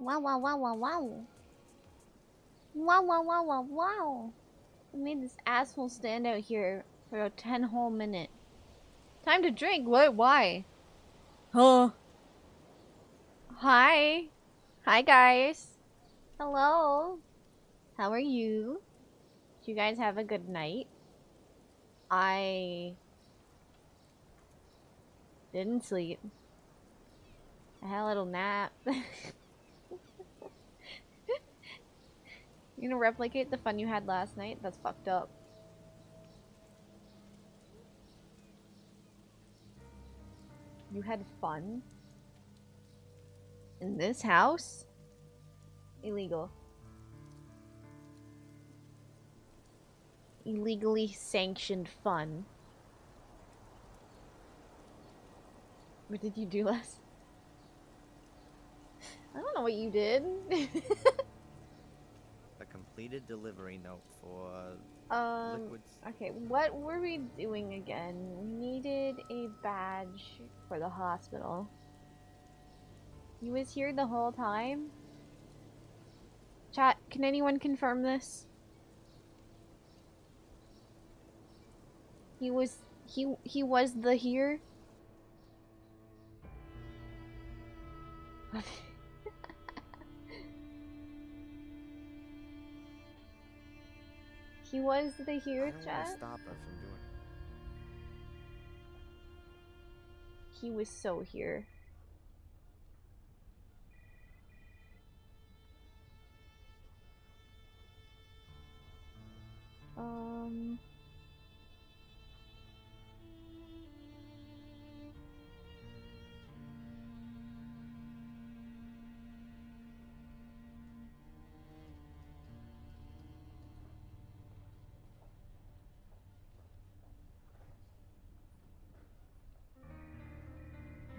Wow, wow, wow, wow, wow. Wow, wow, wow, wow, wow. I made this asshole stand out here for a 10 whole minute. Time to drink? What? Why? Huh? Hi. Hi, guys. Hello. How are you? Did you guys have a good night? I didn't sleep. I had a little nap. You gonna replicate the fun you had last night? That's fucked up. You had fun? In this house? Illegal. Illegally sanctioned fun. What did you do last? I don't know what you did. A completed delivery note for liquids. Okay, what were we doing again? We needed a badge for the hospital. He was here the whole time? Chat, can anyone confirm this? He was the here? He was the here, I don't chat? want to stop her from doing it. He was so here.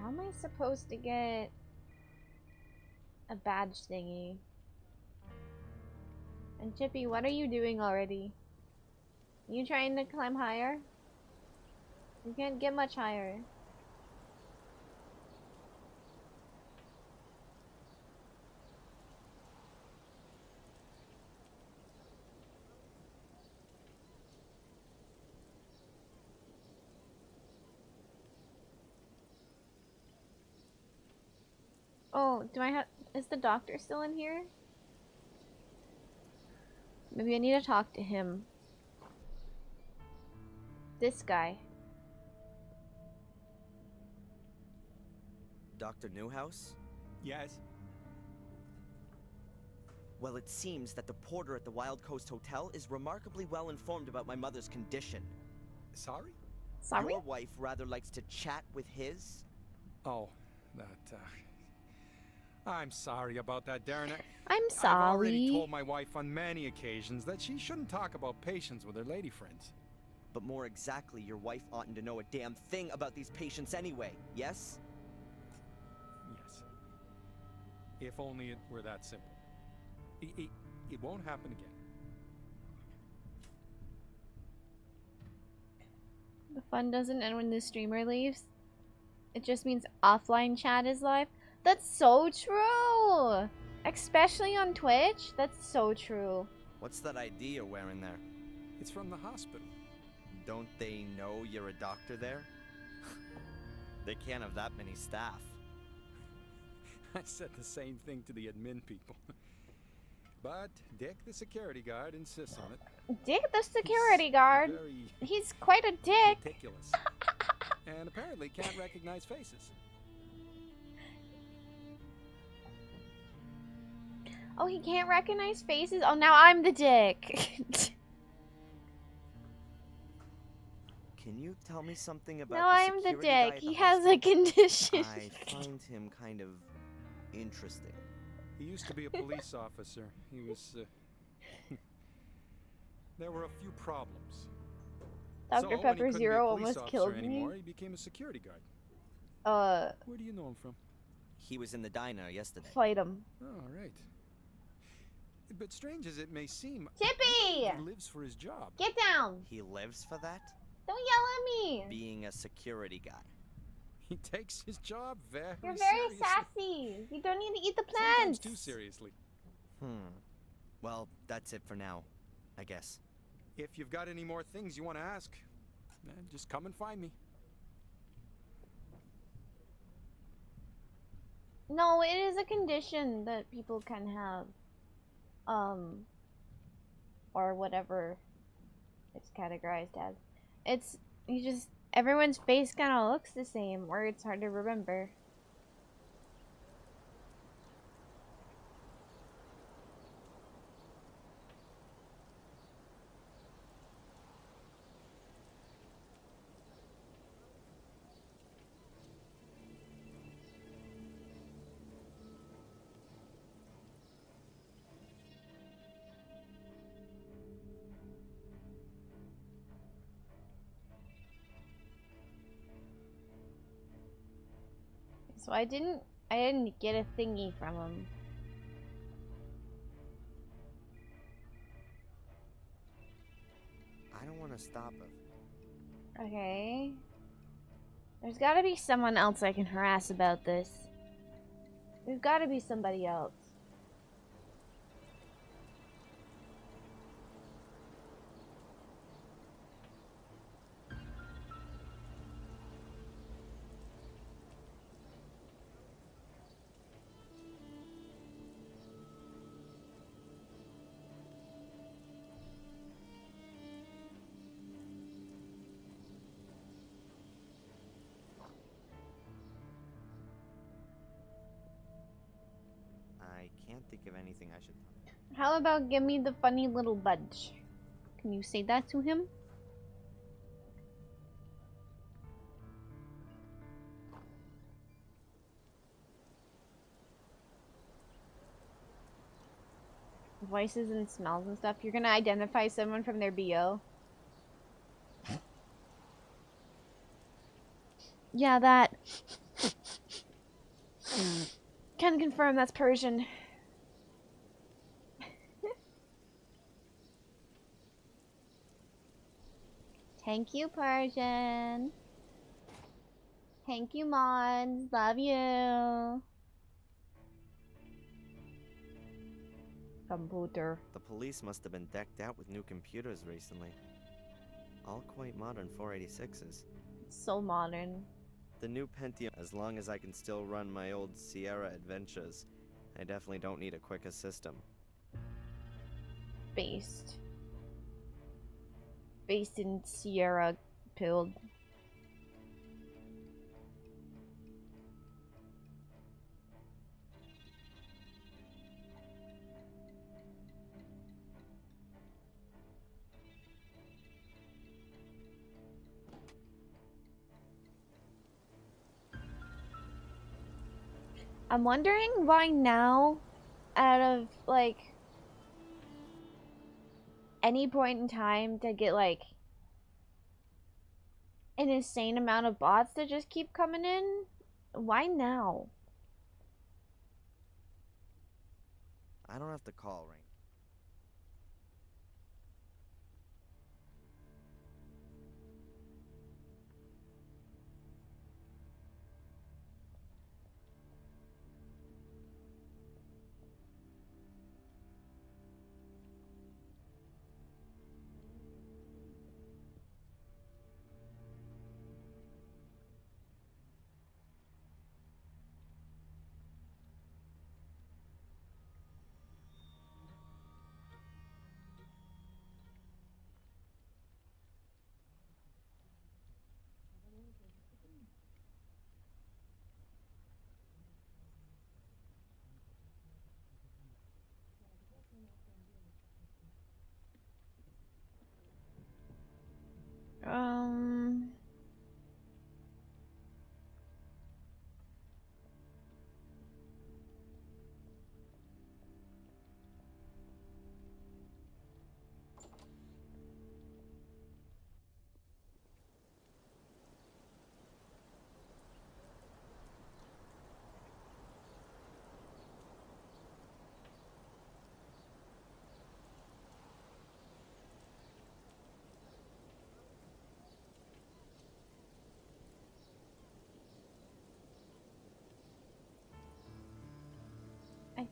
How am I supposed to get a badge thingy? And Chippy, what are you doing already? You trying to climb higher? You can't get much higher. Oh, do I have... Is the doctor still in here? Maybe I need to talk to him. This guy. Dr. Newhouse? Yes? Well, it seems that the porter at the Wild Coast Hotel is remarkably well informed about my mother's condition. Sorry? Sorry? Your wife rather likes to chat with his? Oh, that, I'm sorry about that, Darren. I'm sorry. I've already told my wife on many occasions that she shouldn't talk about patients with her lady friends. But more exactly, your wife oughtn't to know a damn thing about these patients anyway, yes? Yes. If only it were that simple. It won't happen again. The fun doesn't end when the streamer leaves. It just means offline chat is live. That's so true! Especially on Twitch. That's so true. What's that ID you're wearing there? It's from the hospital. Don't they know you're a doctor there? They can't have that many staff. I said the same thing to the admin people. But Dick, the security guard, insists on it. Dick the security guard? He's quite a dick. Ridiculous. And apparently can't recognize faces. Oh, he can't recognize faces? Oh, now I'm the dick. Can you tell me something about No, the I'm the security guy dick. at He the has a hospital? condition. I find him kind of interesting. He used to be a police officer. He was, there were a few problems. Dr. So, Pepper when he couldn't be a Zero police almost officer killed me. anymore, he became a security guard. Where do you know him from? He was in the diner yesterday. Fight him. Oh, right. But strange as it may seem, Chippy! he lives for his job. Get down! He lives for that? Don't yell at me! Being a security guy. He takes his job very You're very seriously. sassy. You don't need to eat the Sometimes plants. too seriously. Well, that's it for now, I guess. If you've got any more things you want to ask, then just come and find me. No, it is a condition that people can have. Or whatever it's categorized as. It's, you just, everyone's face kind of looks the same, or it's hard to remember. So I didn't get a thingy from him. I don't want to stop him. Okay. There's gotta be someone else I can harass about this. There's gotta be somebody else. I can't think of anything I should. How about give me the funny little budge? Can you say that to him? Voices and smells and stuff. You're gonna identify someone from their BO. Yeah, that. Can confirm that's Persian. Thank you, Persian. Thank you, Mons. Love you. Computer. The police must have been decked out with new computers recently. All quite modern 486s. So modern. The new Pentium, as long as I can still run my old Sierra adventures, I definitely don't need a quicker system. Based in Sierra build. I'm wondering why now, out of like any point in time, to get like an insane amount of bots that just keep coming in. Why now? I don't have to call, Rain.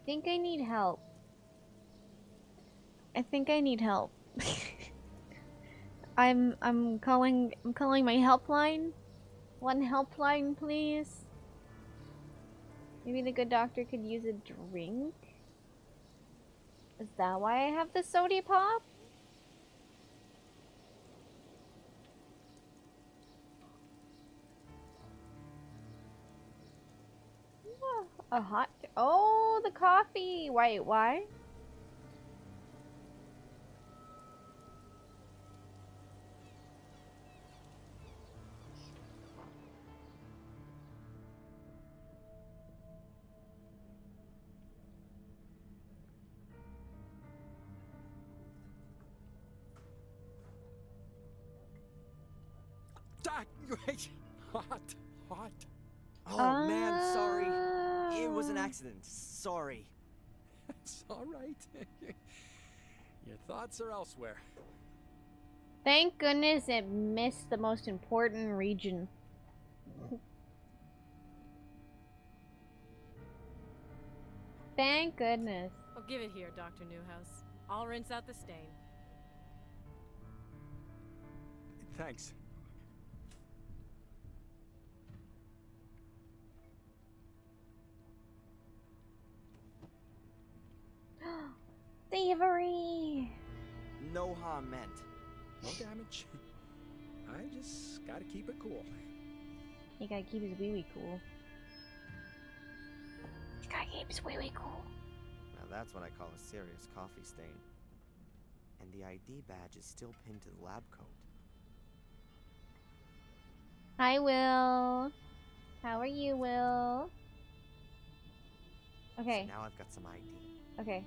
think I need help. I think I need help. I'm calling my helpline. One helpline, please. Maybe the good doctor could use a drink? Is that why I have the sody pop? A hot... Oh, the coffee! Wait, why? Hot. Oh man, sorry. It was an accident. Sorry. It's alright. Your thoughts are elsewhere. Thank goodness it missed the most important region. Thank goodness. Oh, give it here, Dr. Newhouse. I'll rinse out the stain. Thanks. Thievery! No harm meant. No damage. I just gotta keep it cool. He gotta keep his wee-wee cool. He's gotta keep his wee-wee cool. Now that's what I call a serious coffee stain. And the ID badge is still pinned to the lab coat. Hi, Will. How are you, Will? Okay. So now I've got some ID. Okay.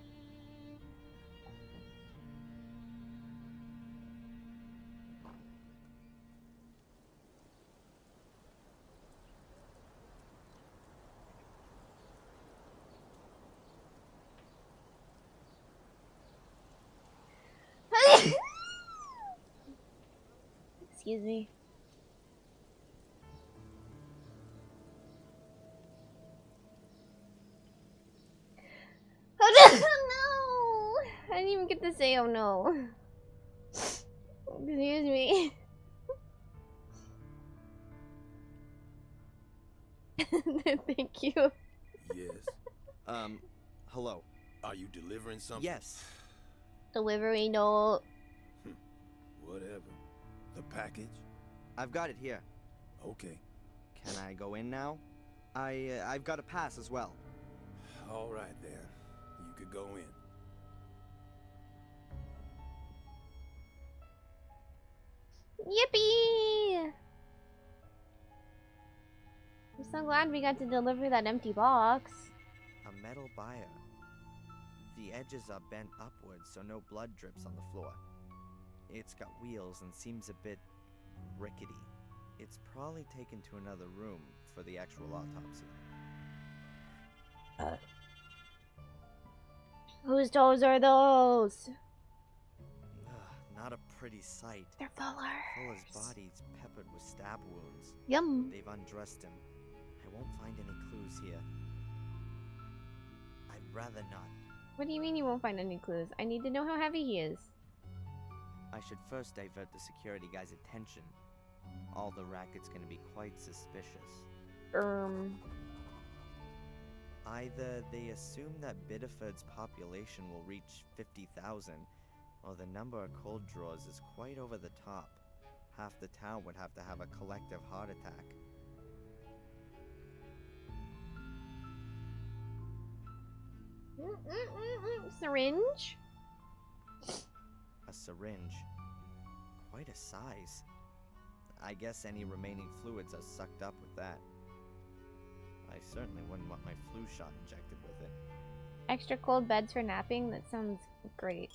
Excuse me. Oh no! I didn't even get to say oh no. Excuse me. Thank you. Yes. Hello. Are you delivering something? Yes. Delivery note. Whatever. The package? I've got it here. Okay. Can I go in now? I've got a pass as well. All right then. You could go in. Yippee! I'm so glad we got to deliver that empty box. A metal buyer. The edges are bent upwards so no blood drips on the floor. It's got wheels and seems a bit rickety. It's probably taken to another room for the actual autopsy. Whose toes are those? Not a pretty sight. They're fullers. Fuller's body's peppered with stab wounds. Yum. They've undressed him. I won't find any clues here. I'd rather not. What do you mean you won't find any clues? I need to know how heavy he is. I should first divert the security guy's attention. All the racket's gonna be quite suspicious. Either they assume that Biddeford's population will reach 50,000, or the number of cold drawers is quite over the top. Half the town would have to have a collective heart attack. Syringe? A syringe. Quite a size. I guess any remaining fluids are sucked up with that. I certainly wouldn't want my flu shot injected with it. Extra cold beds for napping? That sounds great.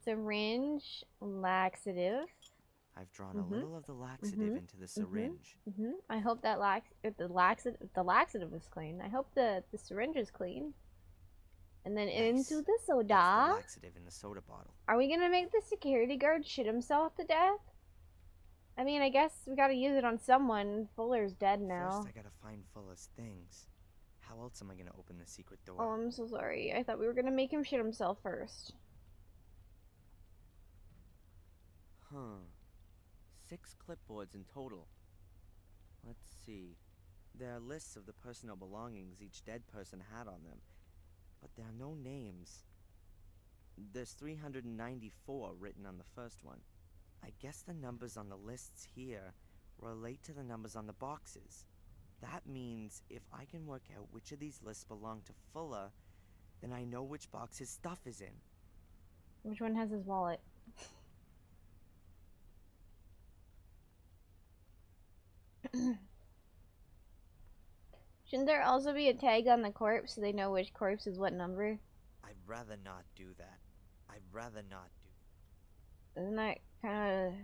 Syringe, laxative. I've drawn a little of the laxative into the syringe. I hope that the laxative is clean. I hope the syringe is clean. And then Nice. into the That's the soda. laxative in the soda bottle. Are we gonna make the security guard shit himself to death? I mean, I guess we gotta use it on someone. Fuller's dead now. First, I gotta find Fuller's things. How else am I gonna open the secret door? Oh, I'm so sorry. I thought we were gonna make him shit himself first. Huh. 6 clipboards in total. Let's see. There are lists of the personal belongings each dead person had on them, but there are no names. There's 394 written on the first one. I guess the numbers on the lists here relate to the numbers on the boxes. That means if I can work out which of these lists belong to Fuller, then I know which box his stuff is in. Which one has his wallet? Shouldn't there also be a tag on the corpse so they know which corpse is what number? I'd rather not do that. I'd rather not do. Isn't that kind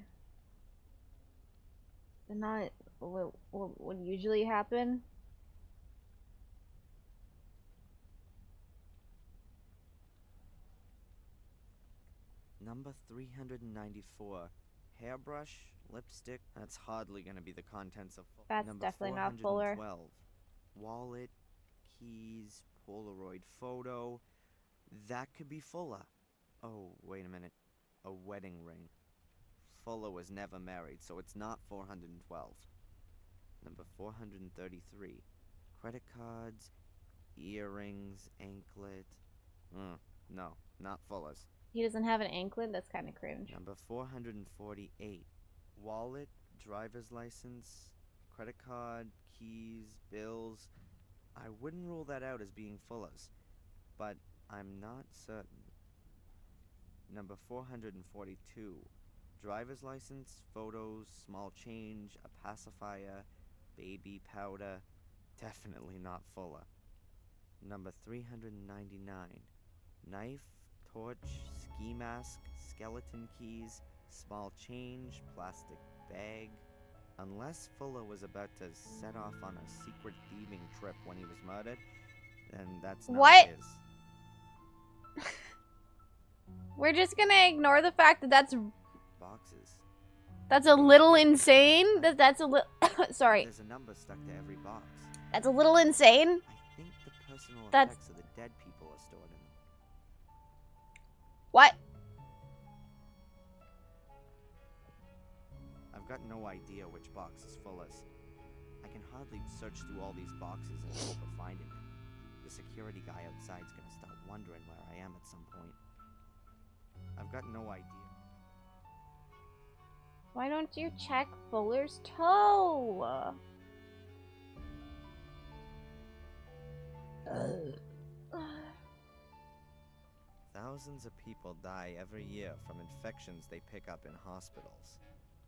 of not what would usually happen? Number 394. Hairbrush, lipstick. That's hardly gonna be the contents of Fuller. That's Number definitely not Fuller. 412. Wallet, keys, Polaroid photo. That could be Fuller. Oh, wait a minute. A wedding ring. Fuller was never married, so it's not 412. Number 433. Credit cards, earrings, anklet. No, not Fuller's. He doesn't have an anklet? That's kind of cringe. Number 448. Wallet, driver's license, credit card, keys, bills. I wouldn't rule that out as being Fuller's, but I'm not certain. Number 442. Driver's license, photos, small change, a pacifier, baby powder. Definitely not Fuller. Number 399. Knife, torch, ski mask, skeleton keys, small change, plastic bag. Unless Fuller was about to set off on a secret thieving trip when he was murdered, then that's not What? his. We're just gonna ignore the fact that Boxes. that's a little insane. That's a little sorry. There's a number stuck to every box. That's a little insane. I think the personal That's- effects of the dead people are stored in them. What? I've got no idea which box is Fuller's. I can hardly search through all these boxes in the hope of finding it. The security guy outside's gonna start wondering where I am at some point. I've got no idea. Why don't you check Fuller's toe? Thousands of people die every year from infections they pick up in hospitals.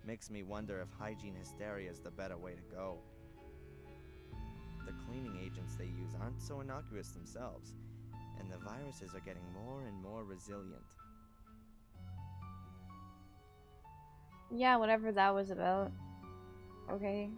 Makes me wonder if hygiene hysteria is the better way to go. The cleaning agents they use aren't so innocuous themselves, and the viruses are getting more and more resilient. Yeah, whatever that was about. Okay.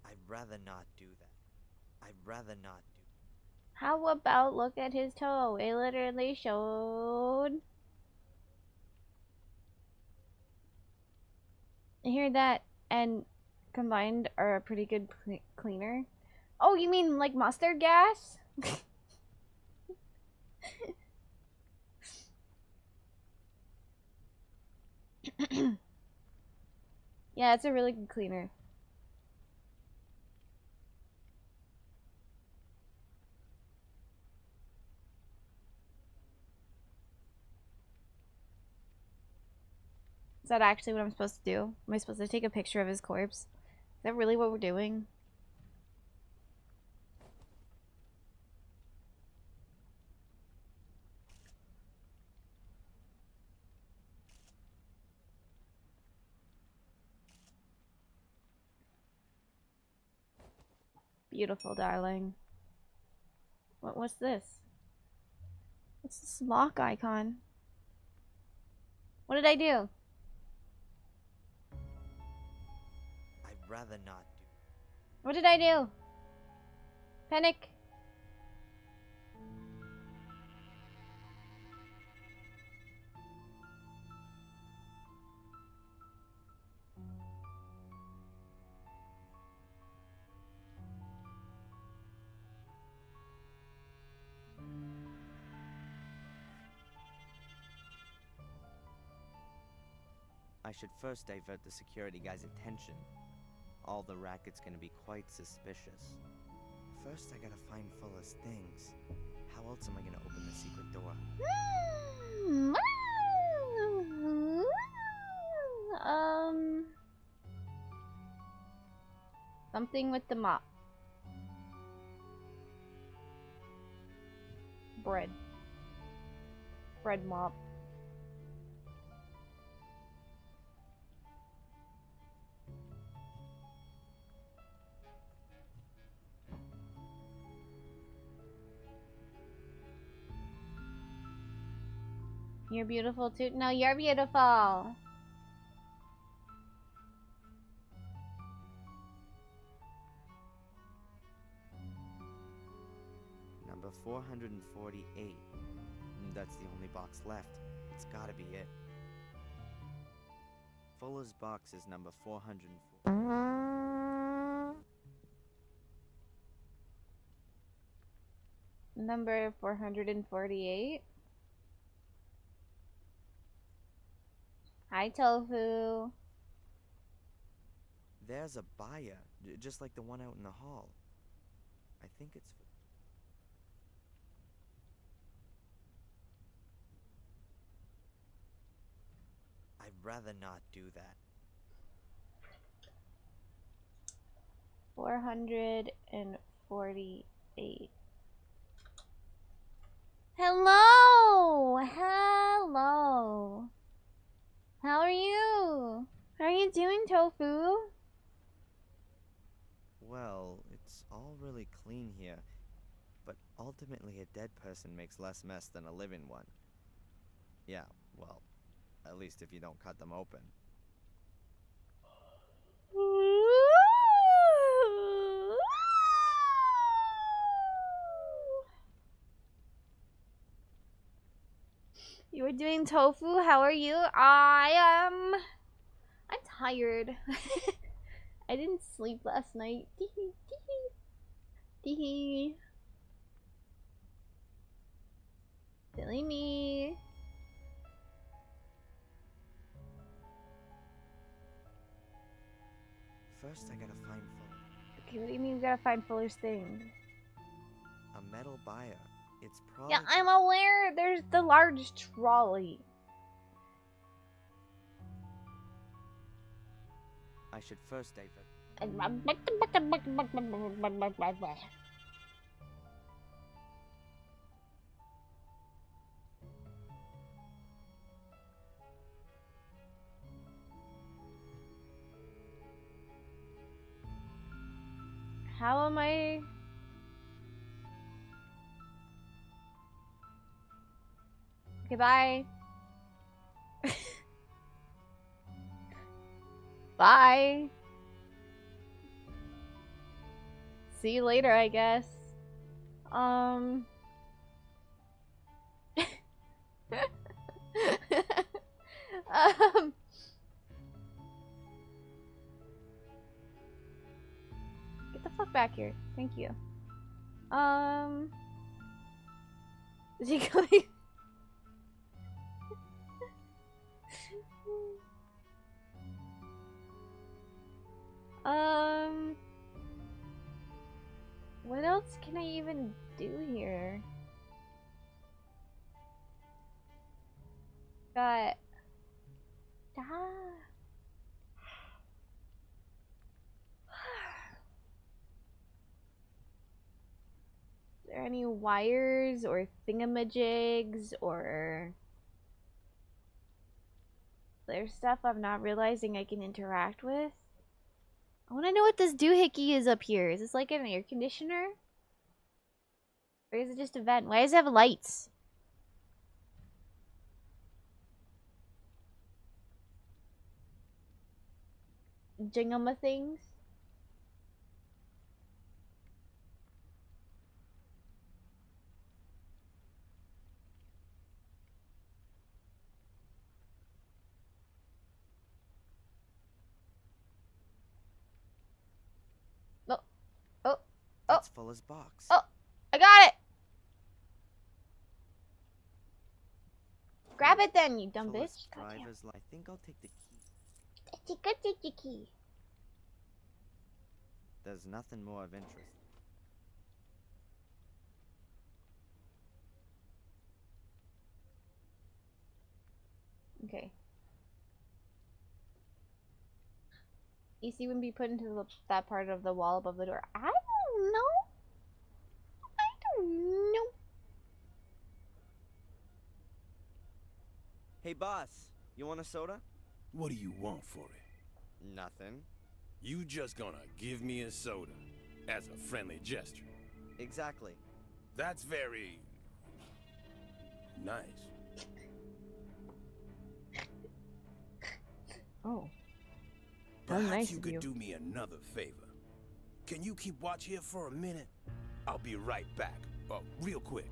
I'd rather not do that. I'd rather not do. How about look at his toe? It literally showed. I hear that and combined are a pretty good cleaner. Oh, you mean like mustard gas? Yeah, it's a really good cleaner. Is that actually what I'm supposed to do? Am I supposed to take a picture of his corpse? Is that really what we're doing? Beautiful, darling. What's this? What's this lock icon? What did I do? I'd rather not do. What did I do? Panic. I should first divert the security guy's attention. All the racket's gonna be quite suspicious. First, I gotta find Fuller's things. How else am I gonna open the secret door? Something with the mop. Bread. Bread mop. You're beautiful too. No, you're beautiful. Number 448. That's the only box left. It's gotta be it. Fuller's box is number 404. Number 448. Hi, Tofu. There's a buyer, just like the one out in the hall. I think it's... I'd rather not do that. 448. Hello! Hello! How are you? How are you doing, Tofu? Well, it's all really clean here, but ultimately a dead person makes less mess than a living one. Yeah, well, at least if you don't cut them open. You were doing Tofu? How are you? I'm tired. I didn't sleep last night. Teehee, teehee. Teehee. Silly me. First, I gotta find Fuller. Okay, what do you mean we gotta find Fuller's thing? A metal buyer. It's probably... Yeah, I'm aware. There's the large trolley. I should first divert... How am I? Okay, bye. Bye. See you later, I guess. Get the fuck back here. Thank you. Is he coming? What else can I even do here? Got... Is there any wires or thingamajigs or... There's stuff I'm not realizing I can interact with? I want to know what this doohickey is up here. Is this like an air conditioner? Or is it just a vent? Why does it have lights? Jingama things? Fuller's box. Oh, I got it. Grab it then, you dumb Fuller's bitch. Goddamn. driver's I think I'll take the key. Take the key. There's nothing more of interest. Okay. EC wouldn't be put into that part of the wall above the door. I don't know. I don't know. Hey, boss. You want a soda? What do you want for it? Nothing. You just gonna give me a soda as a friendly gesture? Exactly. That's very nice. Oh. That was Perhaps nice you of could you. do me another favor. Can you keep watch here for a minute? I'll be right back. Real quick.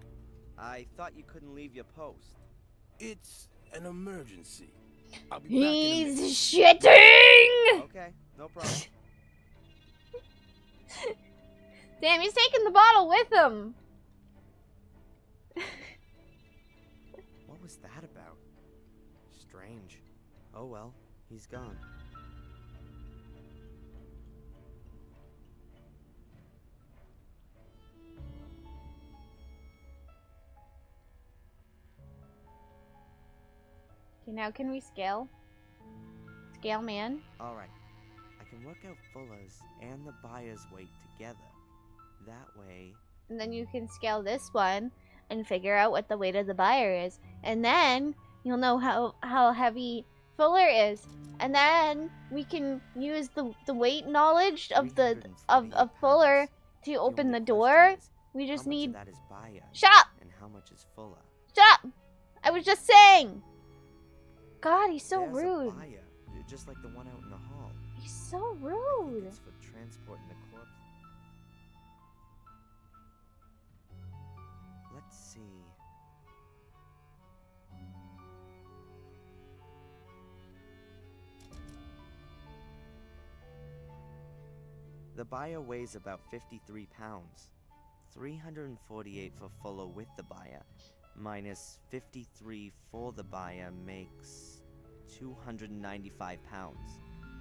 I thought you couldn't leave your post. It's an emergency. I'll be back in a minute. He's shitting! Okay, no problem. Damn, he's taking the bottle with him. What was that about? Strange. Oh well, he's gone. Okay, now can we scale? Scale, man. Alright. I can work out Fuller's and the buyer's weight together. That way... And then you can scale this one and figure out what the weight of the buyer is. And then you'll know how heavy Fuller is. And then we can use the weight knowledge of the of Fuller to open the door. We just need... That is buyer, Shut up! and how much is Fuller? Shut up! I was just saying! God, he's so There's rude. A buyer, just like the one out in the hall. He's so rude. It's for transporting the corpse. Let's see. The buyer weighs about 53 pounds. 348 for Fuller with the buyer, minus 53 for the buyer makes 295 pounds.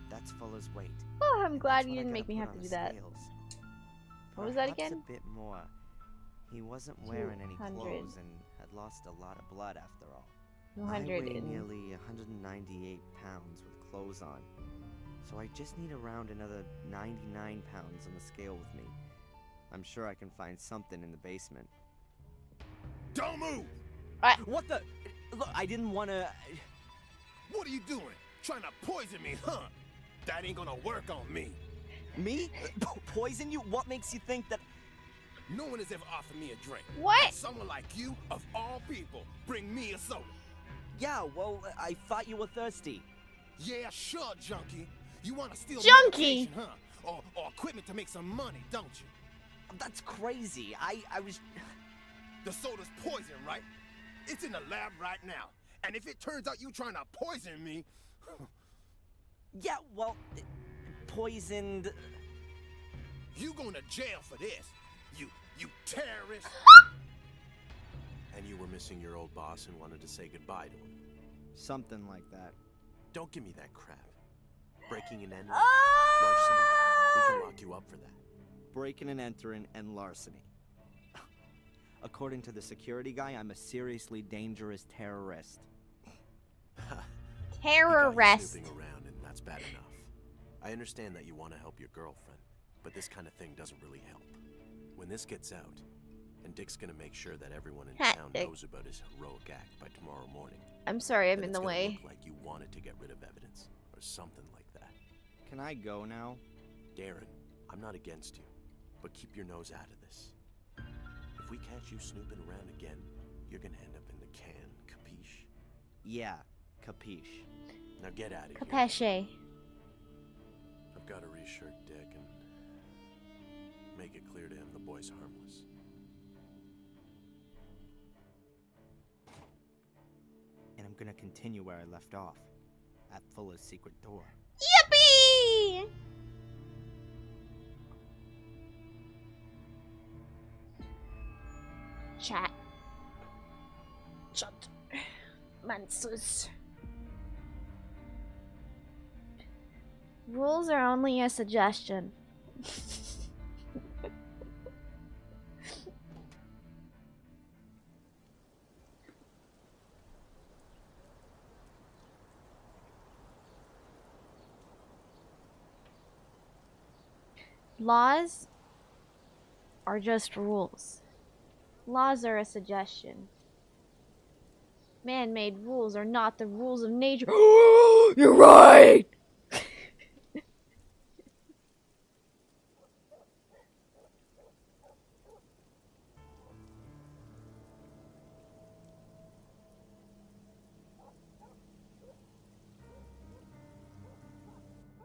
That's Fuller's weight. Oh, I'm glad That's you what I didn't make gotta me put have on to the do that. scales. What was that Perhaps again? A bit more. He wasn't wearing any 200. clothes and had lost a lot of blood after all. 200 I weigh and... nearly 198 pounds with clothes on. So I just need around another 99 pounds on the scale with me. I'm sure I can find something in the basement. Don't move! What the? Look, I didn't want to... What are you doing? Trying to poison me, huh? That ain't gonna work on me. Me? Poison you? What makes you think that... No one has ever offered me a drink. What? And someone like you, of all people, bring me a soda. Yeah, well, I thought you were thirsty. Yeah, sure, junkie. You want to steal Junkie! medication, huh? Or equipment to make some money, don't you? That's crazy. I was... The soda's poison, right? It's in the lab right now. And if it turns out you trying to poison me... Yeah, well, poisoned... You going to jail for this. You terrorist. And you were missing your old boss and wanted to say goodbye to him. Something like that. Don't give me that crap. Breaking and entering, Oh! larceny, we can lock you up for that. Breaking and entering and larceny. According to the security guy, I'm a seriously dangerous terrorist. Terrorist. Snooping around, and that's bad enough. I understand that you want to help your girlfriend, but this kind of thing doesn't really help. When this gets out, and Dick's gonna make sure that everyone in Hat town Dick. knows about his heroic act by tomorrow morning. I'm sorry, I'm then in it's the gonna way. look like you wanted to get rid of evidence, or something like that. Can I go now? Darren, I'm not against you, but keep your nose out of this. If we catch you snooping around again, you're gonna end up in the can, capiche? Yeah, capiche. Now get out of here. Capeche. I've got to reassure Dick and make it clear to him the boy's harmless. And I'm gonna continue where I left off. At Fuller's secret door. Yippee! Chat. Mancers. Rules are only a suggestion. Laws are just rules. Laws are a suggestion. Man-made rules are not the rules of nature. You're right!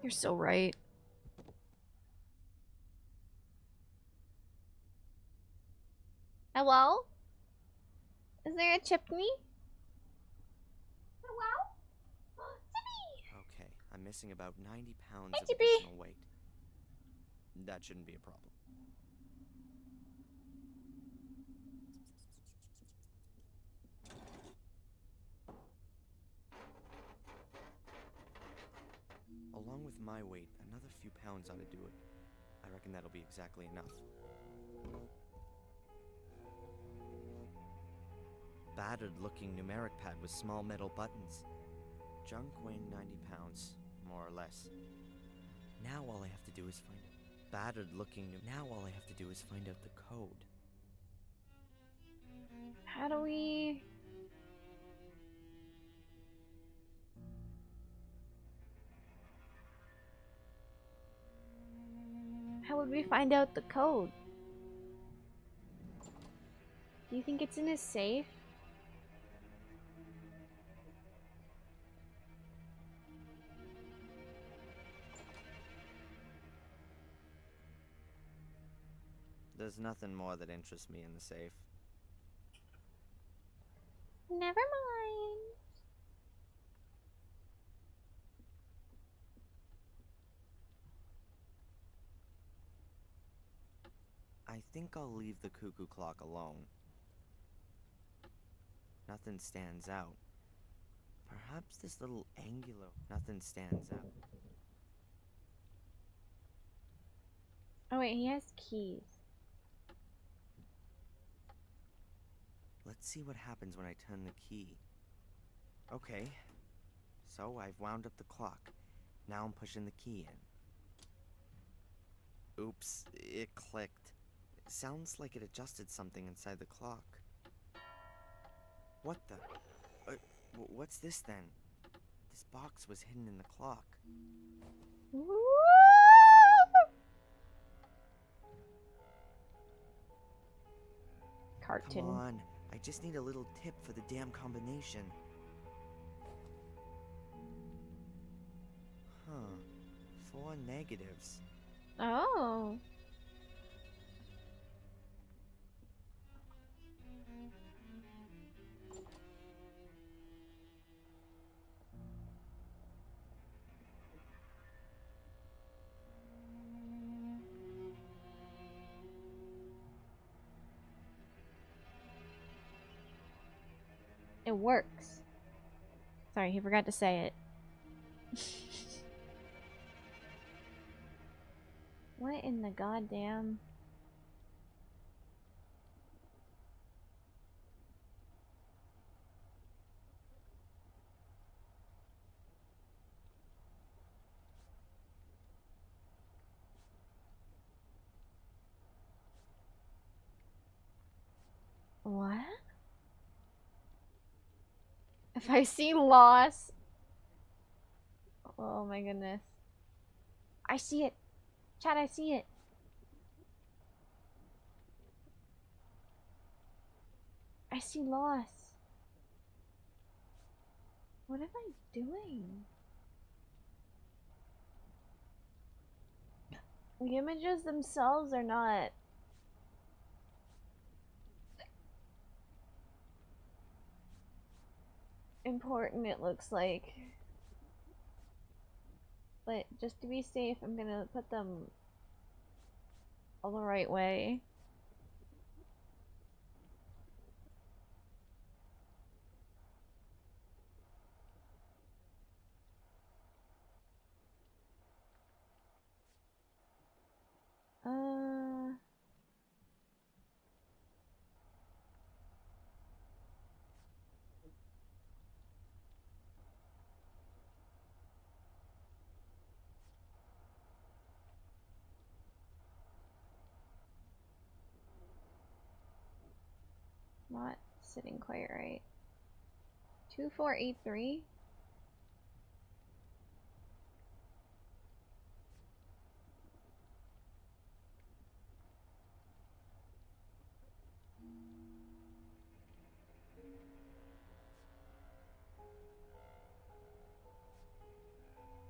You're so right. Hello? Is there a chipney? Hello? Chippy! Okay, I'm missing about 90 pounds Hey, of Chippy. additional weight. That shouldn't be a problem. Along with my weight, another few pounds ought to do it. I reckon that'll be exactly enough. Battered-looking numeric pad with small metal buttons. Junk weighing 90 pounds, more or less. Now all I have to do is find it. Now all I have to do is find out the code. How do we... How would we find out the code? Do you think it's in his safe? There's nothing more that interests me in the safe. Never mind. I think I'll leave the cuckoo clock alone. Nothing stands out. Perhaps this little angular... Nothing stands out. Oh wait, he has keys. Let's see what happens when I turn the key. Okay. So I've wound up the clock. Now I'm pushing the key in. Oops, it clicked. It sounds like it adjusted something inside the clock. What the? What's this then? This box was hidden in the clock. Cartoon. Come on, I just need a little tip for the damn combination. Huh. 4 negatives. Oh. It works. Sorry, he forgot to say it. What in the goddamn... What? If I see loss... Oh my goodness. I see it. Chat, I see it. I see loss. What am I doing? The images themselves are not... important, it looks like. But just to be safe, I'm gonna put them all the right way. not sitting quite right. 2483?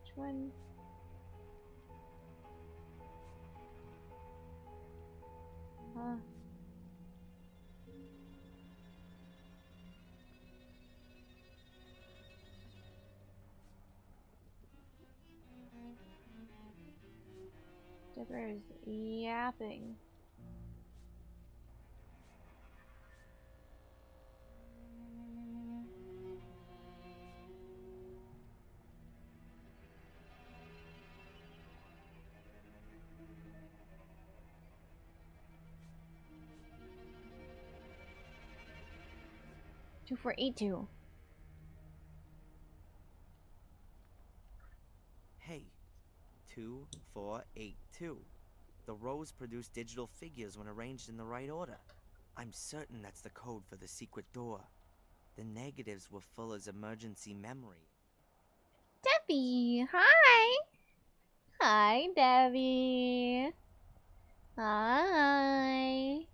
Which one? Huh. Dipper is yapping. Two, 482. Hey, 2482. The rows produce digital figures when arranged in the right order. I'm certain that's the code for the secret door. The negatives were full as emergency memory. Debbie, hi! Hi, Debbie. Hi.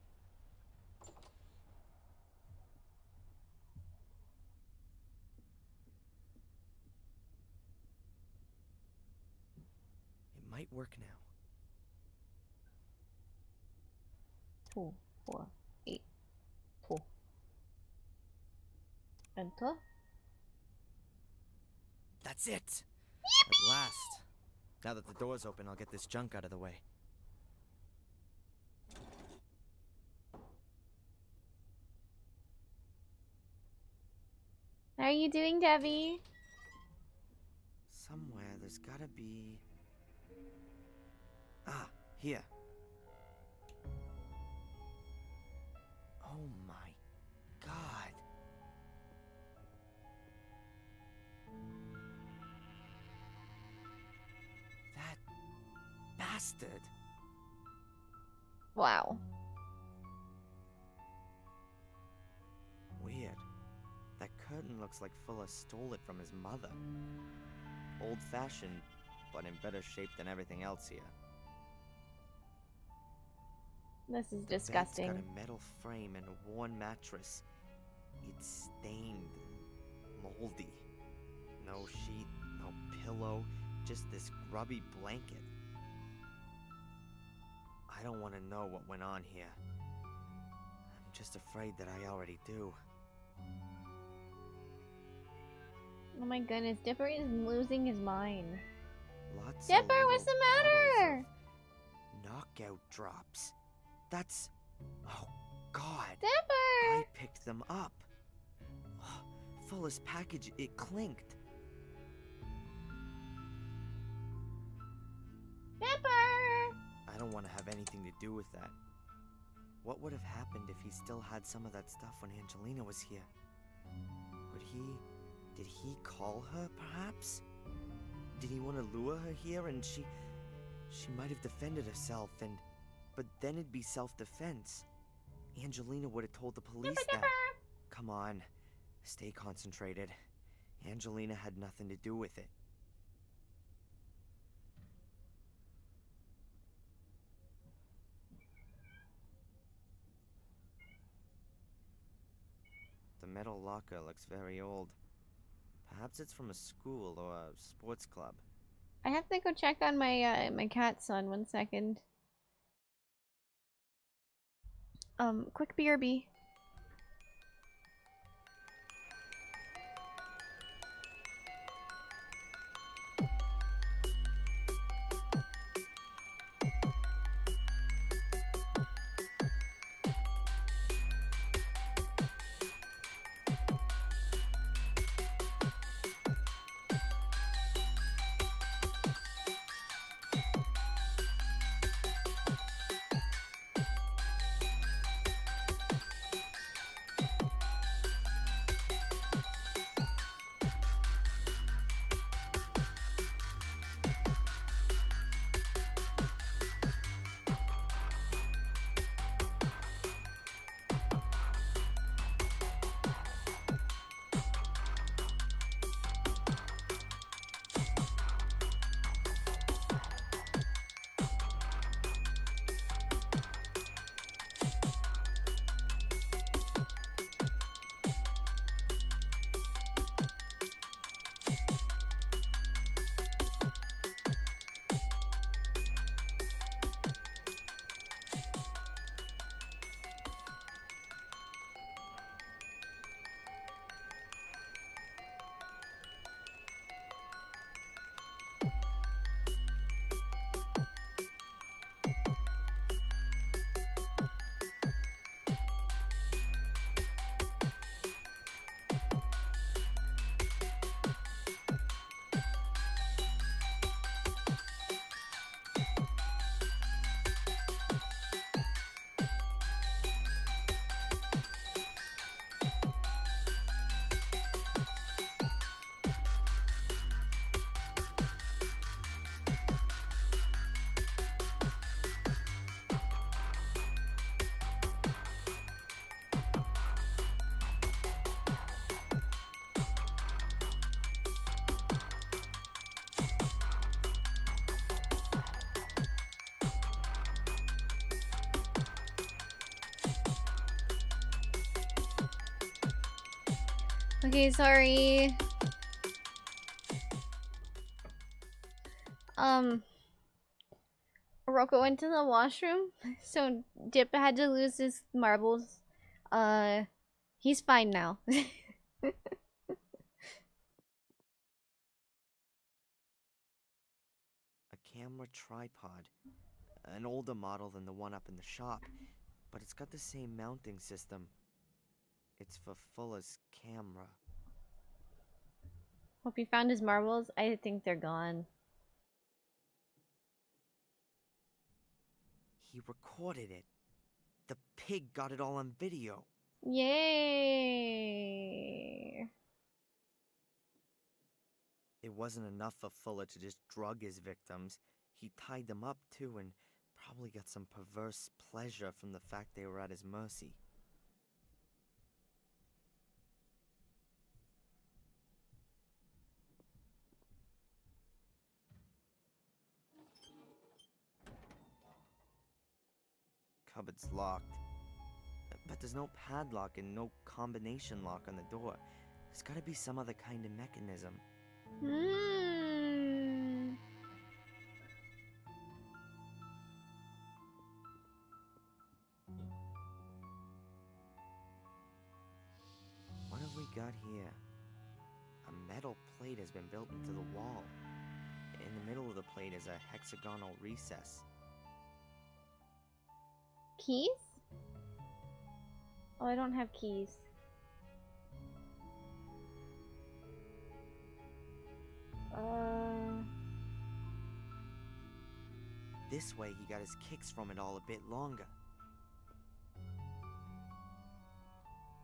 It might work now. 2, 4, 8, 2. Enter. That's it! At last. Now that the door's open, I'll get this junk out of the way. How are you doing, Debbie? Somewhere there's gotta be... Ah, here. Oh my god. That bastard. Wow. Weird. That curtain looks like Fuller stole it from his mother. Old-fashioned, but in better shape than everything else here. This is The disgusting. bed's got a metal frame and a worn mattress. It's stained, moldy. No sheet, no pillow, just this grubby blanket. I don't want to know what went on here. I'm just afraid that I already do. Oh my goodness, Dipper is losing his mind. Lots of Dipper, what's little the matter? bottles of knockout drops. That's... Oh, God. Dipper! I picked them up. Oh, Fuller's package, it clinked. Dipper! I don't want to have anything to do with that. What would have happened if he still had some of that stuff when Angelina was here? Would he... Did he call her, perhaps? Did he want to lure her here and she might have defended herself and... But then it'd be self-defense. Angelina would have told the police that. Come on. Stay concentrated. Angelina had nothing to do with it. The metal locker looks very old. Perhaps it's from a school or a sports club. I have to go check on my my cat's son. 1 second. Quick BRB. Okay, sorry. Rocco went to the washroom, so Dip had to lose his marbles. He's fine now. A camera tripod. An older model than the one up in the shop, but it's got the same mounting system. It's for Fuller's camera. Hope he found his marbles. I think they're gone. He recorded it. The pig got it all on video. Yay! It wasn't enough for Fuller to just drug his victims. He tied them up too and probably got some perverse pleasure from the fact they were at his mercy. Cupboard's locked. But there's no padlock and no combination lock on the door. There's gotta be some other kind of mechanism. What have we got here? A metal plate has been built into the wall. In the middle of the plate is a hexagonal recess. Keys? Oh, I don't have keys. This way he got his kicks from it all a bit longer.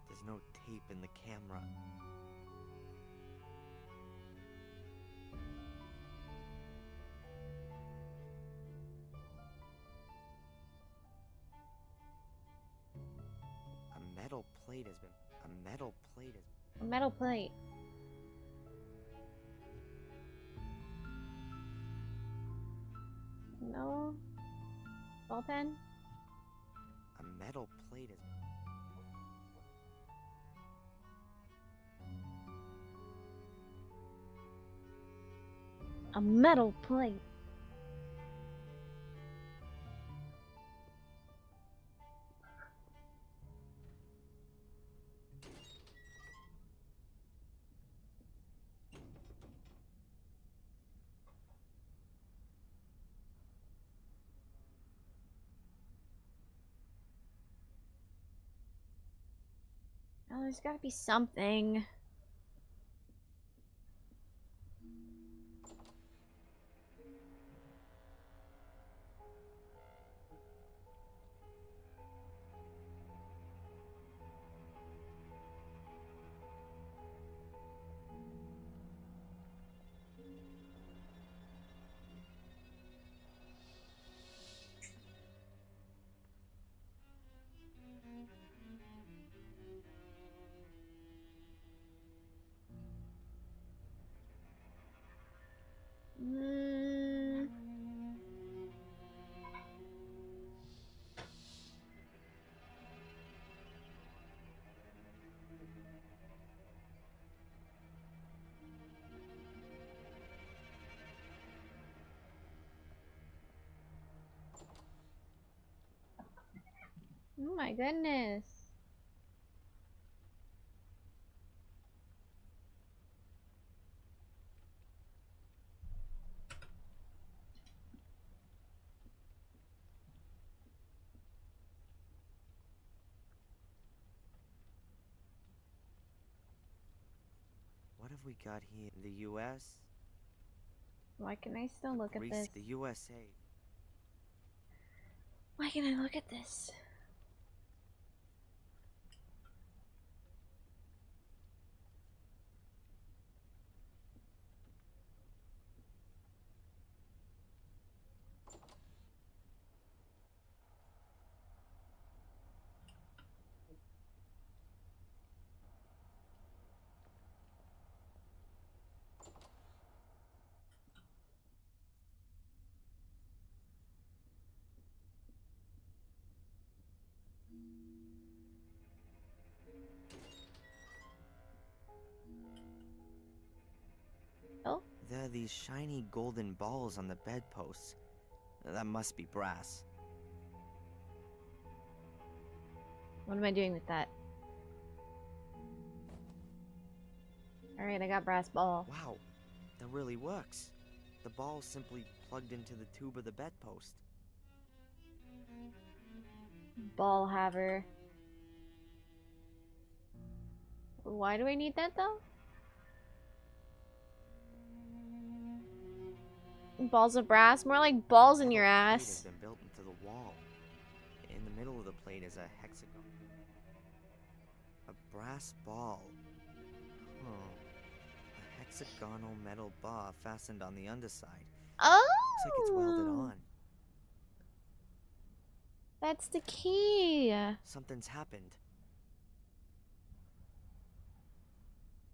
There's no tape in the camera. A metal plate has been... A metal plate has... A metal plate. No. Ball pen? A metal plate has... A metal plate. Oh, there's gotta be something. Oh my goodness. What have we got here? The U.S.? Why can I still look at this? The USA. Why can I look at this? are these shiny golden balls on the bedposts? That must be brass. What am I doing with that? Alright, I got brass ball. Wow, that really works. The ball simply plugged into the tube of the bedpost. Ball haver. Why do I need that though? Balls of brass? More like balls in your Metal plate ass. has been built into the wall. In the middle of the plate is a hexagon. A brass ball. Huh. A hexagonal metal bar fastened on the underside. Oh! Looks like it's welded on. That's the key. Something's happened.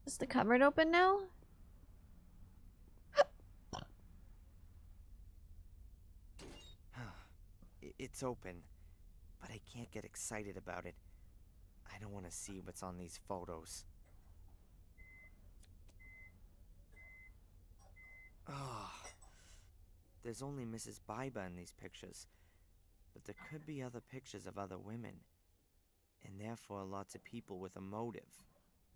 Is the cupboard open now? It's open, but I can't get excited about it. I don't want to see what's on these photos. Ah, there's only Mrs. Biba in these pictures, but there could be other pictures of other women, and therefore lots of people with a motive.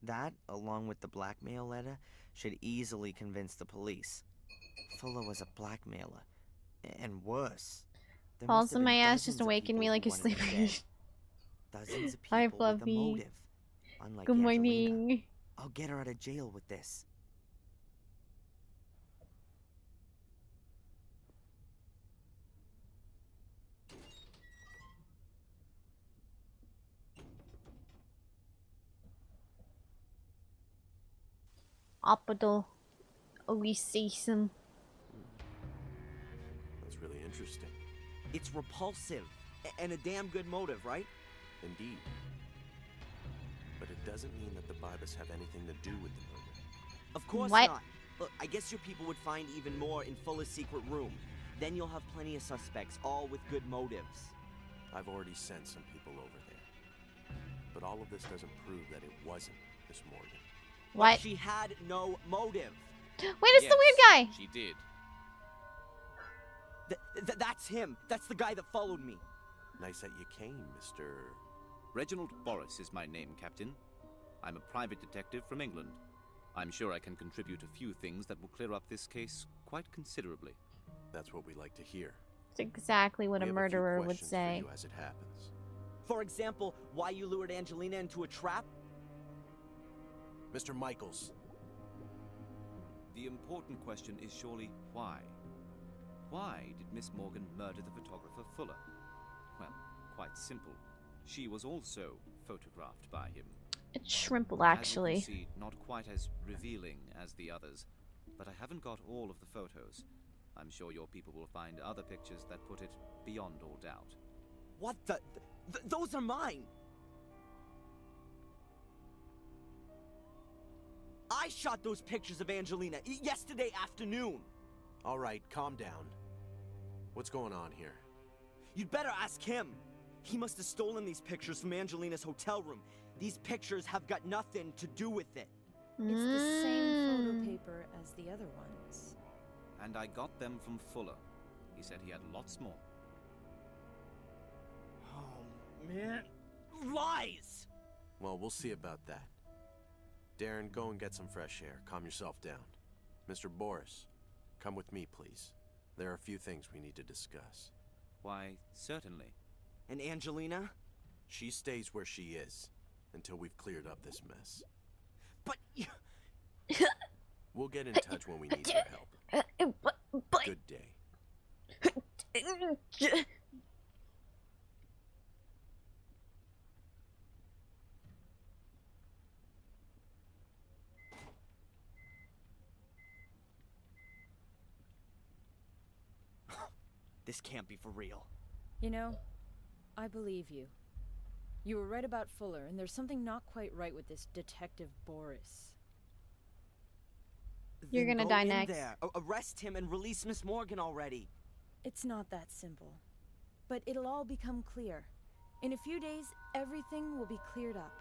That, along with the blackmail letter, should easily convince the police. Fuller was a blackmailer, and worse. There Balls must have in my been ass dozens just of awakened people me who like a wanted him sleeper. dead. Dozens of Hi, people with a Fluffy. motive. Unlike Good Angelina. morning. I'll get her out of jail with this. Opodal. Oisism. That's really interesting. It's repulsive, and a damn good motive, right? Indeed. But it doesn't mean that the Bibas have anything to do with the murder. Of course What? not. Look, I guess your people would find even more in Fuller's secret room. Then you'll have plenty of suspects, all with good motives. I've already sent some people over there. But all of this doesn't prove that it wasn't Miss Morgan. What? But she had no motive. Wait, it's the weird guy. She did. That's him. That's the guy that followed me. Nice that you came, Mr. Reginald Boris is my name, Captain. I'm a private detective from England. I'm sure I can contribute a few things that will clear up this case quite considerably. That's what we like to hear. It's exactly what We a have few murderer would questions for say. you as it happens. For example, why you lured Angelina into a trap? Mr. Michaels, The important question is surely why? Why did Miss Morgan murder the photographer Fuller? Well, quite simple. She was also photographed by him. It's Shrimple, As you actually. can see, not quite as revealing as the others, but I haven't got all of the photos. I'm sure your people will find other pictures that put it beyond all doubt. What the? Those are mine! I shot those pictures of Angelina yesterday afternoon! all right, calm down. What's going on here? You'd better ask him! He must have stolen these pictures from Angelina's hotel room. These pictures have got nothing to do with it. It's the same photo Mm. paper as the other ones. And I got them from Fuller. He said he had lots more. Oh, man. Lies! Well, we'll see about that. Darren, go and get some fresh air. Calm yourself down. Mr. Boris, come with me, please. There are a few things we need to discuss. Why, certainly. And Angelina? She stays where she is until we've cleared up this mess. But We'll get in touch when we need your help. But Good day. this can't be for real. You know, I believe you. You were right about Fuller, and there's something not quite right with this Detective Boris. You're Then gonna go die in next. there, arrest him and release Miss Morgan already. It's not that simple. But it'll all become clear. In a few days, everything will be cleared up.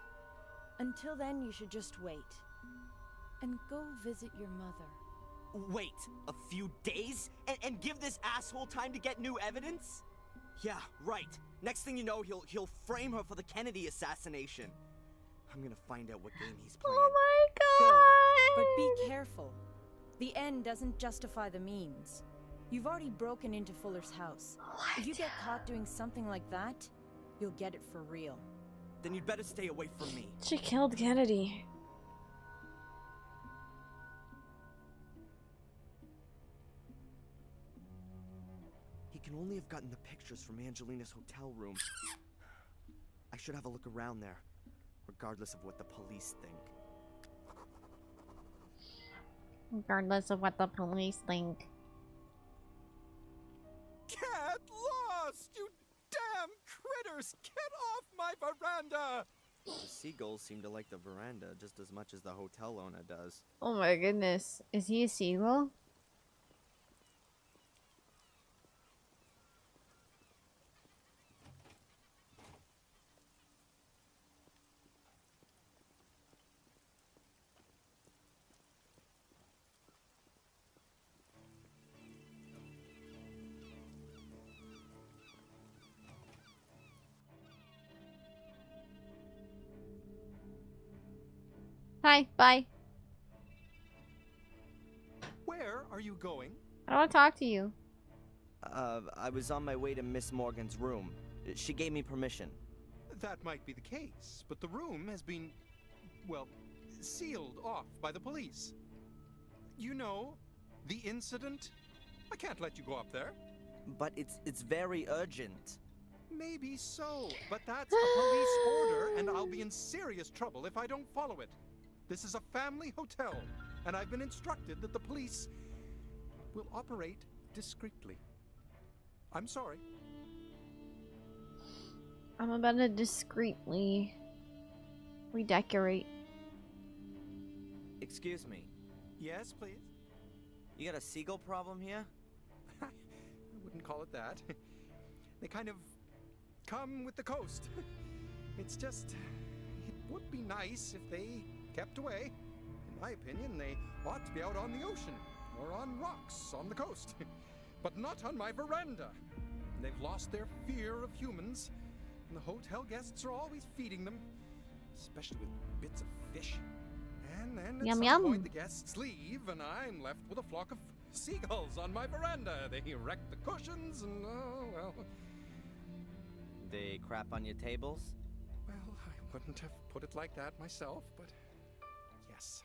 Until then, you should just wait. And go visit your mother. Wait, a few days? And give this asshole time to get new evidence? Yeah, right. Next thing you know, he'll frame her for the Kennedy assassination. I'm gonna find out what game he's playing. Oh my Good. god! But be careful. The end doesn't justify the means. You've already broken into Fuller's house. What? If you get caught doing something like that, you'll get it for real. Then you'd better stay away from me. She killed Kennedy. He can only have gotten the pictures from Angelina's hotel room. I should have a look around there, regardless of what the police think. Regardless of what the police think. Get lost, you damn critters! Get off my veranda! The seagulls seem to like the veranda just as much as the hotel owner does. Oh my goodness. Is he a seagull? Hi, bye. Where are you going? I don't want to talk to you. I was on my way to Miss Morgan's room. She gave me permission. That might be the case, but the room has been, well, sealed off by the police. You know, the incident? I can't let you go up there. But it's very urgent. Maybe so, but that's a police order, and I'll be in serious trouble if I don't follow it. This is a family hotel, and I've been instructed that the police will operate discreetly. I'm sorry. I'm about to discreetly redecorate. Excuse me. Yes, please? You got a seagull problem here? I wouldn't call it that. They kind of come with the coast. It's just, it would be nice if they kept away. In my opinion, they ought to be out on the ocean or on rocks on the coast, but not on my veranda. They've lost their fear of humans, and the hotel guests are always feeding them, especially with bits of fish. And then at Yum, some yum. point the guests leave, and I'm left with a flock of seagulls on my veranda. They wreck the cushions, and oh well. They crap on your tables? Well, I wouldn't have put it like that myself, but yes.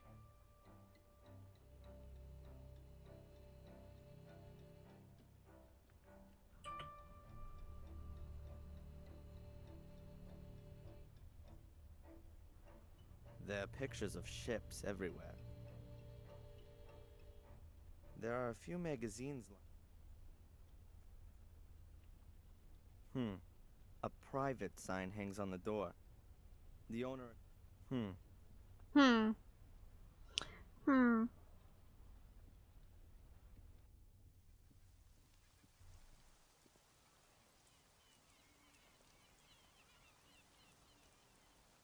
There are pictures of ships everywhere. There are a few magazines like... A private sign hangs on the door. The owner...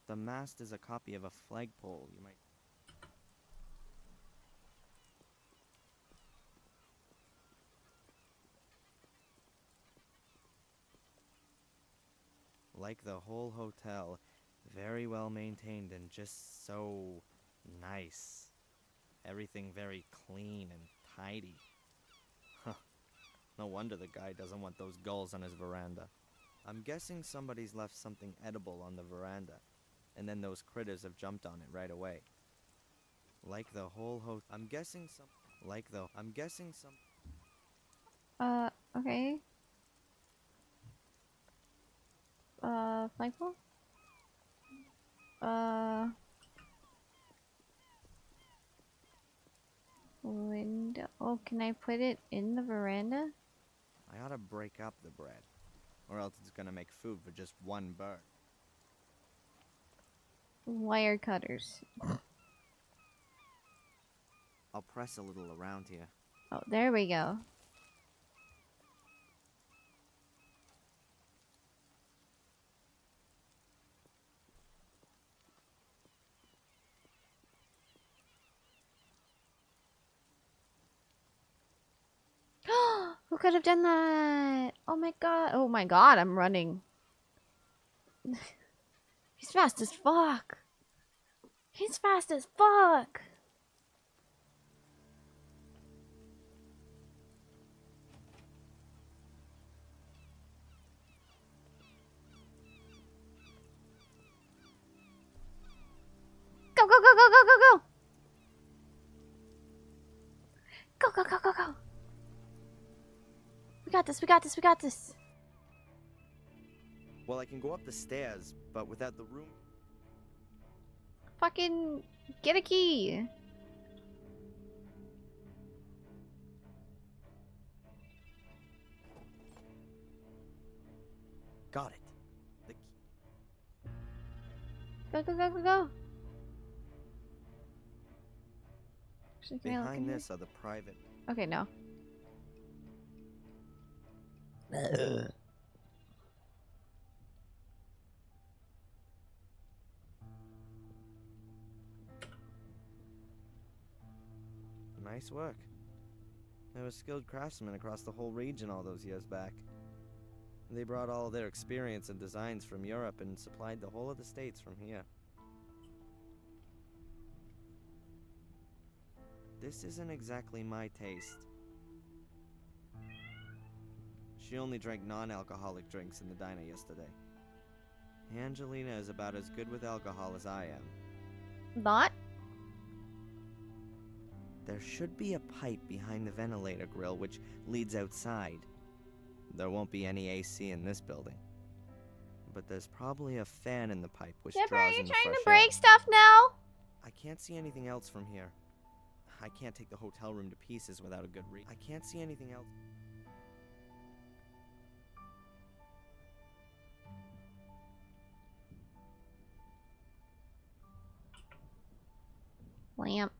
The mast is a copy of a flagpole. You might... Like the whole hotel, very well maintained and just so nice. Everything very clean and tidy. Huh. No wonder the guy doesn't want those gulls on his veranda. I'm guessing somebody's left something edible on the veranda, and then those critters have jumped on it right away. Like the whole hotel. I'm guessing some... Okay. Flagpole? Window. Oh, can I put it in the veranda? I ought to break up the bread, or else it's gonna make food for just one bird. Wire cutters. I'll press a little around here. Oh, there we go. Who could have done that? Oh my god. Oh my god, I'm running. He's fast as fuck. He's fast as fuck. Go, go, go, go, go, go, go. Go, go, go, go, go. We got this, we got this, we got this. Well, I can go up the stairs, but without the room. Fucking get a key. Got it. The key. Go, go, go, go, go. Actually, can I look in Behind here? this are the private. Okay, no. Nice work. There were skilled craftsmen across the whole region all those years back. They brought all their experience and designs from Europe and supplied the whole of the States from here. This isn't exactly my taste. She only drank non-alcoholic drinks in the diner yesterday. Angelina is about as good with alcohol as I am. Not? There should be a pipe behind the ventilator grill which leads outside. There won't be any AC in this building. But there's probably a fan in the pipe which Dipper, are draws you in the trying to fresh air. break stuff now? I can't see anything else from here. I can't take the hotel room to pieces without a good read. I can't see anything else. Lamp.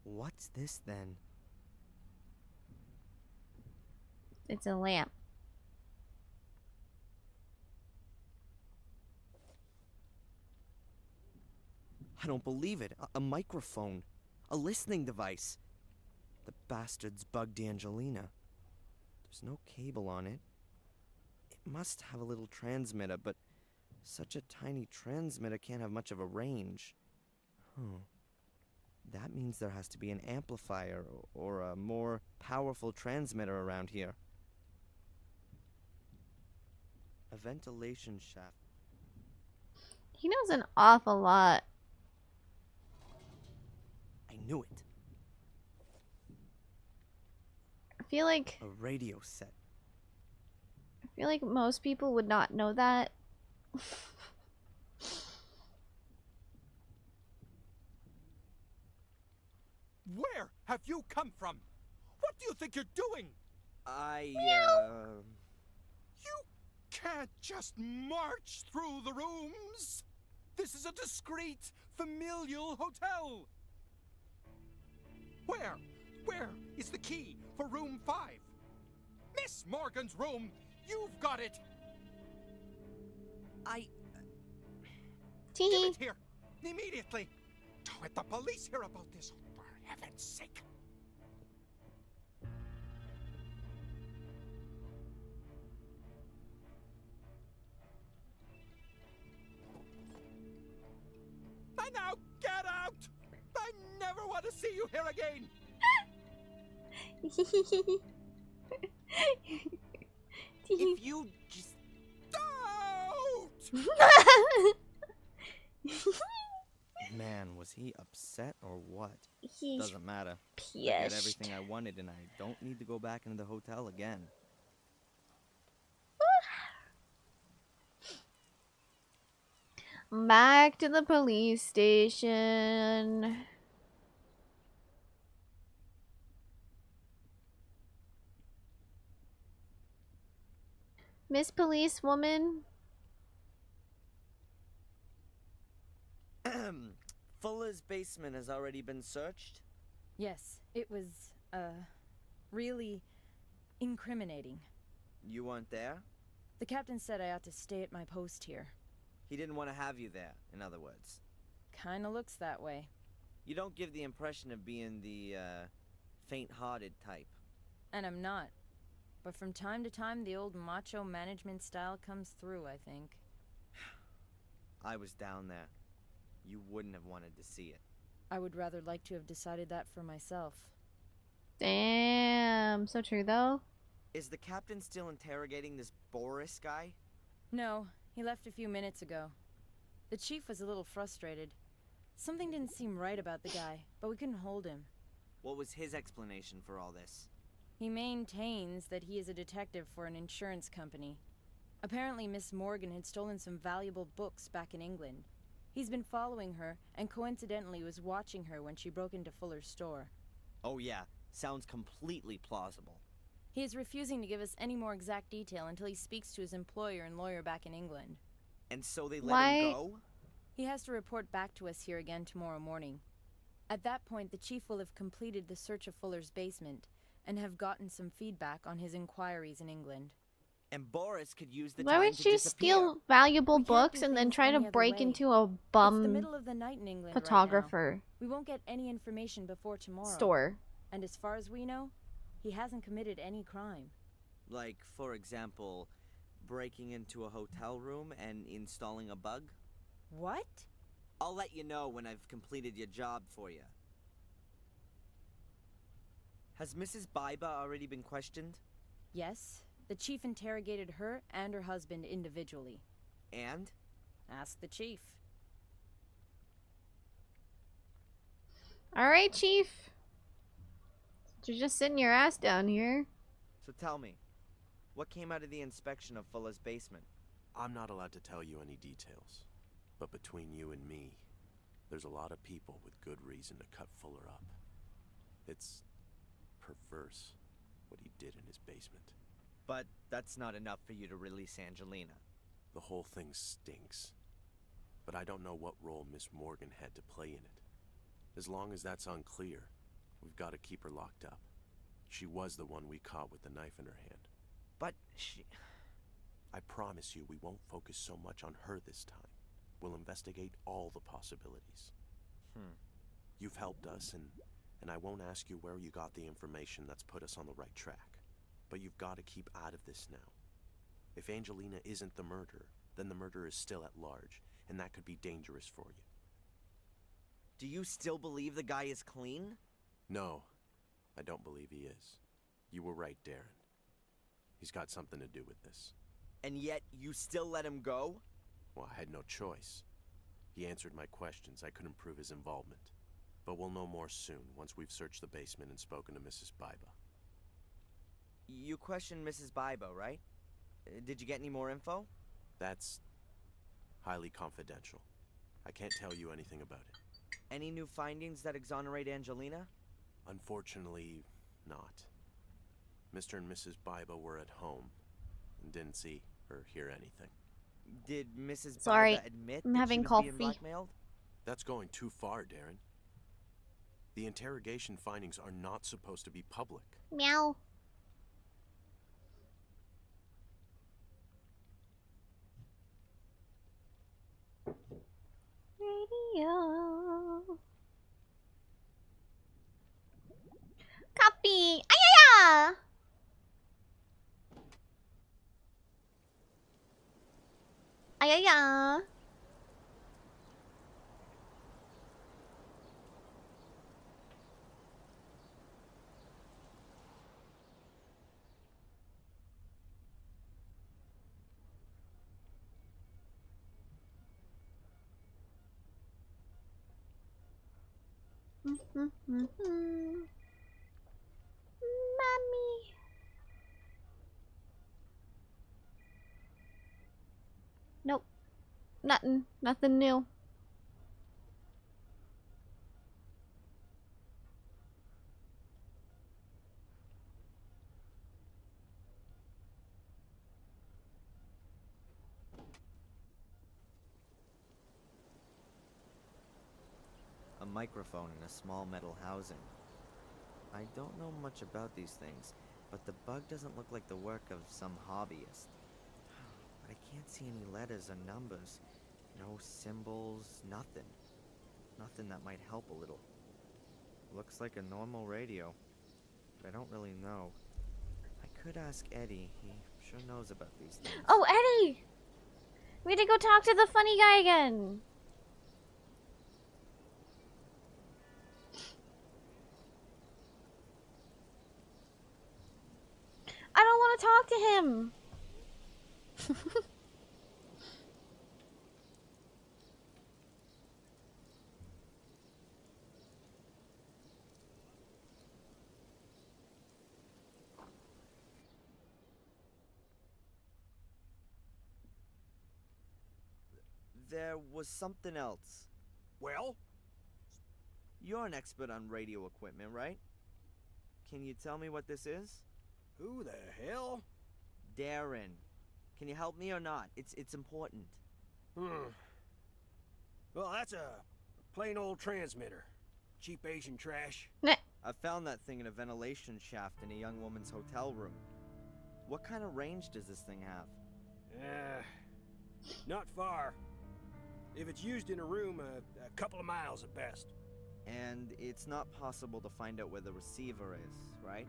What's this then? It's a lamp. I don't believe it. A microphone. A listening device. The bastards bugged Angelina. There's no cable on it. It must have a little transmitter, but such a tiny transmitter can't have much of a range. Huh. That means there has to be an amplifier or a more powerful transmitter around here. A ventilation shaft. He knows an awful lot. I knew it. I feel like A radio set. most people would not know that. Where have you come from? What do you think you're doing? You can't just march through the rooms. This is a discreet, familial hotel. Where is the key for room 5? Miss Morgan's room. You've got it. Give Tee. it here, immediately. Don't let the police hear about this, for heaven's sake. And now get out! I never want to see you here again. If you just Don't! Man, was he upset or what? He's Doesn't matter. I get pissed. everything I wanted and I don't need to go back into the hotel again. Back to the police station. Miss Policewoman. Fuller's basement has already been searched? Yes, it was, really incriminating. You weren't there? The captain said I ought to stay at my post here. He didn't want to have you there, in other words. Kinda looks that way. You don't give the impression of being the, faint-hearted type. And I'm not. But from time to time, the old macho management style comes through, I think. I was down there. You wouldn't have wanted to see it. I would rather like to have decided that for myself. Damn, so true though. Is the captain still interrogating this Boris guy? No, he left a few minutes ago. The chief was a little frustrated. Something didn't seem right about the guy, but we couldn't hold him. What was his explanation for all this? He maintains that he is a detective for an insurance company. Apparently Miss Morgan had stolen some valuable books back in England. He's been following her, and coincidentally was watching her when she broke into Fuller's store. Oh yeah, sounds completely plausible. He is refusing to give us any more exact detail until he speaks to his employer and lawyer back in England. And so they let him go? He has to report back to us here again tomorrow morning. At that point, the chief will have completed the search of Fuller's basement, and have gotten some feedback on his inquiries in England. And Boris could use the Why time would to she disappear. steal valuable We can't books do and then things try to any other break way. into a It's the bum middle of the night in England photographer right now. We won't get any information before tomorrow. store? And as far as we know, he hasn't committed any crime. Like, for example, breaking into a hotel room and installing a bug? What? I'll let you know when I've completed your job for you. Has Mrs. Biba already been questioned? Yes, the chief interrogated her and her husband individually. And? Ask the chief. Alright, Chief. You're just sitting your ass down here. So tell me, what came out of the inspection of Fuller's basement? I'm not allowed to tell you any details. But between you and me, there's a lot of people with good reason to cut Fuller up. It's perverse what he did in his basement. But that's not enough for you to release Angelina. The whole thing stinks. But I don't know what role Miss Morgan had to play in it. As long as that's unclear, we've got to keep her locked up. She was the one we caught with the knife in her hand. But she... I promise you we won't focus so much on her this time. We'll investigate all the possibilities. You've helped us, and I won't ask you where you got the information that's put us on the right track. But you've got to keep out of this now. If Angelina isn't the murderer, then the murderer is still at large, and that could be dangerous for you. Do you still believe the guy is clean? No, I don't believe he is. You were right, Darren. He's got something to do with this. And yet, you still let him go? Well, I had no choice. He answered my questions. I couldn't prove his involvement. But we'll know more soon, once we've searched the basement and spoken to Mrs. Biba. You questioned Mrs. Biba, right? Did you get any more info? That's highly confidential. I can't tell you anything about it. Any new findings that exonerate Angelina? Unfortunately, not. Mr. and Mrs. Biba were at home and didn't see or hear anything. Did Mrs. Sorry, Biba admit I'm that having she was coffee. being blackmailed? That's going too far, Darren. The interrogation findings are not supposed to be public. Meow. Radio. Copy. Ayaya. Ayaya. Mommy. Nope. Nothing. Nothing new. A microphone in a small metal housing. I don't know much about these things, but the bug doesn't look like the work of some hobbyist. But I can't see any letters or numbers. No symbols, nothing. Nothing that might help a little. Looks like a normal radio. but I don't really know. I could ask Eddie. He sure knows about these things. Oh, Eddie! We had to go talk to the funny guy again. I don't want to talk to him. There was something else. Well? You're an expert on radio equipment, right? Can you tell me what this is? Who the hell? Darren. Can you help me or not? It's important. Well, that's a plain old transmitter. Cheap Asian trash. I found that thing in a ventilation shaft in a young woman's hotel room. What kind of range does this thing have? Not far. If it's used in a room, a couple of miles at best. And it's not possible to find out where the receiver is, right?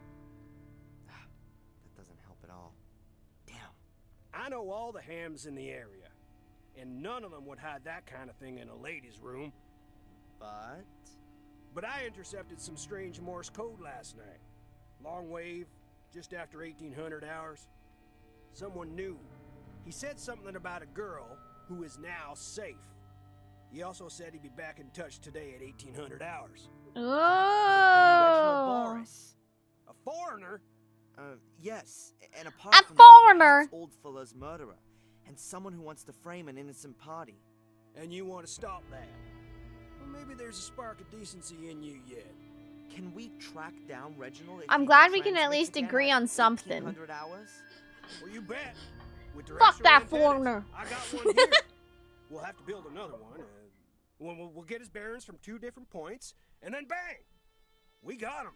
That doesn't help at all. Damn. I know all the hams in the area, and none of them would hide that kind of thing in a ladies' room. But I intercepted some strange Morse code last night. Long wave, just after 1800 hours. Someone knew. He said something about a girl who is now safe. He also said he'd be back in touch today at 1800 hours. Oh. Boris. A foreigner? Yes. And apart A from foreigner. that, he's old fella's murderer. And someone who wants to frame an innocent party. And you want to stop that? Well, maybe there's a spark of decency in you yet. Can we track down Reginald? I'm glad we can at least agree on something. 1800 hours? Well, you bet. With Fuck that directional foreigner. antennas, I got one here. We'll have to build another one. We'll get his bearings from 2 different points, and then bang! We got him.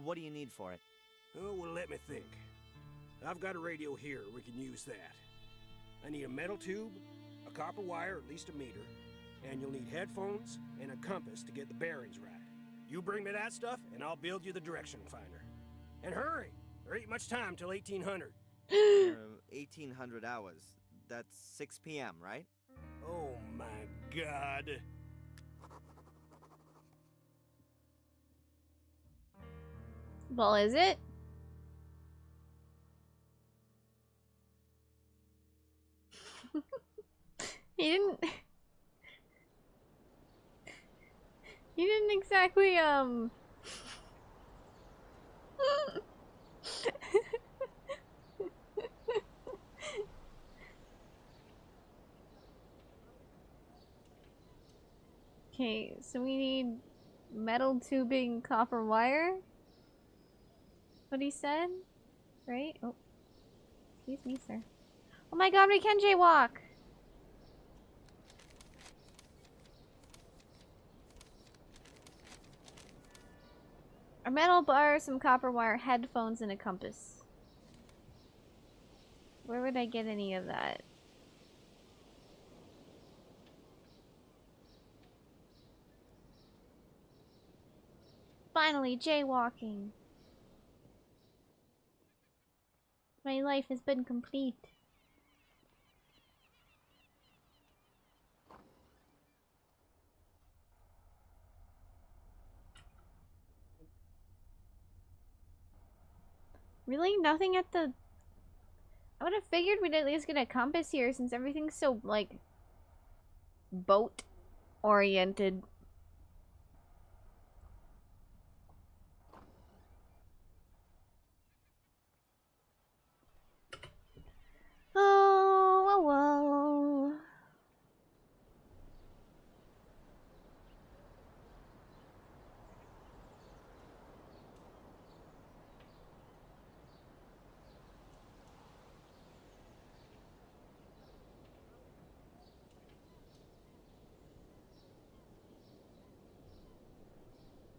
What do you need for it? Oh, well, let me think. I've got a radio here. We can use that. I need a metal tube, a copper wire, at least a meter, and you'll need headphones and a compass to get the bearings right. You bring me that stuff, and I'll build you the direction finder. And hurry! There ain't much time till 1800. 1800 hours. That's 6 p.m., right? Oh my God. Well, is it? He didn't. He didn't exactly Okay, so we need metal tubing, copper wire. What he said? Right? Oh. Excuse me, sir. Oh my god, we can jaywalk! A metal bar, some copper wire, headphones, and a compass. Where would I get any of that? Finally, jaywalking. My life has been complete. Really? Nothing at the... I would have figured we'd at least get a compass here since everything's so, like, boat-oriented. Oh, well.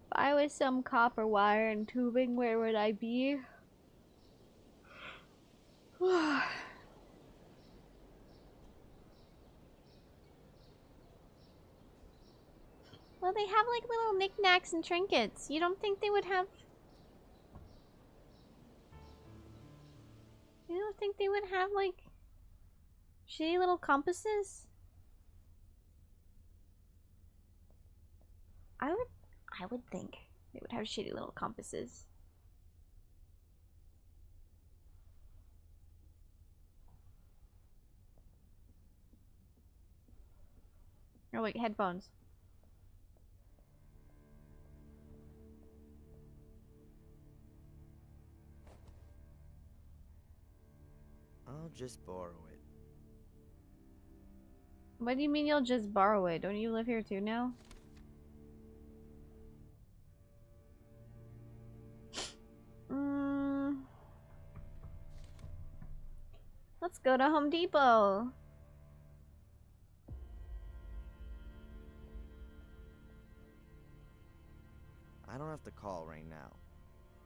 If I was some copper wire and tubing, where would I be? Well, they have like little knickknacks and trinkets. You don't think they would have don't think they would have like shitty little compasses. I would think they would have shitty little compasses. Oh wait, headphones. I'll just borrow it. What do you mean you'll just borrow it? Don't you live here too now? Let's go to Home Depot. I don't have to call right now.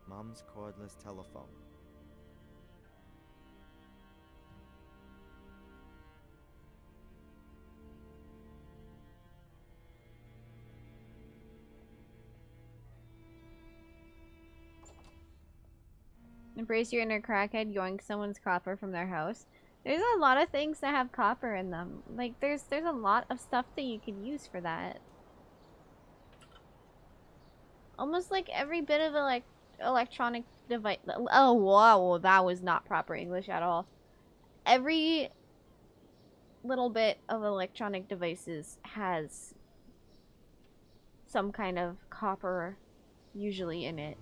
Mom's cordless telephone. Embrace your inner crackhead, yoink someone's copper from their house. There's a lot of things that have copper in them. Like, there's a lot of stuff that you could use for that. Almost like every bit of electronic device. Oh, wow, that was not proper English at all. Every little bit of electronic devices has some kind of copper usually in it.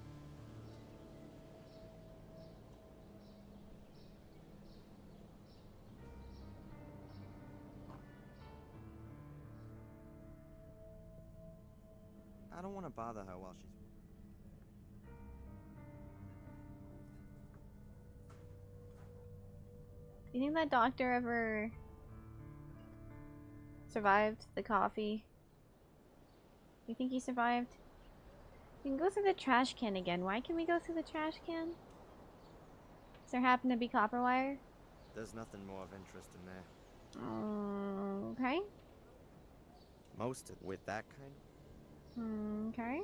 I don't want to bother her while she's... Do you think that doctor ever survived the coffee? You think he survived? We can go through the trash can again. Why can we go through the trash can? Does there happen to be copper wire? There's nothing more of interest in there. Okay. Most with that kind. Okay.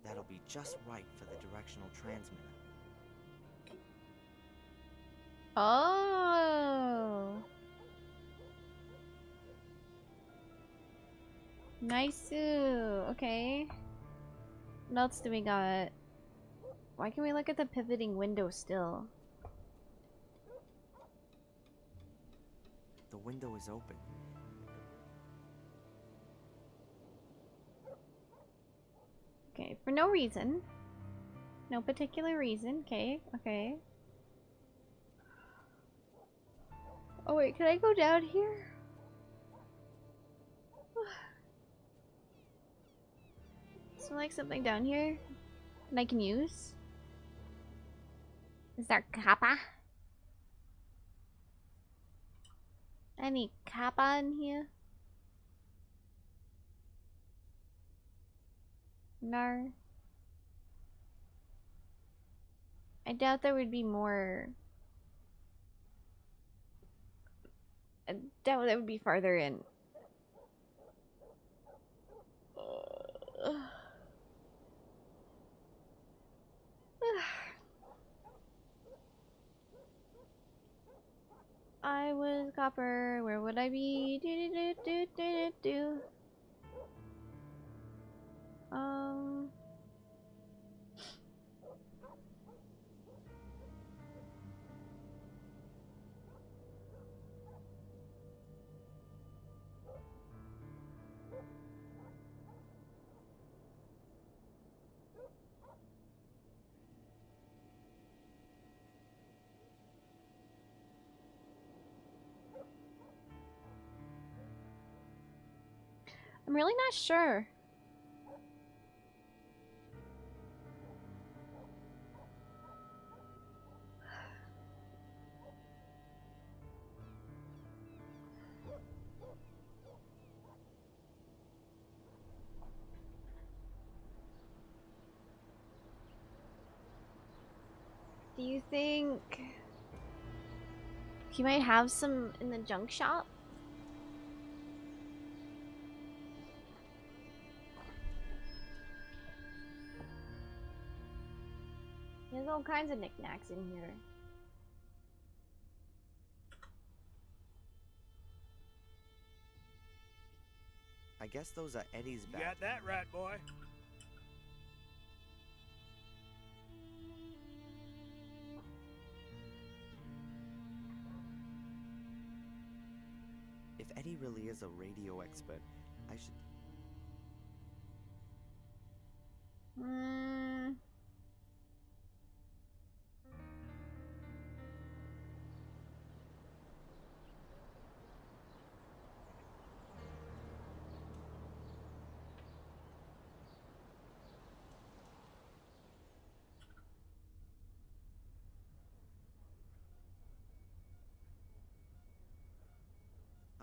That'll be just right for the directional transmitter. Oh. Nice. Okay. What else do we got? Why can we look at the pivoting window still? The window is open. Okay, for no reason. No particular reason. Okay, okay. Oh wait, can I go down here? Is there like something down here that I can use? Is there kappa? Any kappa in here? No. I doubt there would be more. I doubt that would be farther in. I was copper. Where would I be? Do. I'm really not sure. Do you think he might have some in the junk shop? There's all kinds of knickknacks in here. I guess those are Eddie's You bags. got that right, boy. If Eddie really is a radio expert, I should...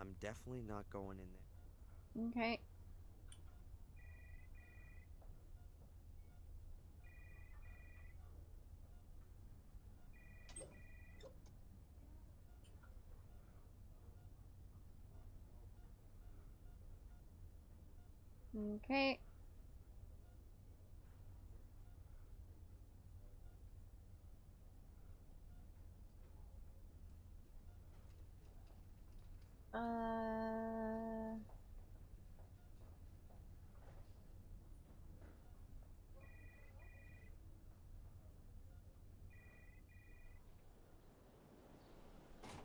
I'm definitely not going in there. Okay. Okay.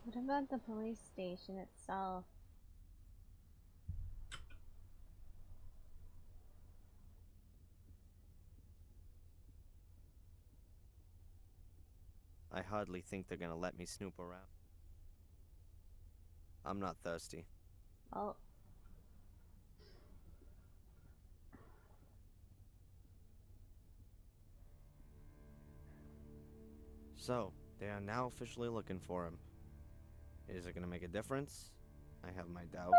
What about the police station itself? I hardly think they're gonna let me snoop around. I'm not thirsty. Well, So, they are now officially looking for him. Is it gonna make a difference? I have my doubts.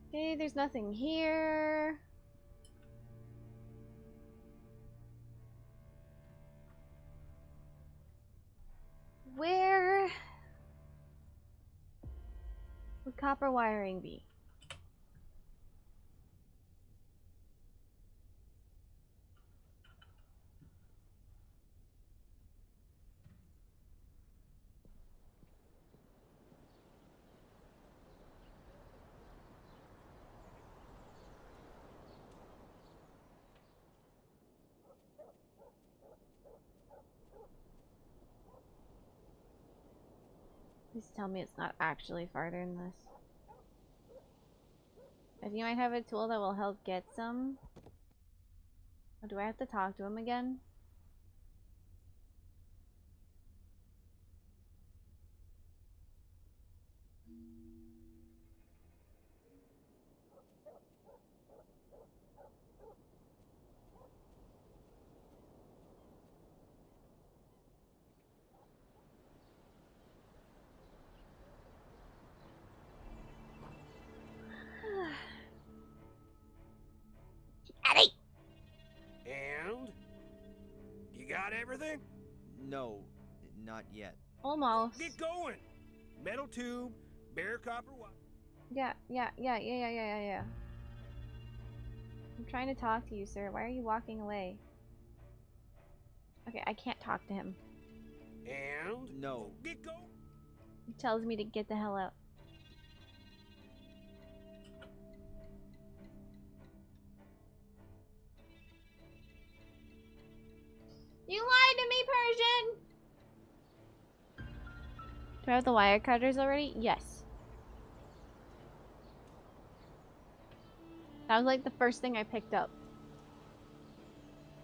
okay, there's nothing here. Where would copper wiring be? Please tell me it's not actually farther than this. If you might have a tool that will help get some. Or do I have to talk to him again? Eddie! And? You got everything? No, not yet. Almost. Get going! Metal tube, bare copper wire. Yeah. I'm trying to talk to you, sir. Why are you walking away? Okay, I can't talk to him. And? No. Get going! He tells me to get the hell out. You lied to me, Persian! Do I have the wire cutters already? Yes. That was like the first thing I picked up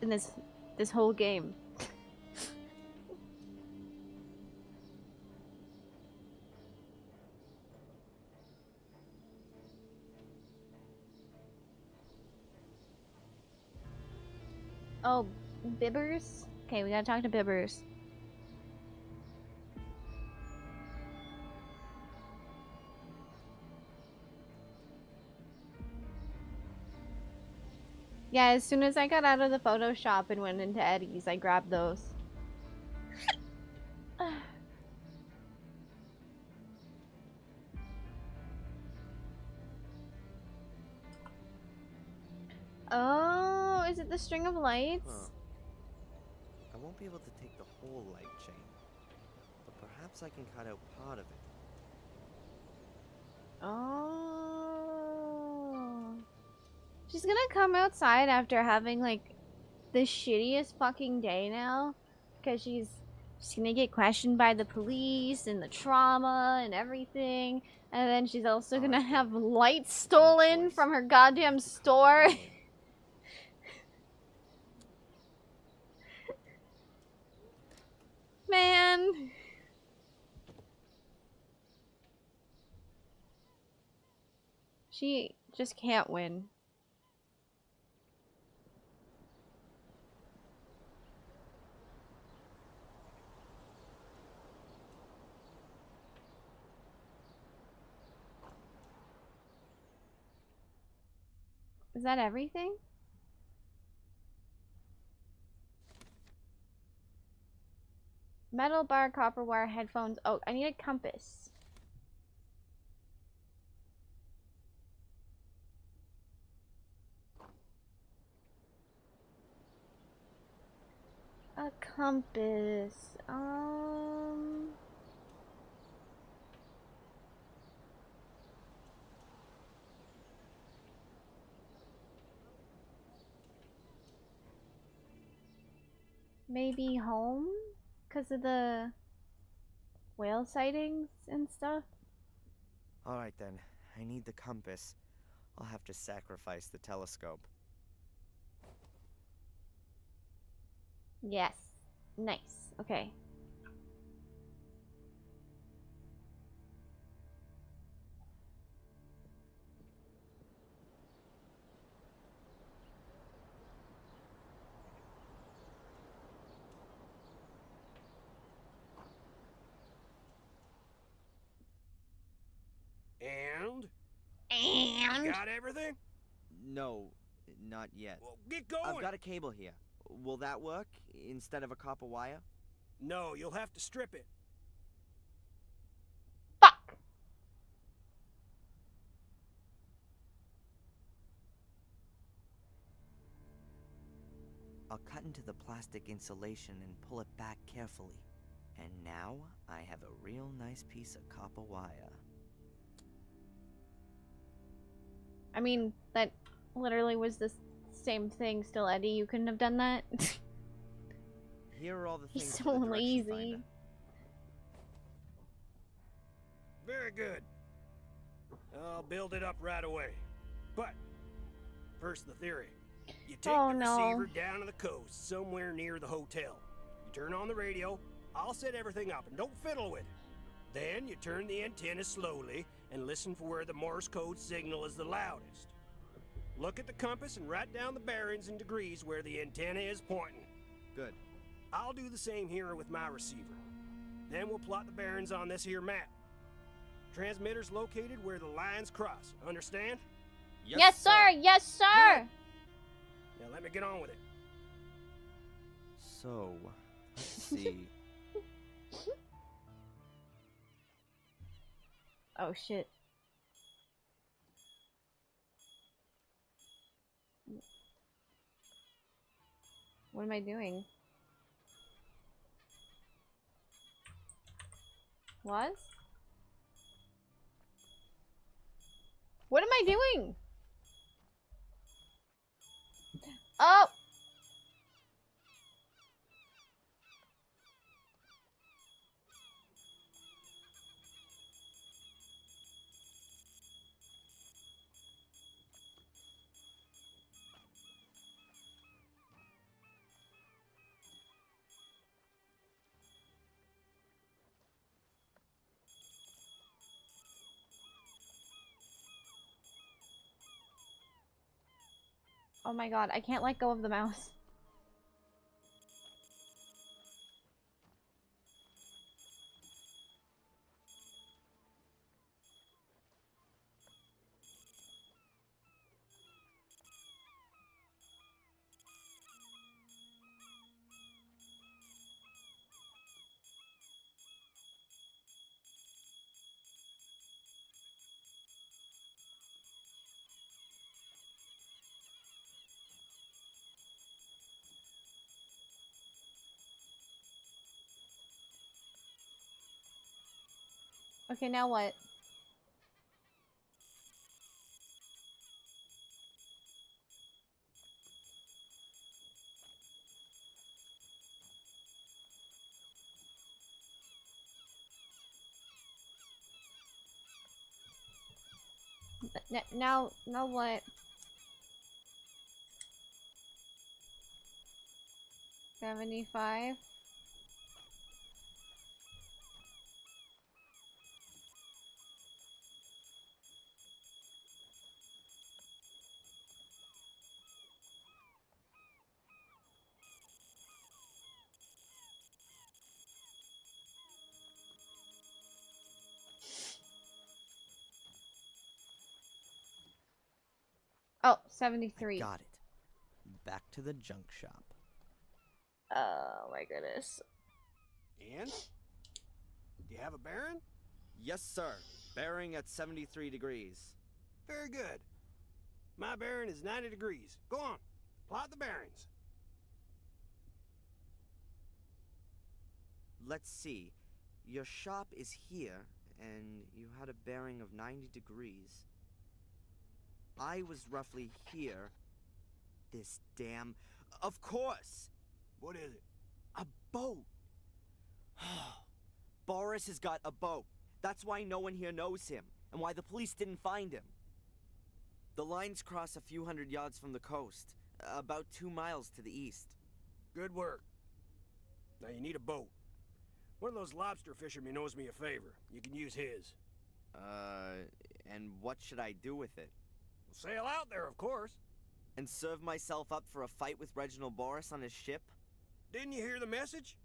in this whole game. Oh, Bibbers? Okay, we gotta talk to Bibbers. Yeah, as soon as I got out of the Photoshop and went into Eddie's, I grabbed those. Oh, is it the string of lights? Huh. I won't be able to take the whole light chain, but perhaps I can cut out part of it. Oh. She's gonna come outside after having, like, the shittiest fucking day now. Because she's gonna get questioned by the police and the trauma and everything. And then she's also gonna have lights stolen from her goddamn store. Man. She just can't win. Is that everything? Metal bar, copper wire, headphones. Oh, I need a compass. A compass. Maybe home? Because of the whale sightings and stuff? Alright then, I need the compass. I'll have to sacrifice the telescope. Yes. Nice. Okay. And? You got everything? No, not yet. Well, get going! I've got a cable here. Will that work instead of a copper wire? No, you'll have to strip it. Fuck! I'll cut into the plastic insulation and pull it back carefully. And now I have a real nice piece of copper wire. I mean, that literally was the same thing still, Eddie. You couldn't have done that. Here are all the things. He's for so the direction lazy. finder. Very good. I'll build it up right away. But, first the theory. You take the receiver down to the coast, somewhere near the hotel. You turn on the radio, I'll set everything up, and don't fiddle with it. Then you turn the antenna slowly and listen for where the Morse code signal is the loudest. Look at the compass and write down the bearings and degrees where the antenna is pointing. Good. I'll do the same here with my receiver. Then we'll plot the bearings on this here map. Transmitter's located where the lines cross. Understand? Yes, sir! Yes, sir! Now let me get on with it. So, let's see. Oh, shit. What am I doing? What? What am I doing? Oh! Oh my god, I can't let go of the mouse. Okay, now what? Now what? 75. Oh, 73. Got it. Back to the junk shop. Oh my goodness. And? Do you have a bearing? Yes, sir. Bearing at 73 degrees. Very good. My bearing is 90 degrees. Go on. Plot the bearings. Let's see. Your shop is here, and you had a bearing of 90 degrees. I was roughly here. This damn... Of course! What is it? A boat! Boris has got a boat. That's why no one here knows him, and why the police didn't find him. The lines cross a few hundred yards from the coast, about 2 miles to the east. Good work. Now you need a boat. One of those lobster fishermen owes me a favor. You can use his. And what should I do with it? Sail out there, of course. And serve myself up for a fight with Reginald Boris on his ship? Didn't you hear the message?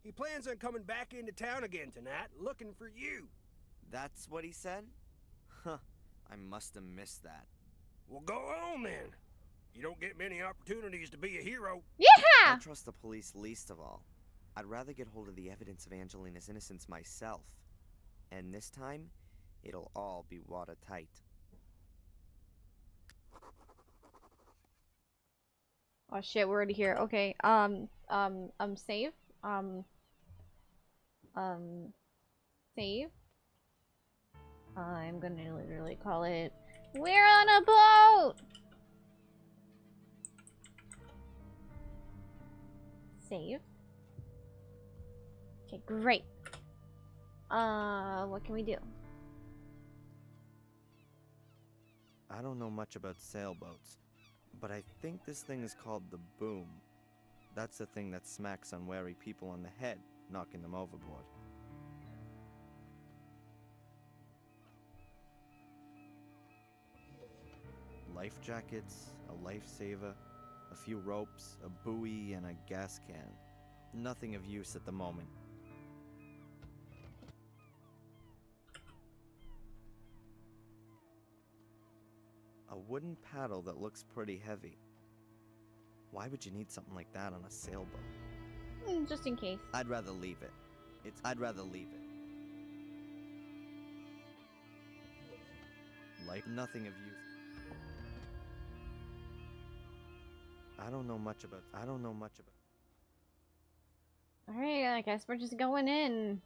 He plans on coming back into town again tonight, looking for you. That's what he said? Huh, I must have missed that. Well, go on then. You don't get many opportunities to be a hero. Yeah! I trust the police least of all. I'd rather get hold of the evidence of Angelina's innocence myself. And this time, it'll all be watertight. Oh shit, we're already here. Okay, save. Save. I'm gonna literally call it, we're on a boat! Save. Okay, great. What can we do? I don't know much about sailboats, but I think this thing is called the boom. That's the thing that smacks unwary people on the head, knocking them overboard. Life jackets, a lifesaver, a few ropes, a buoy, and a gas can. Nothing of use at the moment. A wooden paddle that looks pretty heavy. Why would you need something like that on a sailboat? Just in case. I'd rather leave it. I'd rather leave it. Like nothing of use. I don't know much about. Alright, I guess we're just going in.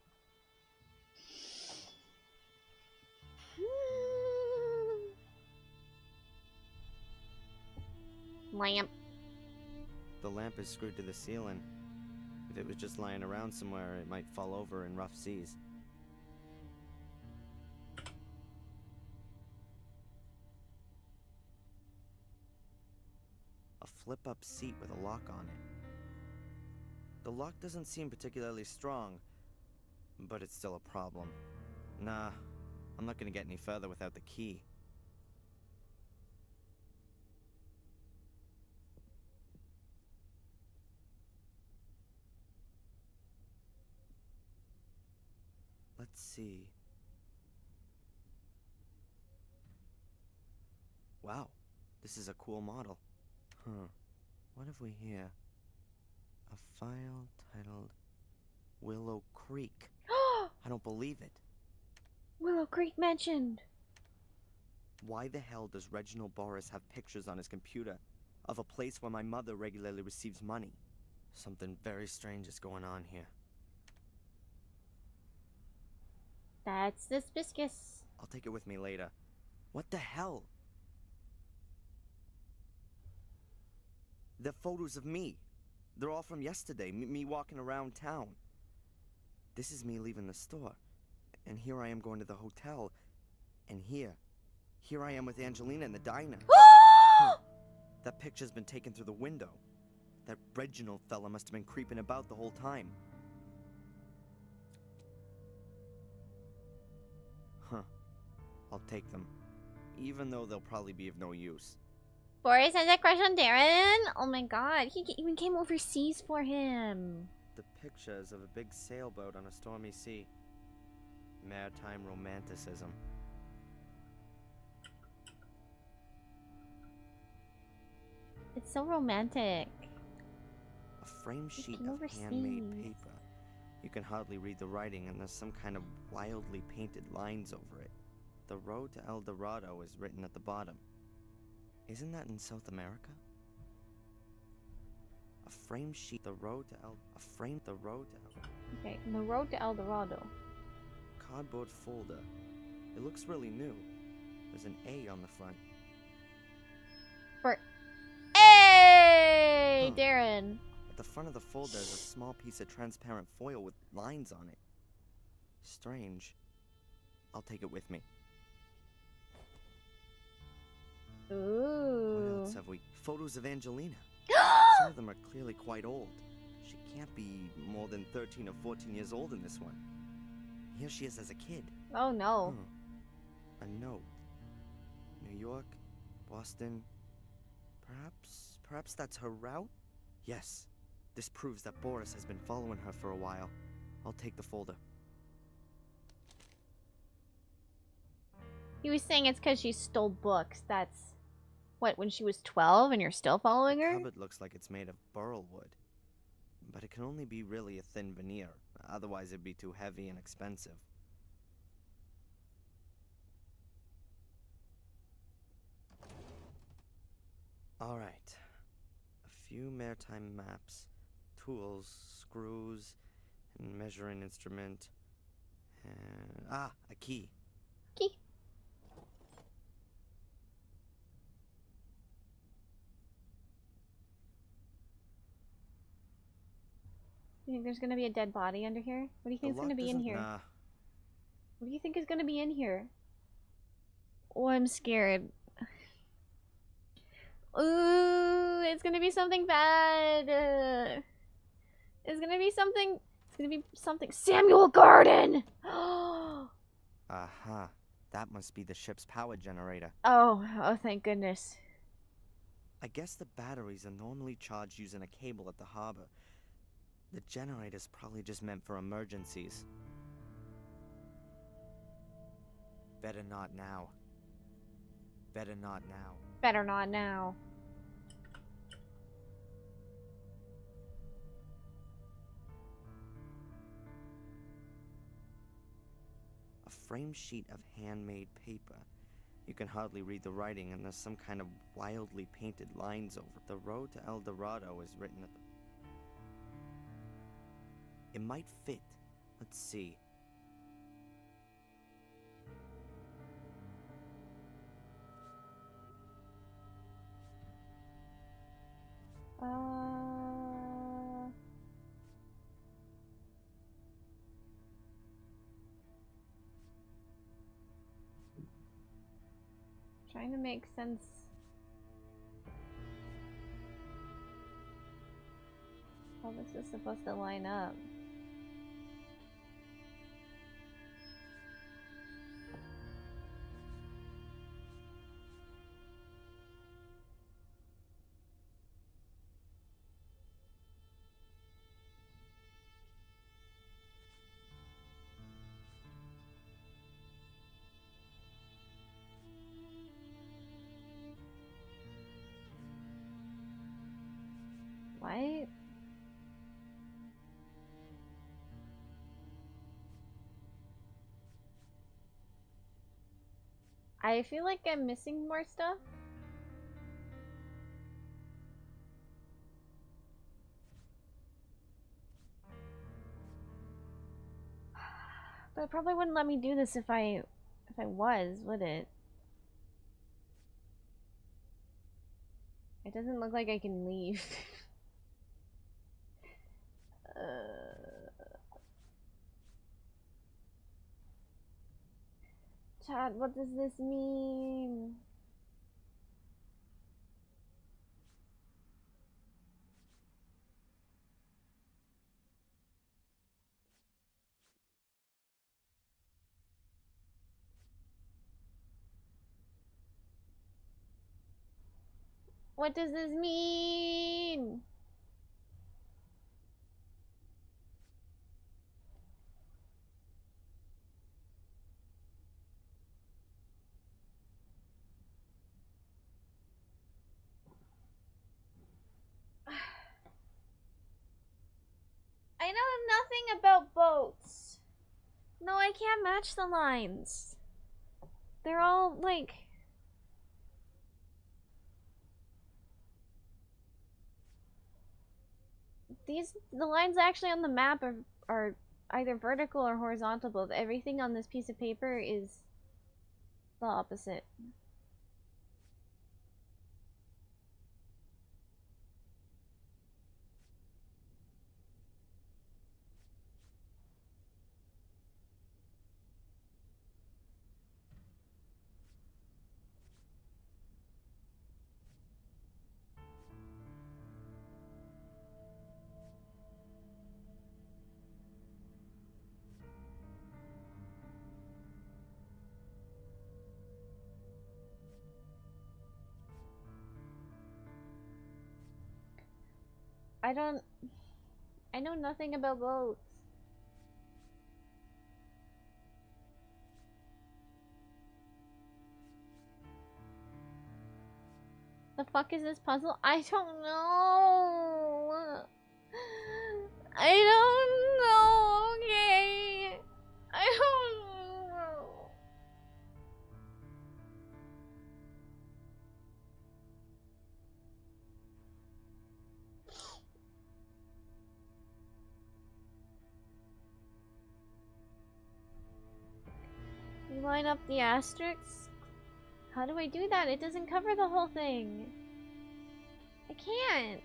Lamp. The lamp is screwed to the ceiling. If it was just lying around somewhere, it might fall over in rough seas. A flip-up seat with a lock on it. The lock doesn't seem particularly strong, but it's still a problem. Nah, I'm not gonna get any further without the key. Let's see. Wow, this is a cool model. Huh. What have we here? A file titled Willow Creek. I don't believe it. Willow Creek mentioned. Why the hell does Reginald Boris have pictures on his computer of a place where my mother regularly receives money? Something very strange is going on here. That's suspicious. I'll take it with me later. What the hell? They're photos of me. They're all from yesterday, me walking around town. This is me leaving the store. And here I am going to the hotel. And here I am with Angelina in the diner. That picture's been taken through the window. That Reginald fella must have been creeping about the whole time. Huh. I'll take them. Even though they'll probably be of no use. Boris has a crush on Darren? Oh my god, he even came overseas for him. The pictures of a big sailboat on a stormy sea. Maritime romanticism. It's so romantic. A framed sheet came of overseas. handmade paper. You can hardly read the writing, and there's some kind of wildly painted lines over it. The road to El Dorado is written at the bottom. Isn't that in South America? A framed sheet. The road to El. Okay, the road to El Dorado. Cardboard folder. It looks really new. There's an A on the front. Hey, Darren. At the front of the folder is a small piece of transparent foil with lines on it. Strange. I'll take it with me. Ooh. What else have we? Photos of Angelina. Some of them are clearly quite old. She can't be more than 13 or 14 years old in this one. Here she is as a kid. Oh no. A note. New York, Boston. Perhaps that's her route? Yes. This proves that Boris has been following her for a while. I'll take the folder. He was saying it's because she stole books. That's... What, when she was 12 and you're still following her? The cupboard looks like it's made of burl wood. But it can only be really a thin veneer. Otherwise it'd be too heavy and expensive. Alright. A few maritime maps, tools, screws, and measuring instrument. A key. Key. You think there's gonna be a dead body under here? What do you think is gonna be in here? Nah. What do you think is gonna be in here? Oh, I'm scared. Ooh, it's gonna be something bad. It's gonna be something. It's gonna be something. Samuel Garden. Aha. That must be the ship's power generator. Oh, thank goodness. I guess the batteries are normally charged using a cable at the harbor. The generator's probably just meant for emergencies. Better not now. Better not now. Better not now. A framed sheet of handmade paper. You can hardly read the writing, and there's some kind of wildly painted lines over it. The road to El Dorado is written at the... It might fit. Let's see. Trying to make sense. How this is supposed to line up. What? I feel like I'm missing more stuff. But it probably wouldn't let me do this if I was, would it? It doesn't look like I can leave. Chat, what does this mean? What does this mean? I know nothing about boats. No, I can't match the lines. They're all like... The lines actually on the map are either vertical or horizontal, but everything on this piece of paper is the opposite. I know nothing about boats. The fuck is this puzzle? I don't know. I don't know, okay? I don't know. You line up the asterisks? How do I do that? It doesn't cover the whole thing. I can't.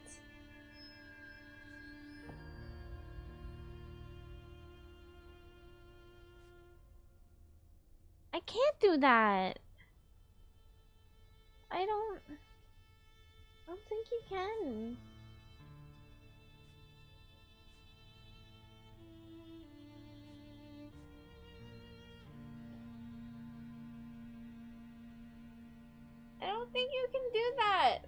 I can't do that. I don't think you can. I don't think you can do that.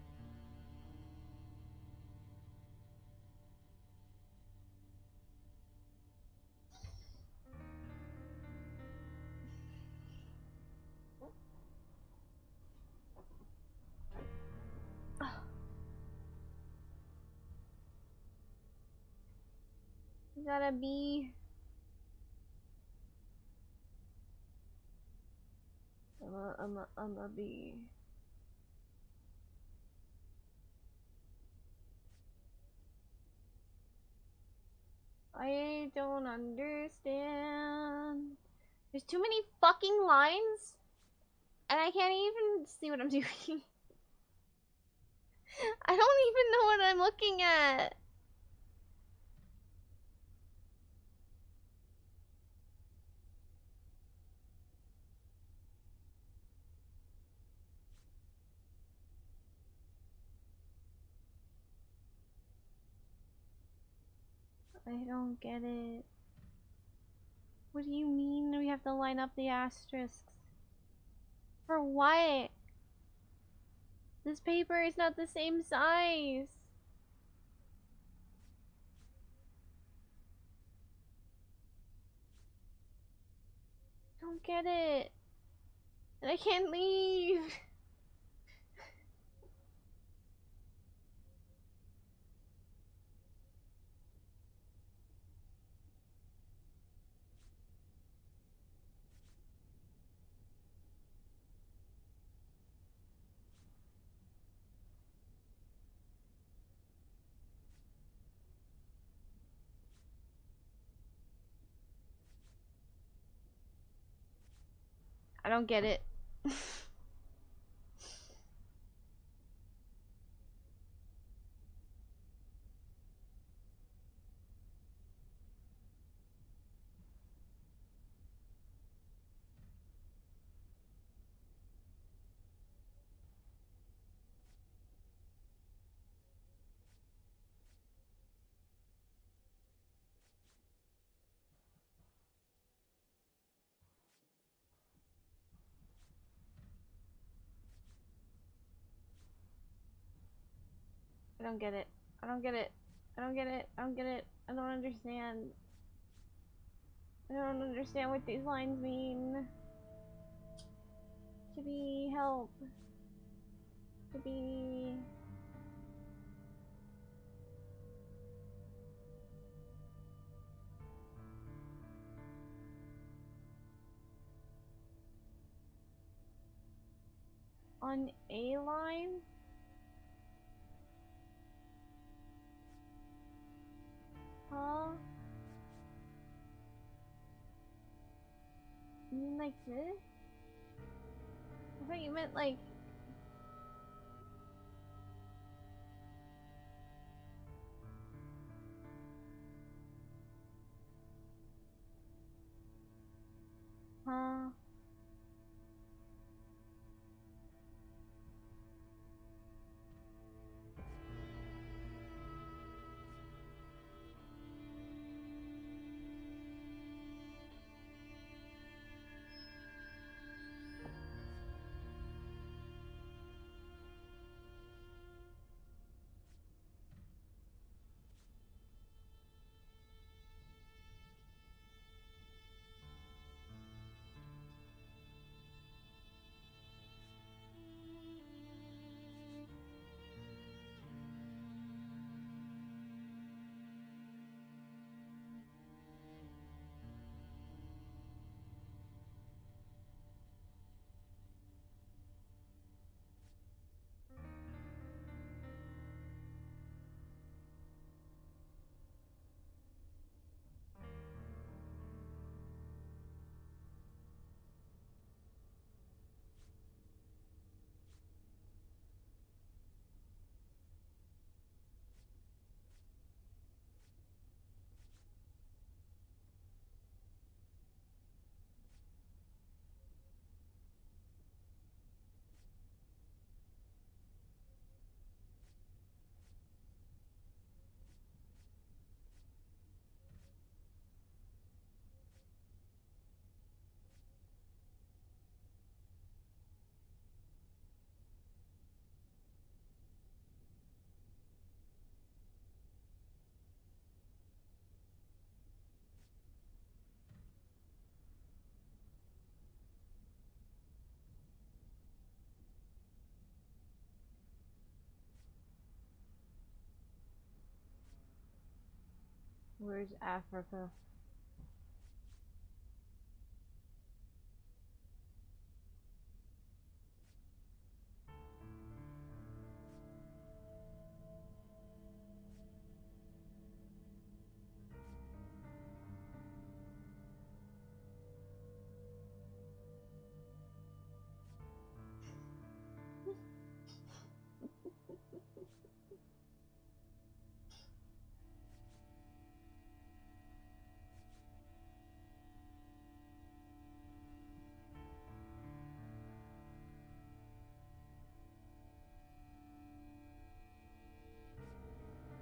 You gotta be... I'm a bee. I don't understand. There's too many fucking lines, and I can't even see what I'm doing. I don't even know what I'm looking at. I don't get it. What do you mean we have to line up the asterisks? For what? This paper is not the same size. Don't get it. And I can't leave. don't get it. I don't get it. I don't get it. I don't get it. I don't get it. I don't understand. I don't understand what these lines mean. Chibi, help. Chibi. On A line? Huh? You mean like this? I thought you meant like... Huh? Where's Africa?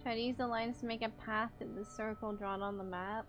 Try to use the lines to make a path in the circle drawn on the map.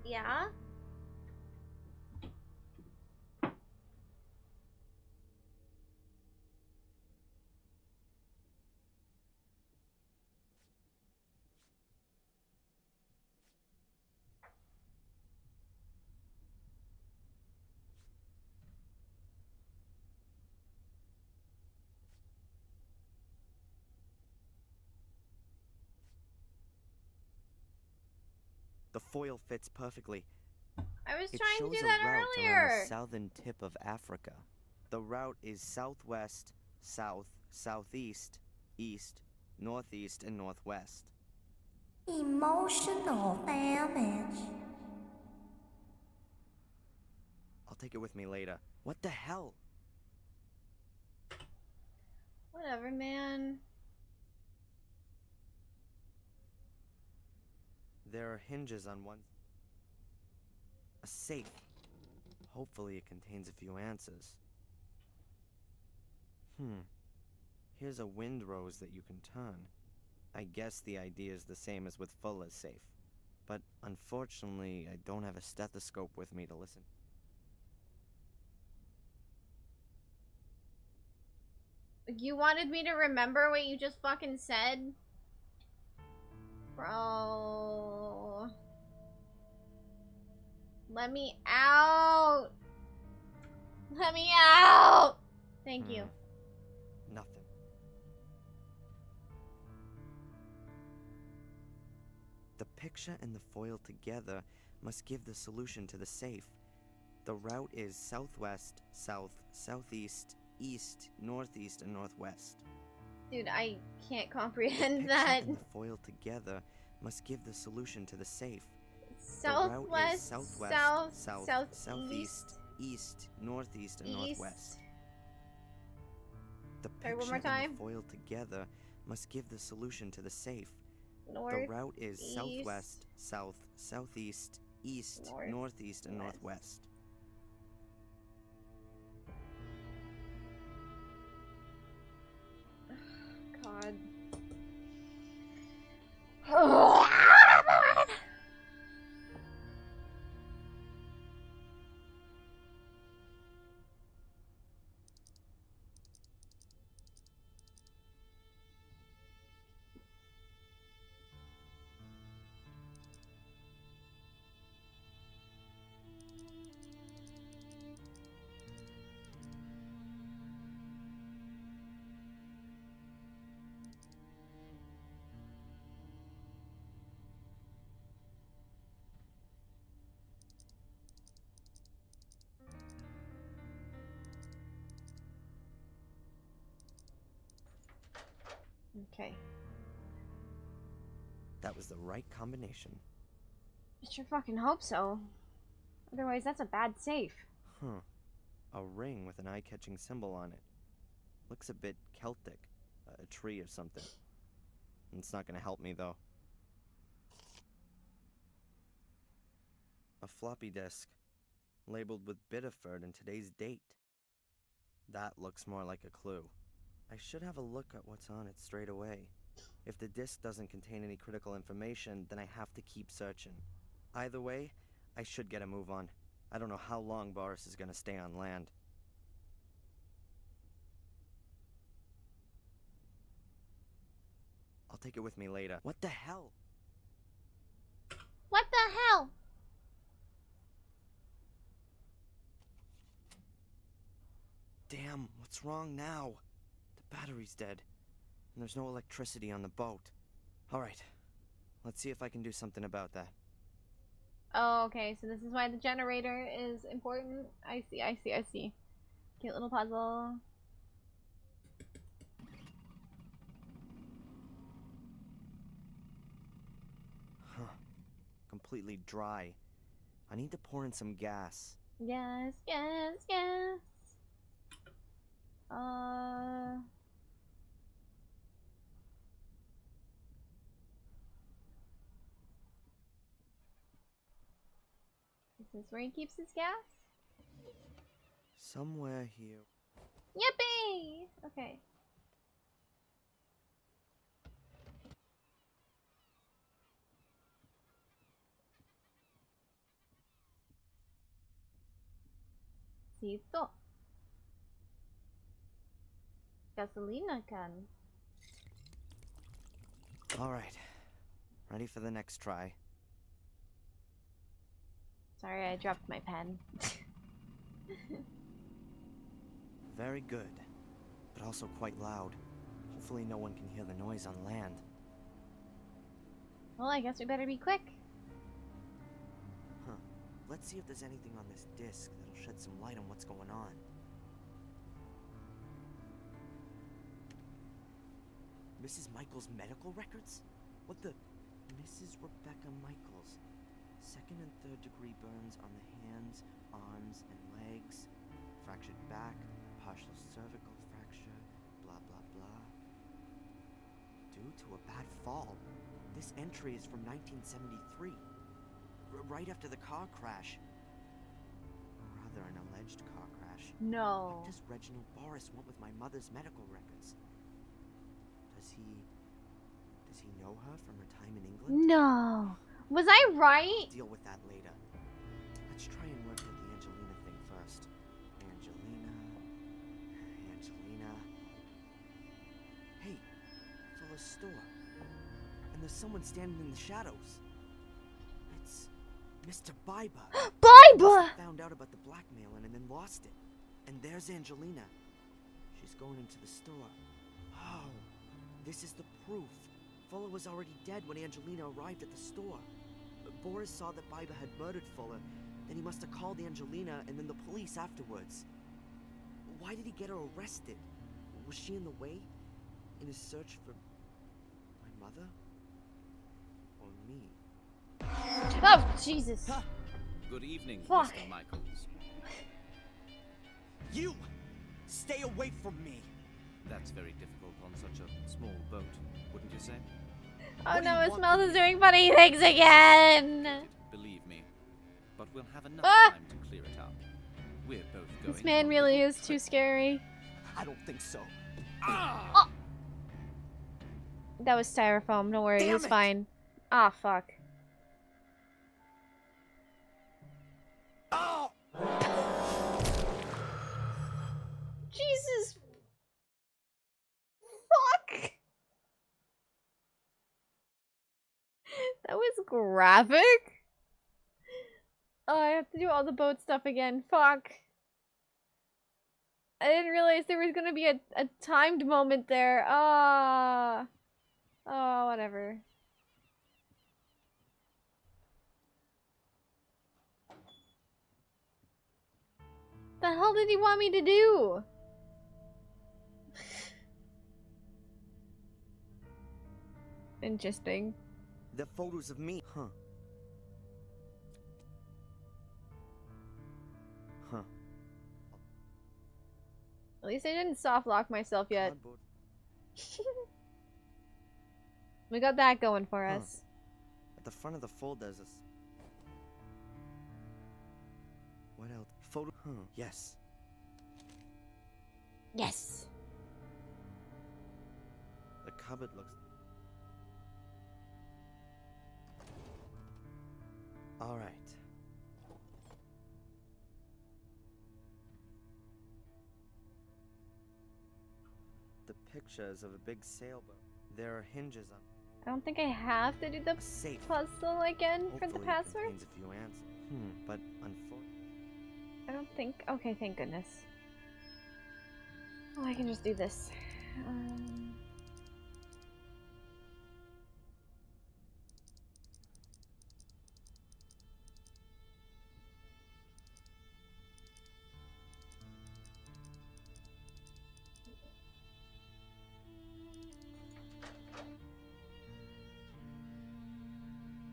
Yeah? The foil fits perfectly. I was It trying to shows do a that route around earlier. the southern tip of Africa. The route is southwest, south, southeast, east, northeast, and northwest. Emotional damage. I'll take it with me later. What the hell? Whatever, man. There are hinges on one. A safe. Hopefully it contains a few answers. Here's a windrose that you can turn. I guess the idea is the same as with Fuller's safe. But unfortunately, I don't have a stethoscope with me to listen. You wanted me to remember what you just fucking said? Bro. Let me out. Let me out. Thank you. Nothing. The picture and the foil together must give the solution to the safe. The route is southwest, south, southeast, east, northeast, and northwest. Dude, I can't comprehend The that. picture and the foil together must give the solution to the safe. Southwest, the route is southwest, south, southeast, east, northeast, and northwest. The Sorry, one picture more and time. the foil together must give the solution to the safe. North, the route is east, southwest, south, southeast, east, northeast, and northwest. God. Okay. That was the right combination. I sure fucking hope so. Otherwise, that's a bad safe. A ring with an eye-catching symbol on it. Looks a bit Celtic. A tree or something. It's not gonna help me, though. A floppy disk. Labeled with Biddeford and today's date. That looks more like a clue. I should have a look at what's on it straight away. If the disk doesn't contain any critical information, then I have to keep searching. Either way, I should get a move on. I don't know how long Boris is gonna stay on land. I'll take it with me later. What the hell? What the hell? Damn, what's wrong now? The battery's dead, and there's no electricity on the boat. Alright, let's see if I can do something about that. Oh, okay, so this is why the generator is important. I see, I see, I see. Cute little puzzle. Completely dry. I need to pour in some gas. Yes, yes, yes. Is this where he keeps his gas? Somewhere here. Yippee! Okay. Dito. Gasolina can. Alright. Ready for the next try. Sorry, I dropped my pen. Very good. But also quite loud. Hopefully no one can hear the noise on land. Well, I guess we better be quick. Huh. Let's see if there's anything on this disc that'll shed some light on what's going on. Mrs. Michaels' medical records? What the... Mrs. Rebecca Michaels. Second and third degree burns on the hands, arms, and legs. Fractured back, partial cervical fracture, blah blah blah. Due to a bad fall. This entry is from 1973. Right after the car crash. Or rather, an alleged car crash. No. What does Reginald Boris want with my mother's medical records? Does he know her from her time in England? No. Was I right? Deal with that later. Let's try and work with the Angelina thing first. Angelina. Hey, Fuller's store. And there's someone standing in the shadows. It's Mr. Biba. Biba! Found out about the blackmailing and then lost it. And there's Angelina. She's going into the store. Oh, this is the proof. Fuller was already dead when Angelina arrived at the store. Boris saw that Biba had murdered Fuller. Then he must have called Angelina and then the police afterwards. Why did he get her arrested? Was she in the way? In his search for my mother? Or me? Oh, Jesus. Good evening, Fuck. Mr. Michaels. You! Stay away from me! That's very difficult on such a small boat, wouldn't you say? Oh What do no, you his want mouth from is me? doing funny things again! Believe me. But we'll have enough Ah! time to clear it up. We're both going This man on a really little is too trip. scary. I don't think so. Oh. That was styrofoam, don't worry, Damn he's it. fine. Ah, fuck. Oh! Jesus! Fuck! That was graphic? Oh, I have to do all the boat stuff again. Fuck. I didn't realize there was gonna be a timed moment there. Ah. Oh, whatever. The hell did he want me to do? Interesting. The photos of me. Huh. Huh. At least I didn't soft lock myself yet. Cardboard. We got that going for Huh. us. At the front of the fold there's this. What else? Photo. Huh. Yes. Yes. The cupboard looks. All right. The pictures of a big sailboat. There are hinges on. I don't think I have to do the A safe. puzzle again for the Hopefully it password. contains a few answers. But unfortunately. I don't think. Okay, thank goodness. Oh, I can just do this.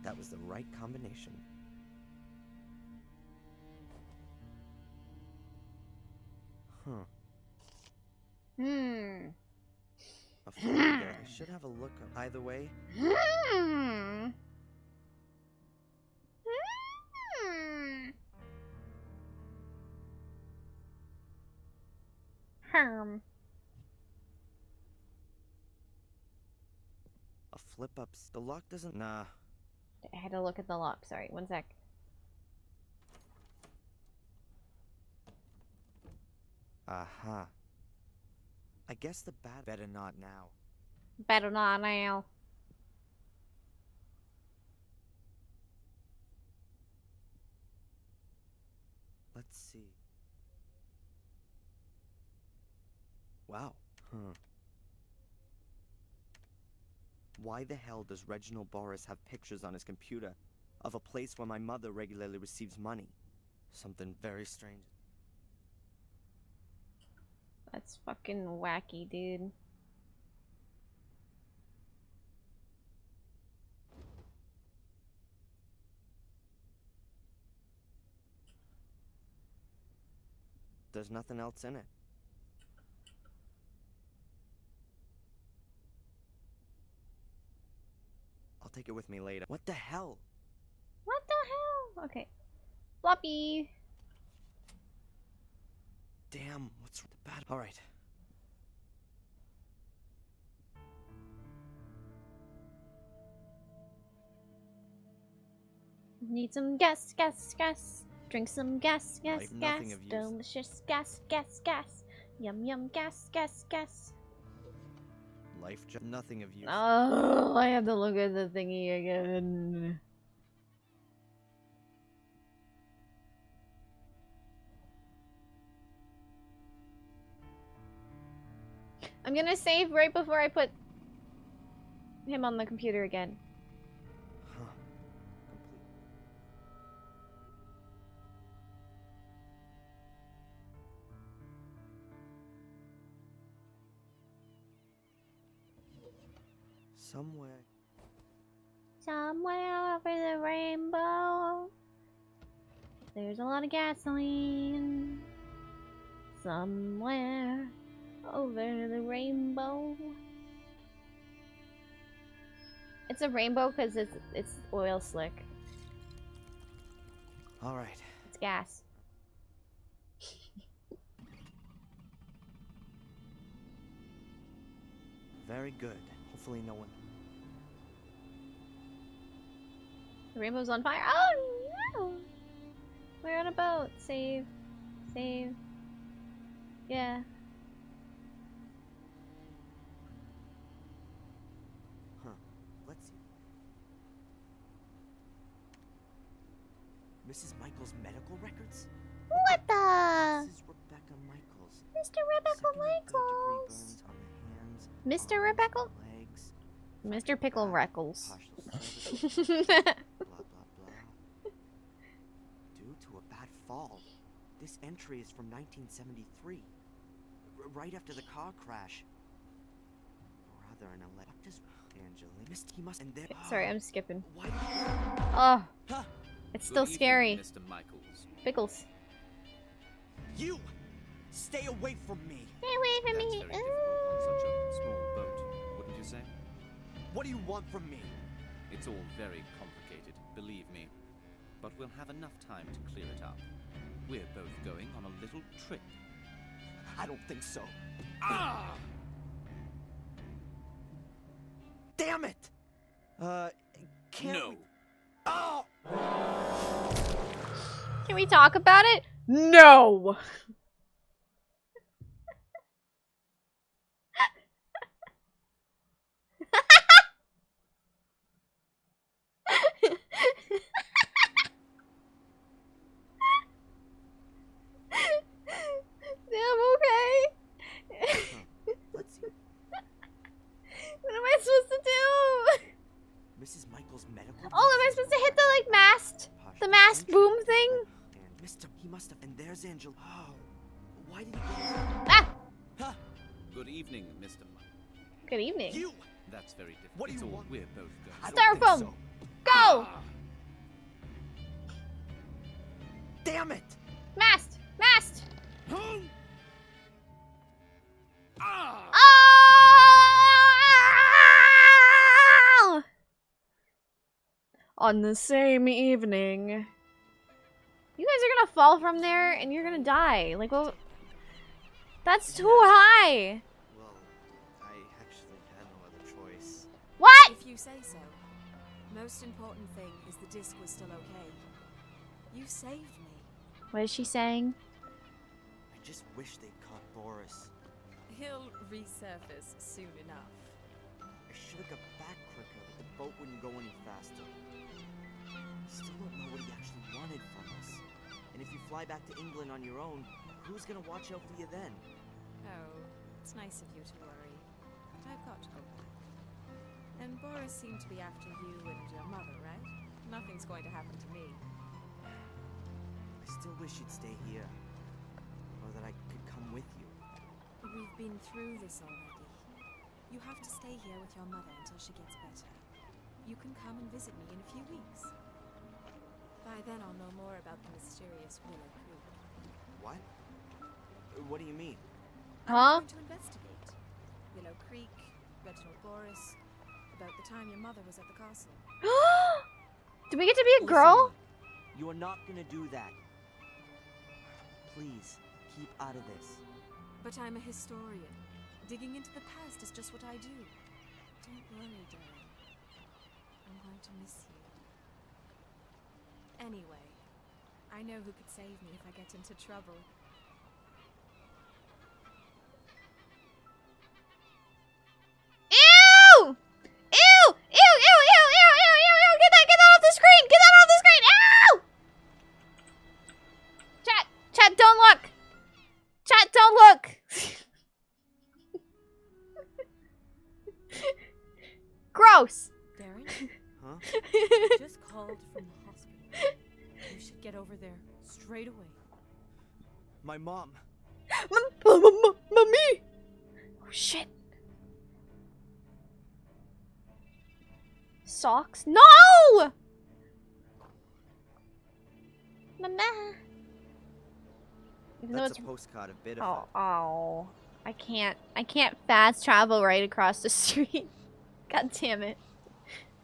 That was the right combination. Huh. Hmm. A folder there. I should have a look up. Either way, Hmm. Herm. a flip up. The lock doesn't. Nah. I had to look at the lock. Sorry, one sec. Uh-huh. I guess the bad better not now. Better not now. Let's see. Wow. Huh. Why the hell does Reginald Boris have pictures on his computer of a place where my mother regularly receives money? Something very strange. That's fucking wacky, dude. There's nothing else in it. I'll take it with me later. What the hell? What the hell? Okay. Floppy. Damn, what's the bad? Alright. Need some gas, gas, gas. Drink some gas, gas, Life, gas. nothing of use. Delicious gas, gas, gas. Yum, yum, gas, gas, gas. Life, nothing of use. Oh, I have to look at the thingy again. I'm gonna save right before I put him on the computer again. Huh. Complete. Somewhere over the rainbow, there's a lot of gasoline. Somewhere over the rainbow. It's a rainbow because it's oil slick. All right. It's gas. Very good. Hopefully no one. The rainbow's on fire. Oh no! We're on a boat. Save. Save. Yeah. Huh. Let's see. Mrs. Michaels' medical records? What the? Mrs. Rebecca Michaels. Mr. Rebecca Second and third degree Michaels. burns on the hands, Mr. arms, Rebecca? legs, Mr. Pickle back, Reckles. partial cervical, blah, blah, blah. Due to a bad fall. This entry is from 1973. Right after the car crash. Or rather, an elect. What does Angelina? He must. And there. Sorry, I'm skipping. Why? Oh, Huh? it's still Good scary. evening, Mr. Michaels. Pickles. You! Stay away from me! Stay away from That's me. very difficult on such a small boat, wouldn't you say? What do you want from me? It's all very complicated, believe me. But we'll have enough time to clear it up. We're both going on a little trip. I don't think so. Ah! Damn it! Can't No. we- Oh! Can we talk about it? No. I'm okay. Let's see. What am I supposed to do? Mrs. Michaels' medical. Oh, am I supposed to hit the like mast? The mast boom thing? And Mr. He must have. And there's Angel. Oh, why did he? Ah! Huh? Good evening, Mr. Michaels. Good evening. You! That's very different. What do it's you all want? we're both going. I don't think Styrofoam! so. Go! Damn it! Mast! Mast! Ah! Oh! On the same evening. You guys are gonna fall from there and you're gonna die. Like, well, that's too high. Well, I actually had no other choice. What? If you say so. Most important thing is the disc was still okay. You saved me. What is she saying? I just wish they'd caught Boris. He'll resurface soon enough. I should have got back quicker, but the boat wouldn't go any faster. I still don't know what he actually wanted from us. And if you fly back to England on your own, who's gonna watch out for you then? Oh, it's nice of you to worry. But I've got to go back. And Boris seemed to be after you and your mother, right? Nothing's going to happen to me. I still wish you'd stay here. Or that I could come with you. We've been through this already. You have to stay here with your mother until she gets better. You can come and visit me in a few weeks. By then I'll know more about the mysterious Willow Creek. What? What do you mean? Huh? I'm going to investigate. Willow Creek, Reginald Boris, about the time your mother was at the castle. Do we get to be a girl? Listen, you are not gonna do that. Please, keep out of this. But I'm a historian. Digging into the past is just what I do. Don't worry, darling. I'm going to miss you. Anyway, I know who could save me if I get into trouble. Ew! Ew! Ew! Ew! Ew! Ew! Ew! Ew! Ew! Get that off the screen! Get that off the screen! Ew! Chat, don't look! Chat, don't look! Gross! Darren? Huh? Just called from the hospital. You should get over there straight away. My mom. Mommy! Oh shit. Socks? No! Mama. Even though That's it's a postcard of bit oh, oh. I can't fast travel right across the street. God damn it.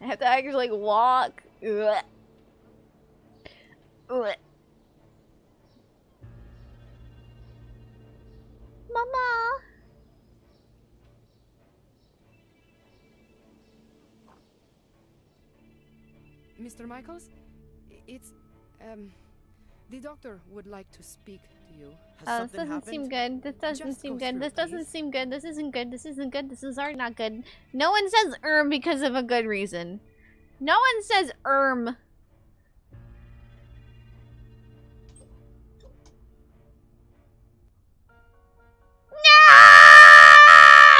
I have to actually like walk. Ugh. Ugh. Mama. Mr. Michaels? It's, the doctor would like to speak to you. This doesn't seem good. This doesn't seem good. This doesn't seem good. This isn't good. This isn't good. This is already not good. No one says because of a good reason. No one says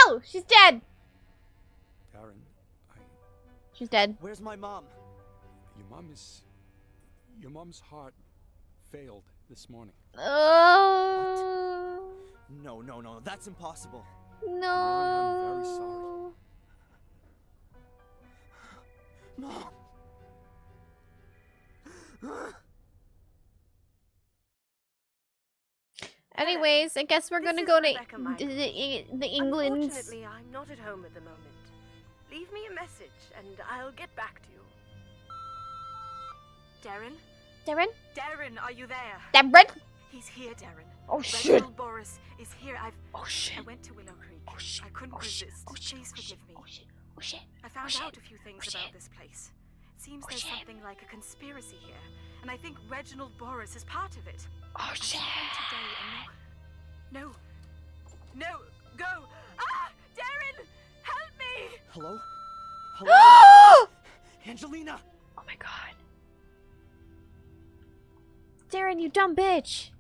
No! She's dead. Darren, She's dead. Where's my mom? Your mom's heart failed this morning. Oh. No, no, no, that's impossible. No. I'm very sorry. Mom. Anyways, I guess we're gonna go to the England. Unfortunately, I'm not at home at the moment. Leave me a message and I'll get back to you. Darren? Darren? Darren, are you there? Darren? He's here, Darren. Oh shit. Reginald Boris is here. Oh shit. I went to Willow Creek. Oh shit. I couldn't resist. Please forgive me. Oh shit. Oh shit. I found out a few things about this place. It seems there's something like a conspiracy here, and I think Reginald Boris is part of it. Oh shit. No. No. Go. Ah! Darren! Help me! Hello? Hello? Angelina! Oh my god. Darren, you dumb bitch.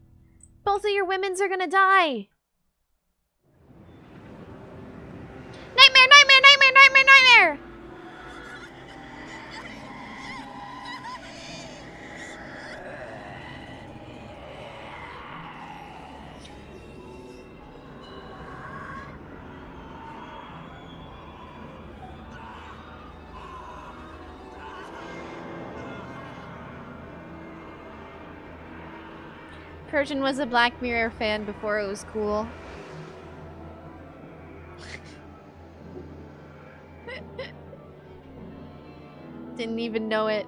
Both of your women's are gonna die. Nightmare, nightmare, nightmare, nightmare, nightmare! Persian was a Black Mirror fan before it was cool. Didn't even know it.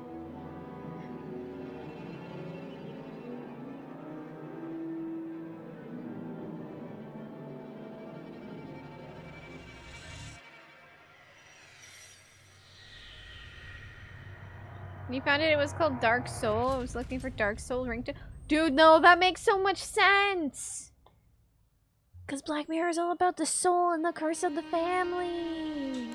You found it was called Dark Soul. I was looking for Dark Soul ringtone. Dude, no, that makes so much sense. Because Black Mirror is all about the soul and the curse of the family.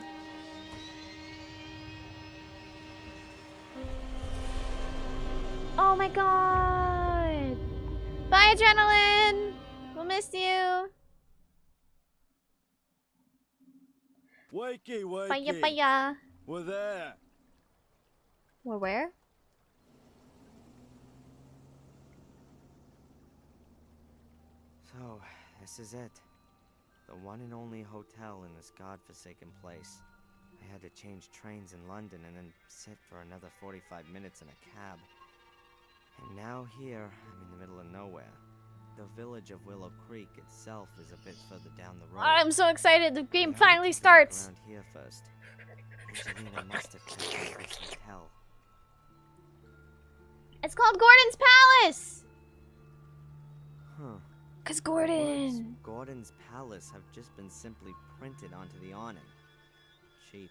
Oh my god! Bye, Adrenaline! We'll miss you. Wakey, wakey. Bye, bye. We're there. We're where? So, this is it. The one and only hotel in this godforsaken place. I had to change trains in London and then sit for another 45 minutes in a cab. And now here, I'm in the middle of nowhere. The village of Willow Creek itself is a bit further down the road. I'm so excited. The game finally starts. Around here first. Angelina must have kept me at this hotel. It's called Gordon's Palace. Huh. Cause Gordon. Words, Gordon's Palace have just been simply printed onto the awning. Cheap.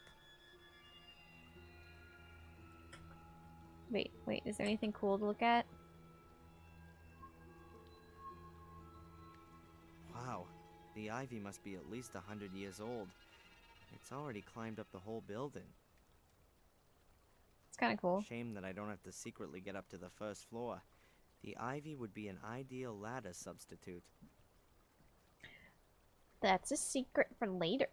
Wait, is there anything cool to look at? Wow, the ivy must be at least 100 years old. It's already climbed up the whole building. It's kind of cool. Shame that I don't have to secretly get up to the first floor. The ivy would be an ideal ladder substitute. That's a secret for later.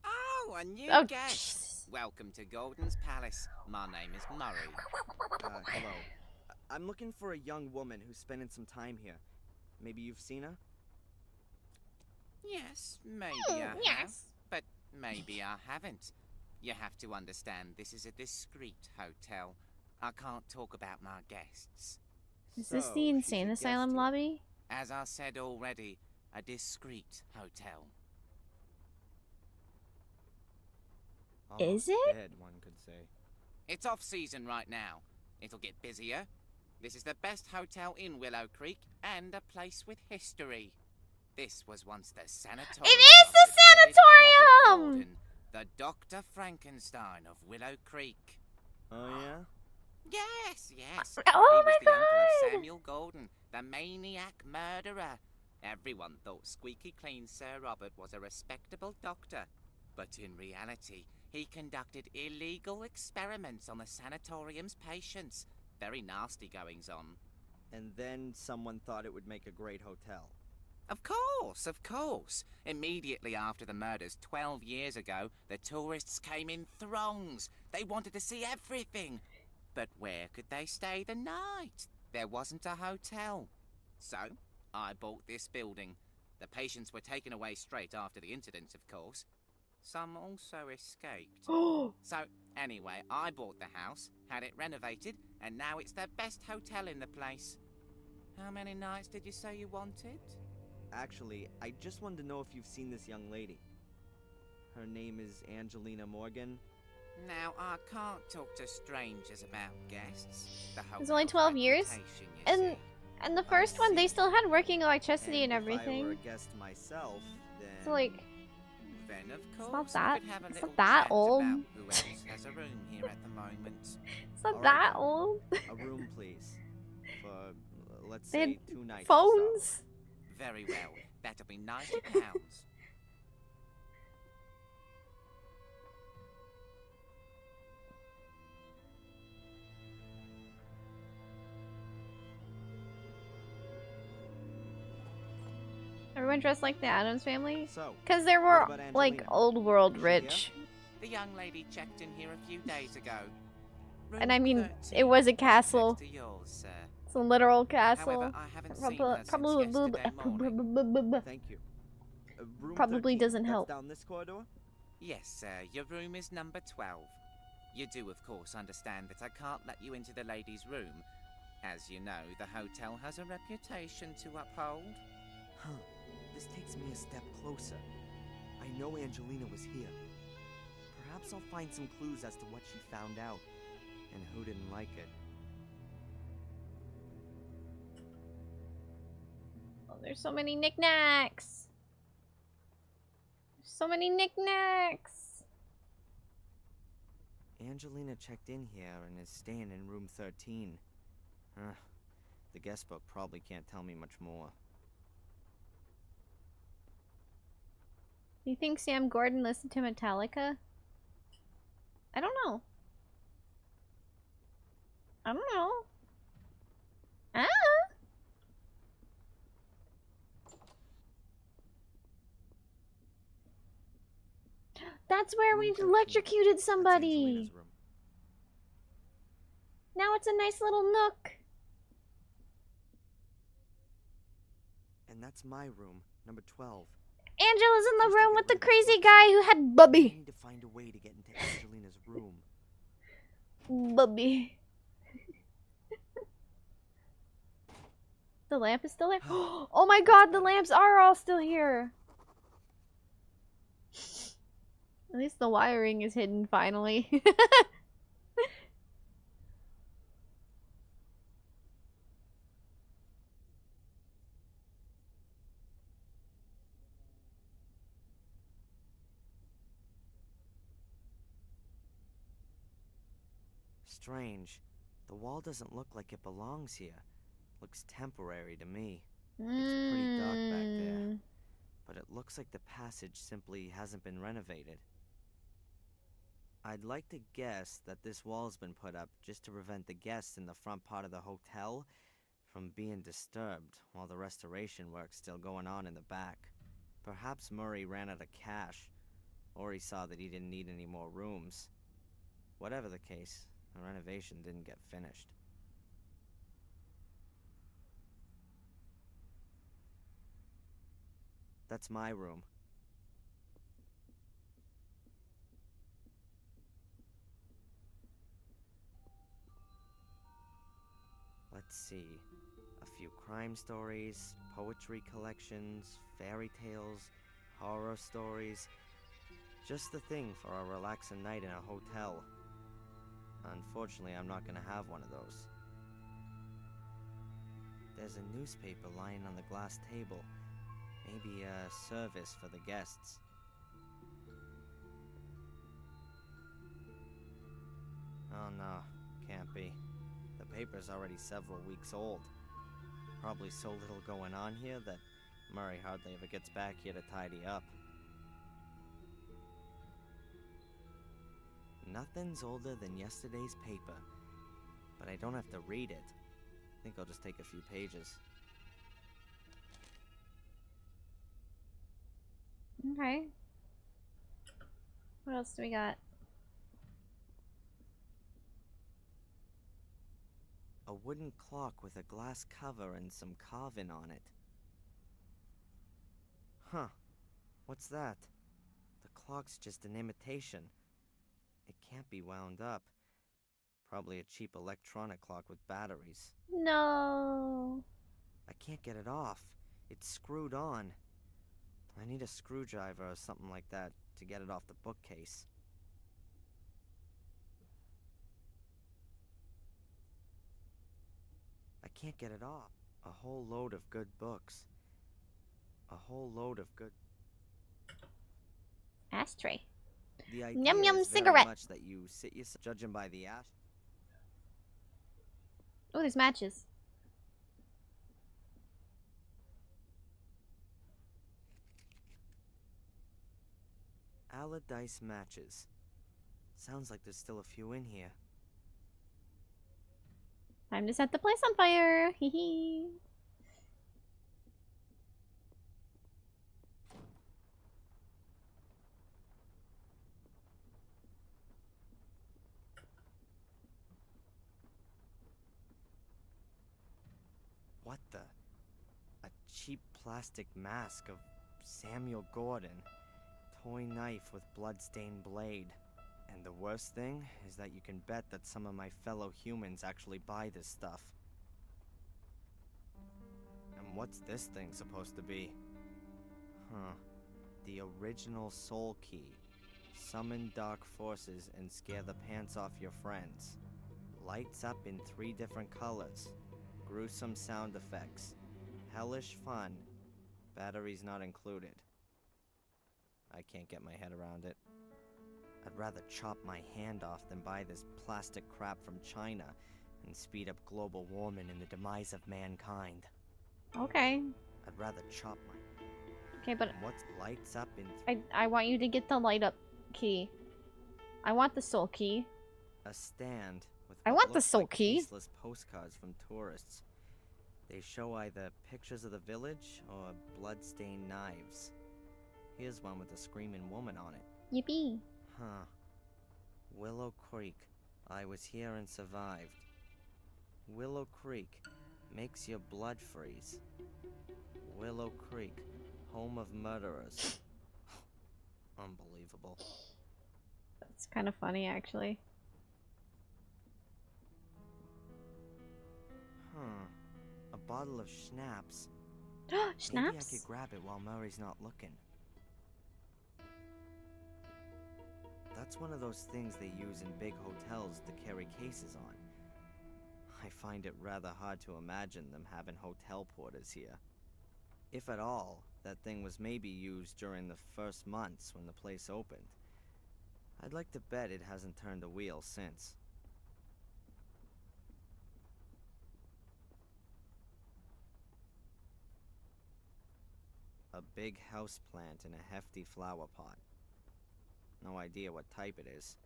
Oh, a new Oh, guest. Welcome to Gordon's Palace. My name is Murray. Hello. I'm looking for a young woman who's spending some time here. Maybe you've seen her? Yes, maybe I have, but maybe I haven't. You have to understand, this is a discreet hotel. I can't talk about my guests. Is this the insane asylum lobby? As I said already, a discreet hotel. Is it? Dead, one could say. It's off season right now. It'll get busier. This is the best hotel in Willow Creek and a place with history. This was once the sanatorium. It is the sanatorium! Gordon, the Dr. Frankenstein of Willow Creek. Oh, yeah? Yes. Oh he was my the uncle god! of Samuel Gordon, the maniac murderer. Everyone thought squeaky clean Sir Robert was a respectable doctor. But in reality, he conducted illegal experiments on the sanatorium's patients. Very nasty goings on. And then someone thought it would make a great hotel. Of course. Immediately after the murders 12 years ago, the tourists came in throngs. They wanted to see everything. But where could they stay the night? There wasn't a hotel. So, I bought this building. The patients were taken away straight after the incident, of course. Some also escaped. So, anyway, I bought the house, had it renovated, and now it's the best hotel in the place. How many nights did you say you wanted? Actually, I just wanted to know if you've seen this young lady. Her name is Angelina Morgan. Now, I can't talk to strangers about guests. It's only 12 years? And the first one, they still had working electricity and everything. If I were a guest myself, then... So, like... Then, of It's course, not that old. Who else has a room here at the moment? It's not that old. A room, please. For, let's They had say 2 nights. phones. Very well. That'll be £90. Everyone dressed like the Addams Family? So, because they were, like, old world rich. The young lady checked in here a few days ago. And I mean, it was a castle. Yours, It's a literal castle. However, I haven't seen her since yesterday morning. Thank you. Room Probably 13, doesn't that's help. down this corridor? Yes, sir. Your room is number 12. You do, of course, understand that I can't let you into the ladies' room. As you know, the hotel has a reputation to uphold. Huh. This takes me a step closer. I know Angelina was here. Perhaps I'll find some clues as to what she found out, and who didn't like it. Oh, there's so many knickknacks. So many knickknacks. Angelina checked in here and is staying in room 13. The guest book probably can't tell me much more. Do you think Sam Gordon listened to Metallica? I don't know. I don't know. Ah! That's where we electrocuted somebody! Now it's a nice little nook. And that's my room, number 12. Angela's in the room with the crazy guy who had Bubby. I need to find a way to get into Angelina's room. Bubby. The lamp is still there? Oh my god, the lamps are all still here. At least the wiring is hidden finally. Strange. The wall doesn't look like it belongs here. Looks temporary to me. It's pretty dark back there. But it looks like the passage simply hasn't been renovated. I'd like to guess that this wall's been put up just to prevent the guests in the front part of the hotel from being disturbed while the restoration work's still going on in the back. Perhaps Murray ran out of cash, or he saw that he didn't need any more rooms. Whatever the case, the renovation didn't get finished. That's my room. Let's see. A few crime stories, poetry collections, fairy tales, horror stories. Just the thing for a relaxing night in a hotel. Unfortunately, I'm not gonna have one of those. There's a newspaper lying on the glass table. Maybe a service for the guests. Oh no, can't be. The paper's already several weeks old. Probably so little going on here that Murray hardly ever gets back here to tidy up. Nothing's older than yesterday's paper, but I don't have to read it. I think I'll just take a few pages. Okay. What else do we got? A wooden clock with a glass cover and some carving on it. Huh. What's that? The clock's just an imitation. It can't be wound up. Probably a cheap electronic clock with batteries. No. I can't get it off. It's screwed on. I need a screwdriver or something like that to get it off the bookcase. I can't get it off. A whole load of good books. A whole load of good... Ashtray. The idea Yum yum is cigarette. very much that you sit yourself, judging by the ash. Oh, there's matches. Allardyce matches. Sounds like there's still a few in here. Time to set the place on fire. Hee hee. What the? A cheap plastic mask of Samuel Gordon. Toy knife with blood-stained blade. And the worst thing is that you can bet that some of my fellow humans actually buy this stuff. And what's this thing supposed to be? Huh. The original soul key. Summon dark forces and scare the pants off your friends. Lights up in 3 different colors. Gruesome sound effects. Hellish fun. Batteries not included. I can't get my head around it. I'd rather chop my hand off than buy this plastic crap from China and speed up global warming and the demise of mankind. Okay. I'd rather chop my... Okay, but What lights up in... I want you to get the light up key. I want the soul key. A stand with I what want the looks soul like key. tasteless postcards from tourists. They show either pictures of the village or blood-stained knives. Here's one with a screaming woman on it. Yippee. Huh. Willow Creek. I was here and survived. Willow Creek makes your blood freeze. Willow Creek, home of murderers. Unbelievable. That's kind of funny, actually. Huh. A bottle of schnapps. Schnapps? Maybe I could grab it while Murray's not looking. That's one of those things they use in big hotels to carry cases on. I find it rather hard to imagine them having hotel porters here. If at all, that thing was maybe used during the first months when the place opened. I'd like to bet it hasn't turned a wheel since. A big houseplant in a hefty flower pot. No idea what type it is.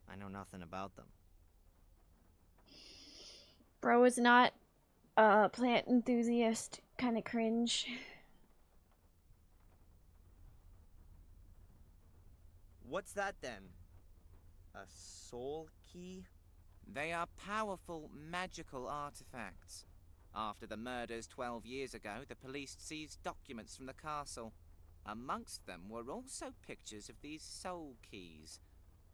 I know nothing about them. Bro is not a plant enthusiast. Kind of cringe. What's that then? A soul key? They are powerful, magical artifacts. After the murders 12 years ago, the police seized documents from the castle. Amongst them were also pictures of these soul keys.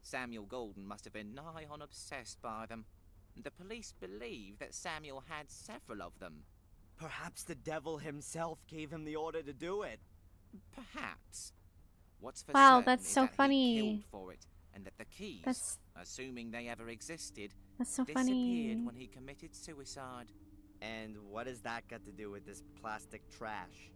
Samuel Golden must have been nigh on obsessed by them. The police believe that Samuel had several of them. Perhaps the devil himself gave him the order to do it. Perhaps. What's for Wow, certain that's is so that funny. he killed for it, and that the keys, assuming they ever existed, That's so disappeared funny. when he committed suicide. And what has that got to do with this plastic trash?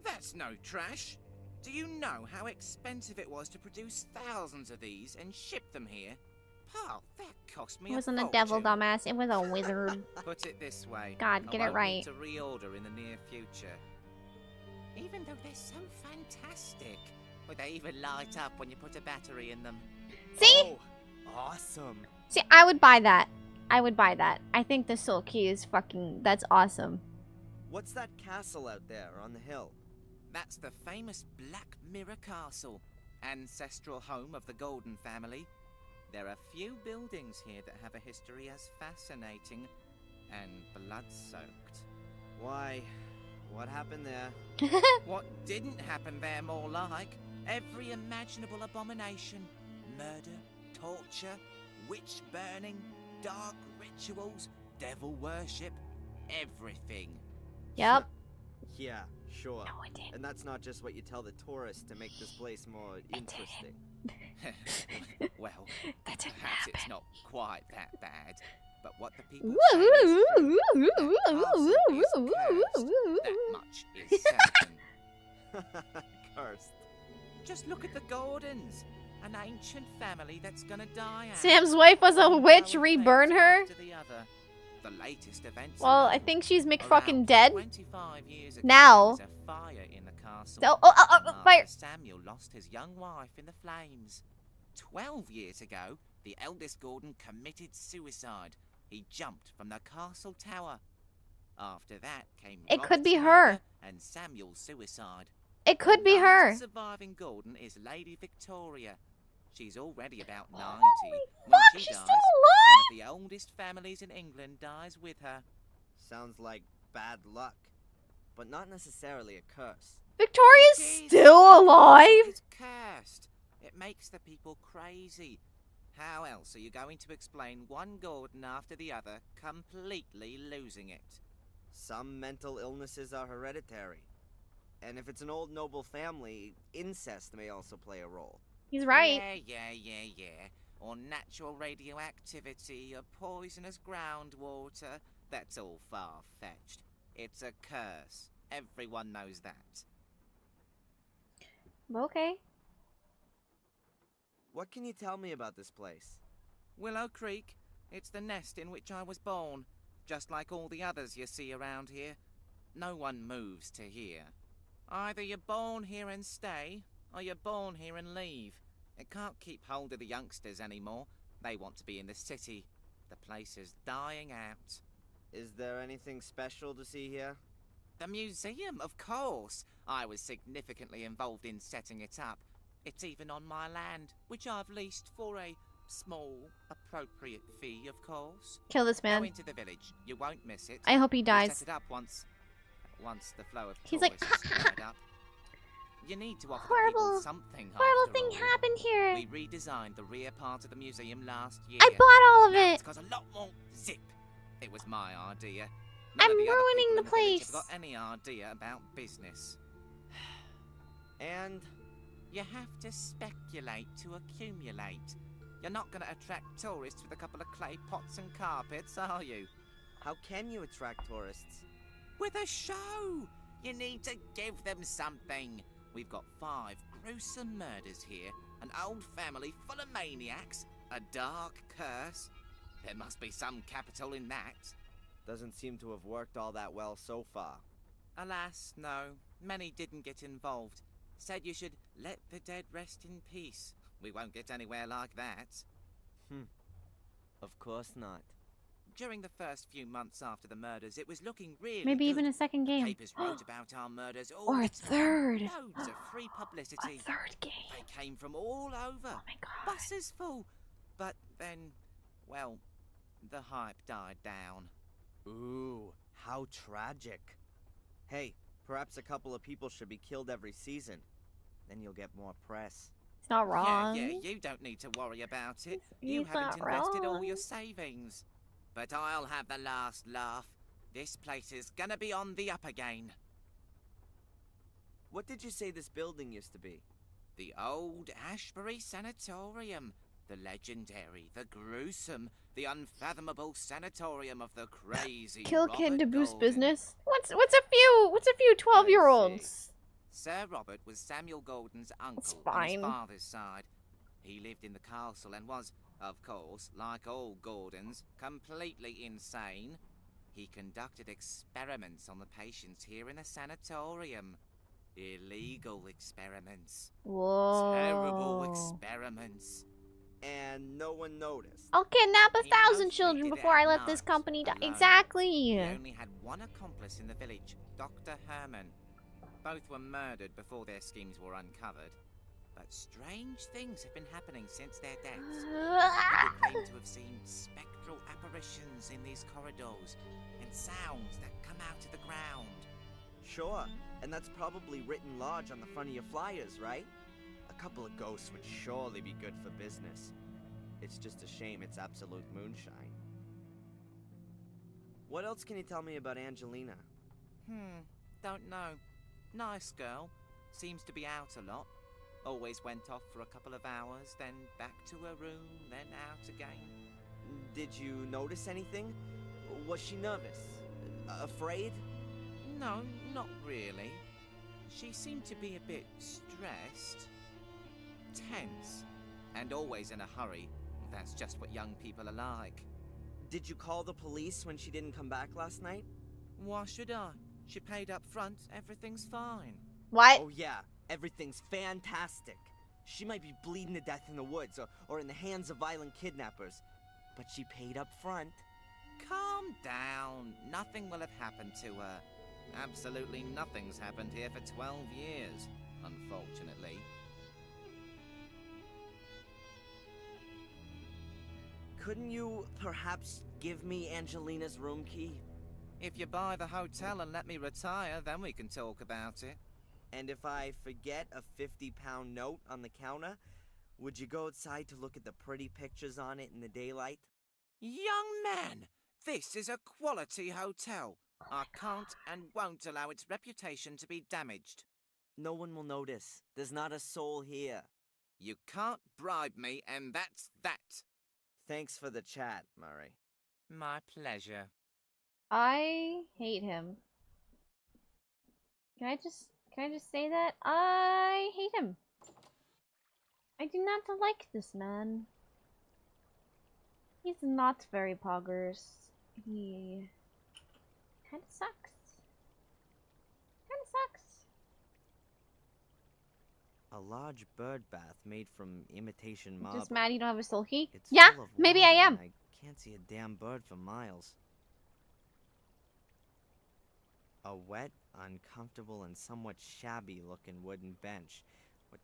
That's no trash. Do you know how expensive it was to produce thousands of these and ship them here? Pal, that cost me It a wasn't a devil, fortune. dumbass. It was a wizard. Put it this way. God, get I it won't right. need to reorder in the near future. Even though they're so fantastic. But they even light up when you put a battery in them. See? Oh, awesome. See, I would buy that. I would buy that. I think the soul key is fucking... That's awesome. What's that castle out there on the hill? That's the famous Black Mirror Castle, ancestral home of the Golden family. There are few buildings here that have a history as fascinating and blood-soaked. Why, what happened there? What didn't happen there, more like? Every imaginable abomination. Murder, torture, witch burning, dark rituals, devil worship, everything. Yep. Yeah, sure. No, it didn't. And that's not just what you tell the tourists to make this place more interesting. Well, That didn't perhaps it's happen. not quite that bad. But what the people say is true. That much is certain. Cursed. Just look at the Gordons, an ancient family that's gonna die out. Sam's wife was a One witch. power Reburn fate her? after the other. The latest events Well, are I known. think she's Around McFucking dead. 25 years ago, Now. there was a fire in the castle. So, After fire. Samuel lost his young wife in the flames. 12 years ago, the eldest Gordon committed suicide. He jumped from the castle tower. After that came It could be Robert's her. murder and Samuel's suicide. It could be The her. last surviving Gordon is Lady Victoria. She's already about 90. Holy When fuck, she she's dies, still one of the oldest families in England dies with her. Sounds like bad luck, but not necessarily a curse. Victoria's It is. still alive. It's cursed. It makes the people crazy. How else are you going to explain one Gordon after the other completely losing it? Some mental illnesses are hereditary. And if it's an old noble family, incest may also play a role. He's right. Yeah. Or natural radioactivity, or poisonous groundwater. That's all far-fetched. It's a curse. Everyone knows that. Okay. What can you tell me about this place? Willow Creek. It's the nest in which I was born. Just like all the others you see around here. No one moves to here. Either you're born here and stay, or you're born here and leave. It can't keep hold of the youngsters anymore. They want to be in the city. The place is dying out. Is there anything special to see here? The museum, of course. I was significantly involved in setting it up. It's even on my land, which I've leased for a small, appropriate fee, of course. Kill this man. Go into the village. You won't miss it. I hope he We dies. set it up once the flow of He's like, tourists dried up. You need to offer horrible, people something. horrible after thing all. happened here. We redesigned the rear part of the museum last year. I bought all of Now it. it's got a lot more zip. It was my idea. I'm None of the other ruining people the in village place. have got any idea about business. And you have to speculate to accumulate. You're not going to attract tourists with a couple of clay pots and carpets, are you? how can you attract tourists? With a show! You need to give them something. We've got 5 gruesome murders here, an old family full of maniacs, a dark curse. There must be some capital in that. Doesn't seem to have worked all that well so far. Alas, no. Many didn't get involved. Said you should let the dead rest in peace. We won't get anywhere like that. Of course not. During the first few months after the murders, it was looking really Maybe good. even a second game. Papers wrote about our murders all Or a the time. third. Loads of free publicity. A third game. They came from all over. Oh my god. Buses full. But then, well, the hype died down. Ooh, how tragic. Hey, perhaps a couple of people should be killed every season. Then you'll get more press. It's not wrong. Yeah, you don't need to worry about it. He's You haven't not invested all wrong. your savings. But I'll have the last laugh. This place is gonna be on the up again. What did you say this building used to be? The old Ashbury Sanatorium. The legendary, the gruesome, the unfathomable sanatorium of the crazy Kill kid to Robert boost Golden. business. What's a few 12-year-olds? Sir Robert was Samuel Golden's uncle on fine. his father's side. He lived in the castle and was, of course, like all Gordons, completely insane. He conducted experiments on the patients here in the sanatorium. Illegal experiments. Whoa. Terrible experiments. And no one noticed. I'll kidnap He 1,000 mostly children did it before I at let this night, company die. alone. Exactly. He only had one accomplice in the village, Dr. Herman. Both were murdered before their schemes were uncovered. But strange things have been happening since their deaths. People claim to have seen spectral apparitions in these corridors, and sounds that come out of the ground. Sure, and that's probably written large on the front of your flyers, right? A couple of ghosts would surely be good for business. It's just a shame it's absolute moonshine. What else can you tell me about Angelina? Don't know. Nice girl. Seems to be out a lot. Always went off for a couple of hours, then back to her room, then out again. Did you notice anything? Was she nervous? Afraid? No, not really. She seemed to be a bit stressed. Tense. And always in a hurry. That's just what young people are like. Did you call the police when she didn't come back last night? Why should I? She paid up front. Everything's fine. What? Oh yeah, everything's fantastic. She might be bleeding to death in the woods or in the hands of violent kidnappers, but she paid up front. Calm down. Nothing will have happened to her. Absolutely nothing's happened here for 12 years, unfortunately. Couldn't you perhaps give me Angelina's room key? If you buy the hotel and let me retire, then we can talk about it. And if I forget a 50-pound note on the counter, would you go outside to look at the pretty pictures on it in the daylight? Young man, this is a quality hotel. I can't and won't allow its reputation to be damaged. No one will notice. There's not a soul here. You can't bribe me, and that's that. Thanks for the chat, Murray. My pleasure. I hate him. Can I just say that? I hate him. I do not like this man. He's not very poggers. He kinda sucks. Kinda sucks. A large bird bath made from imitation marble. Just mad you don't have a soul key? It's Yeah, full of maybe I water am. and I can't see a damn bird for miles. A wet, uncomfortable, and somewhat shabby-looking wooden bench with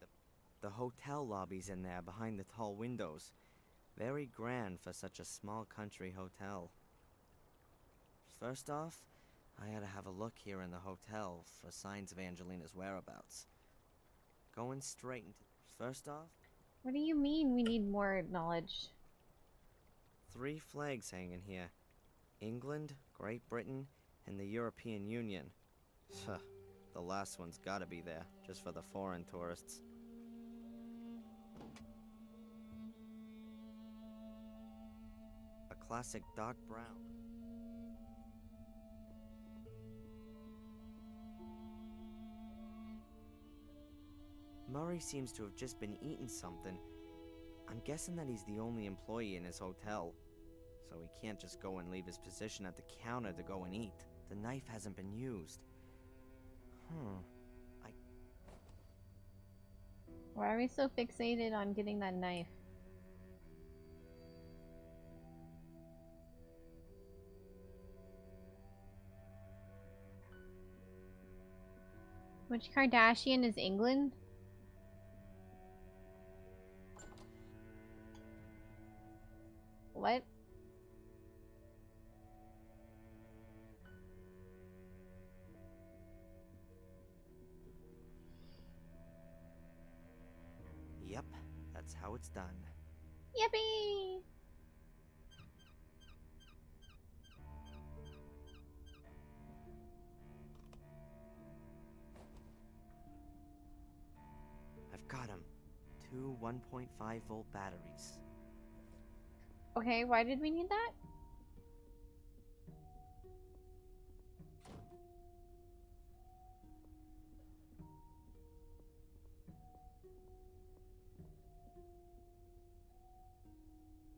the hotel lobbies in there behind the tall windows. Very grand for such a small country hotel. First off, I had to have a look here in the hotel for signs of Angelina's whereabouts. Going straight into... First off... What do you mean we need more knowledge? 3 flags hanging here. England, Great Britain, and the European Union. The last one's gotta be there, just for the foreign tourists. A classic dark brown. Murray seems to have just been eating something. I'm guessing that he's the only employee in his hotel, so he can't just go and leave his position at the counter to go and eat. The knife hasn't been used. Why are we so fixated on getting that knife? Which Kardashian is England? What? Yep, that's how it's done. Yippee! I've got him. 2 1.5-volt batteries. Okay, why did we need that?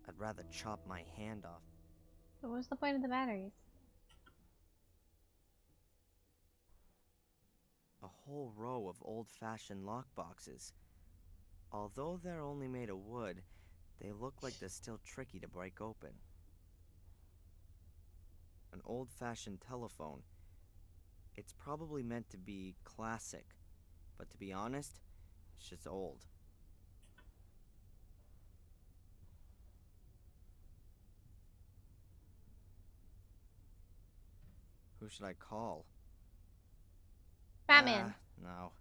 I'd rather chop my hand off. So what's the point of the batteries? A whole row of old-fashioned lockboxes. Although they're only made of wood, they look like they're still tricky to break open. An old-fashioned telephone. It's probably meant to be classic, but to be honest, it's just old. Who should I call? Batman. No.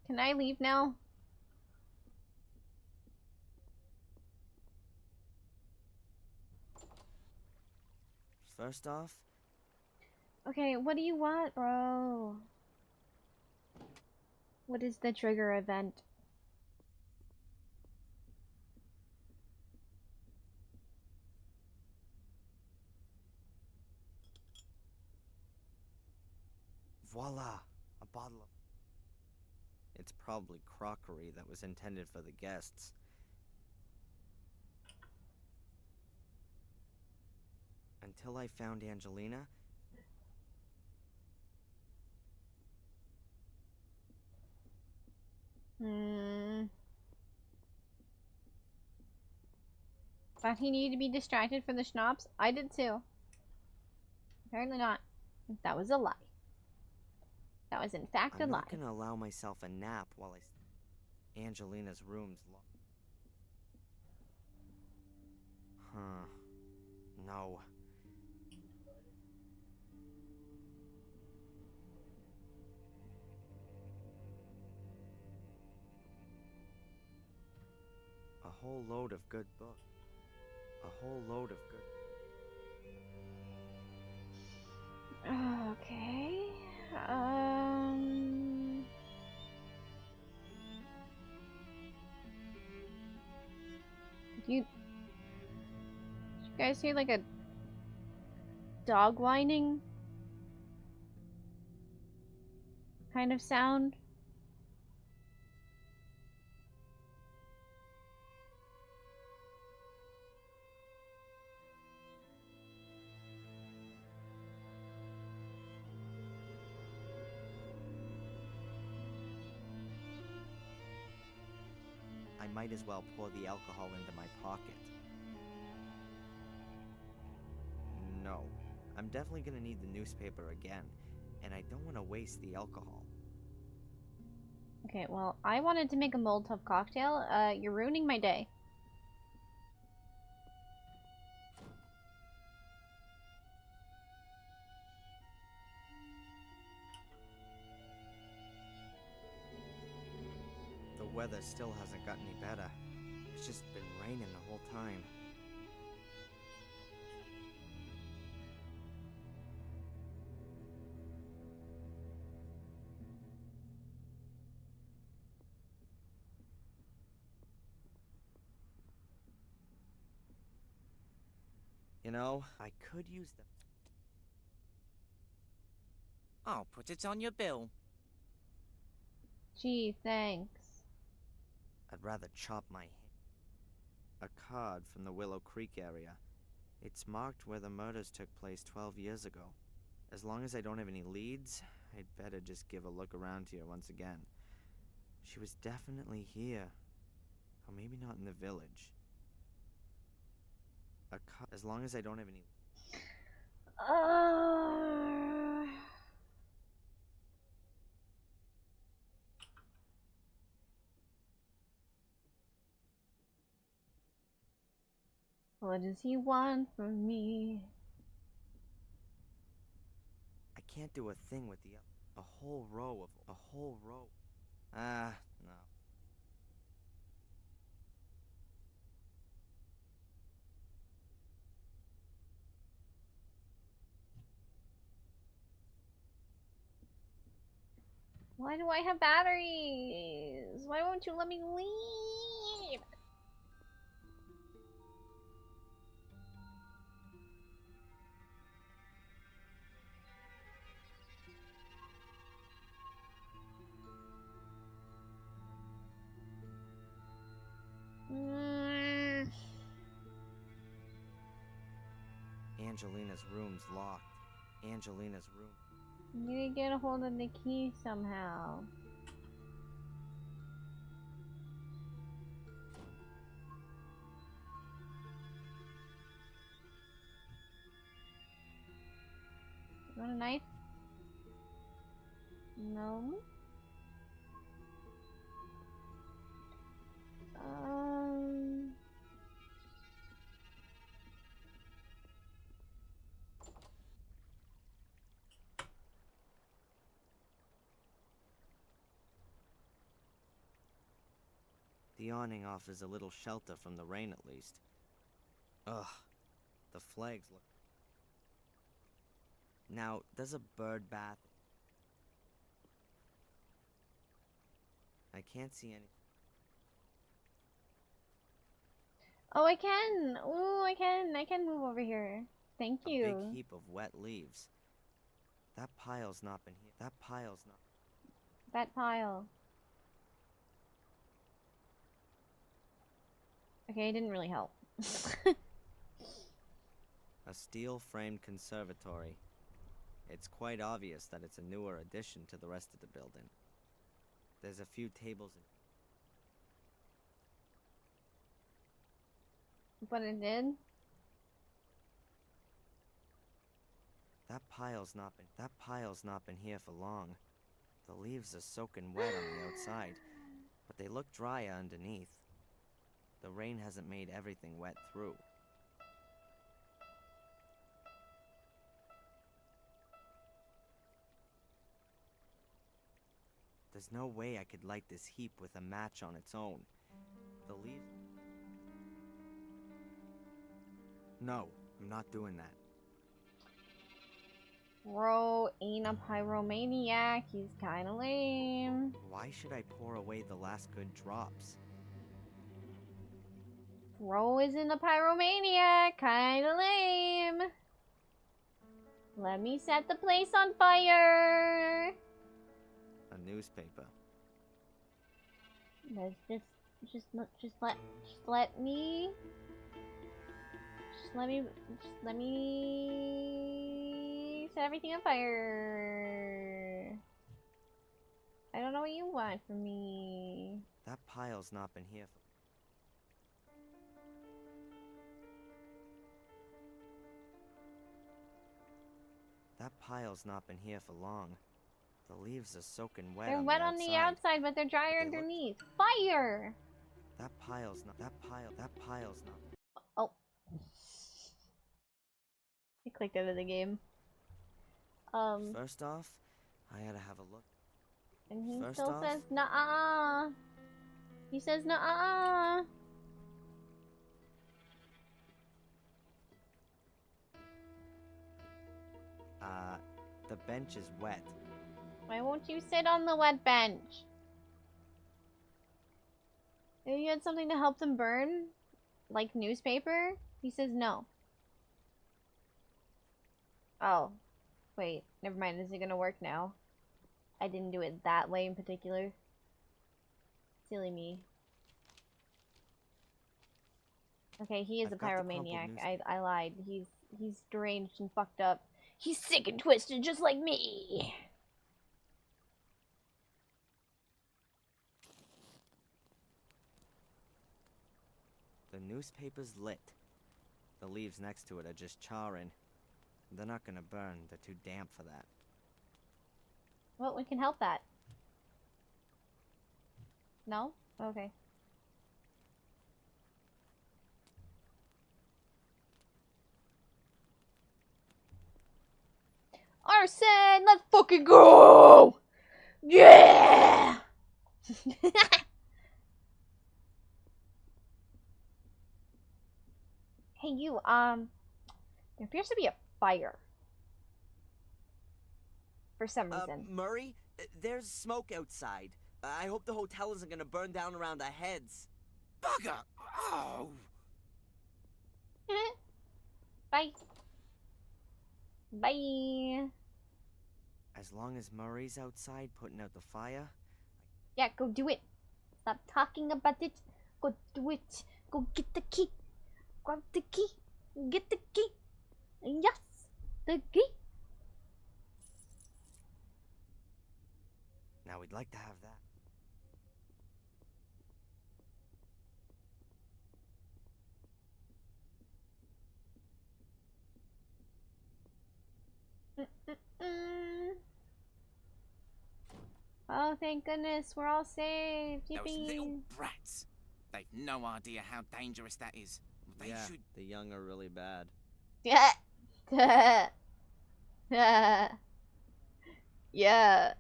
Can I leave now? First off... Okay, what do you want, bro? What is the trigger event? Voila! A bottle of... It's probably crockery that was intended for the guests. Until I found Angelina... Thought he needed to be distracted from the schnapps? I did too. Apparently not. That was a lie. That was in fact a lie. I'm not gonna allow myself a nap while Angelina's room's locked. No. A whole load of good books. A whole load of good... Okay. Did you guys hear like a dog whining kind of sound? might as well pour the alcohol into my pocket. No, I'm definitely gonna need the newspaper again, and I don't want to waste the alcohol. Okay, well, I wanted to make a Molotov cocktail. You're ruining my day. The weather still hasn't gotten any better. It's just been raining the whole time. You know, I could use them. I'll put it on your bill. Gee, thanks. I'd rather chop my hand. A card from the Willow Creek area. It's marked where the murders took place 12 years ago. As long as I don't have any leads, I'd better just give a look around here once again. She was definitely here. Or maybe not in the village. As long as I don't have any... What does he want from me? I can't do a thing with the... A whole row. Ah, no. Why do I have batteries? Why won't you let me leave? Angelina's room's locked. Angelina's room. I'm gonna get a hold of the key somehow. You want a knife? No. The awning offers a little shelter from the rain at least. Ugh, the flags look... Now, there's a bird bath. I can't see any... Oh, I can! Ooh, I can move over here. Thank you. A big heap of wet leaves. That pile's not been here. That pile's not... That pile. Okay, it didn't really help. A steel-framed conservatory. It's quite obvious that it's a newer addition to the rest of the building. There's a few tables in... But it did? That pile's not been here for long. The leaves are soaking wet on the outside, but they look drier underneath. The rain hasn't made everything wet through. There's no way I could light this heap with a match on its own. The leaves... No, I'm not doing that. Bro ain't a pyromaniac. He's kinda lame. Why should I pour away the last good drops? Bro isn't a pyromaniac. Kinda lame. Let me set the place on fire. A newspaper. Let's just let me set everything on fire. I don't know what you want from me. That pile's not been here for... That pile's not been here for long. The leaves are soaking wet. They're wet on the outside, but they're drier underneath. Fire! That pile's not. That pile's not. Oh. I clicked out of the game. First off, I had to have a look. And he still says nuh-uh. He says nuh-uh. The bench is wet. Why won't you sit on the wet bench? Maybe you had something to help them burn? Like newspaper? He says no. Oh. Wait, never mind. Is it gonna work now? I didn't do it that way in particular. Silly me. Okay, he is a pyromaniac. I lied. He's deranged and fucked up. He's sick and twisted just like me. The newspaper's lit. The leaves next to it are just charring. They're not gonna burn. They're too damp for that. Well, we can help that. No? Okay. Arson! Let's fucking go! Yeah! Hey, you, there appears to be a fire. For some reason. Murray, there's smoke outside. I hope the hotel isn't gonna burn down around our heads. Bugger! Oh! Bye. Bye. As long as Murray's outside putting out the fire. Yeah, go do it. Stop talking about it. Go do it. Go get the key. Grab the key. Get the key. Yes, the key. Now we'd like to have that. Oh, thank goodness, we're all saved. Those Yippee. little brats. They've no idea how dangerous that is. They Yeah, should... the young are really bad. Yeah. Yeah.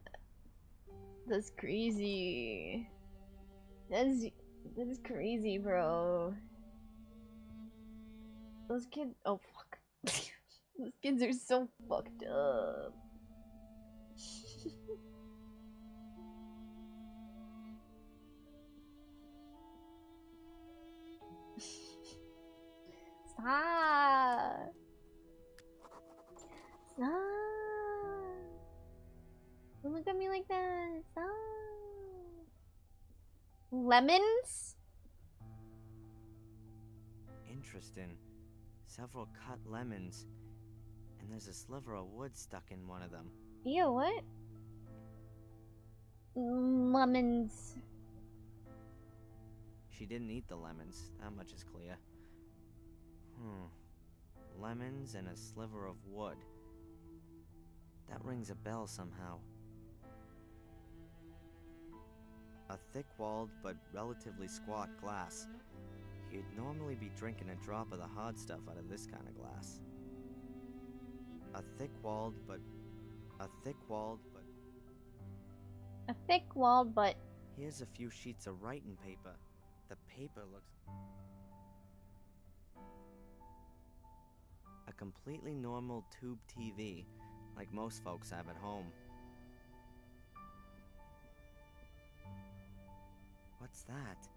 That's crazy. That's crazy, bro. Those kids. Oh fuck. Those kids are so fucked up. Stop. Stop. Don't look at me like that. Stop. Lemons? Interesting. Several cut lemons. And there's a sliver of wood stuck in one of them. Ew, what? Lemons. She didn't eat the lemons. That much is clear. Lemons and a sliver of wood. That rings a bell somehow. A thick-walled but relatively squat glass. You'd normally be drinking a drop of the hard stuff out of this kind of glass. A thick-walled but... Here's a few sheets of writing paper. The paper looks... A completely normal tube TV, like most folks have at home. What's that?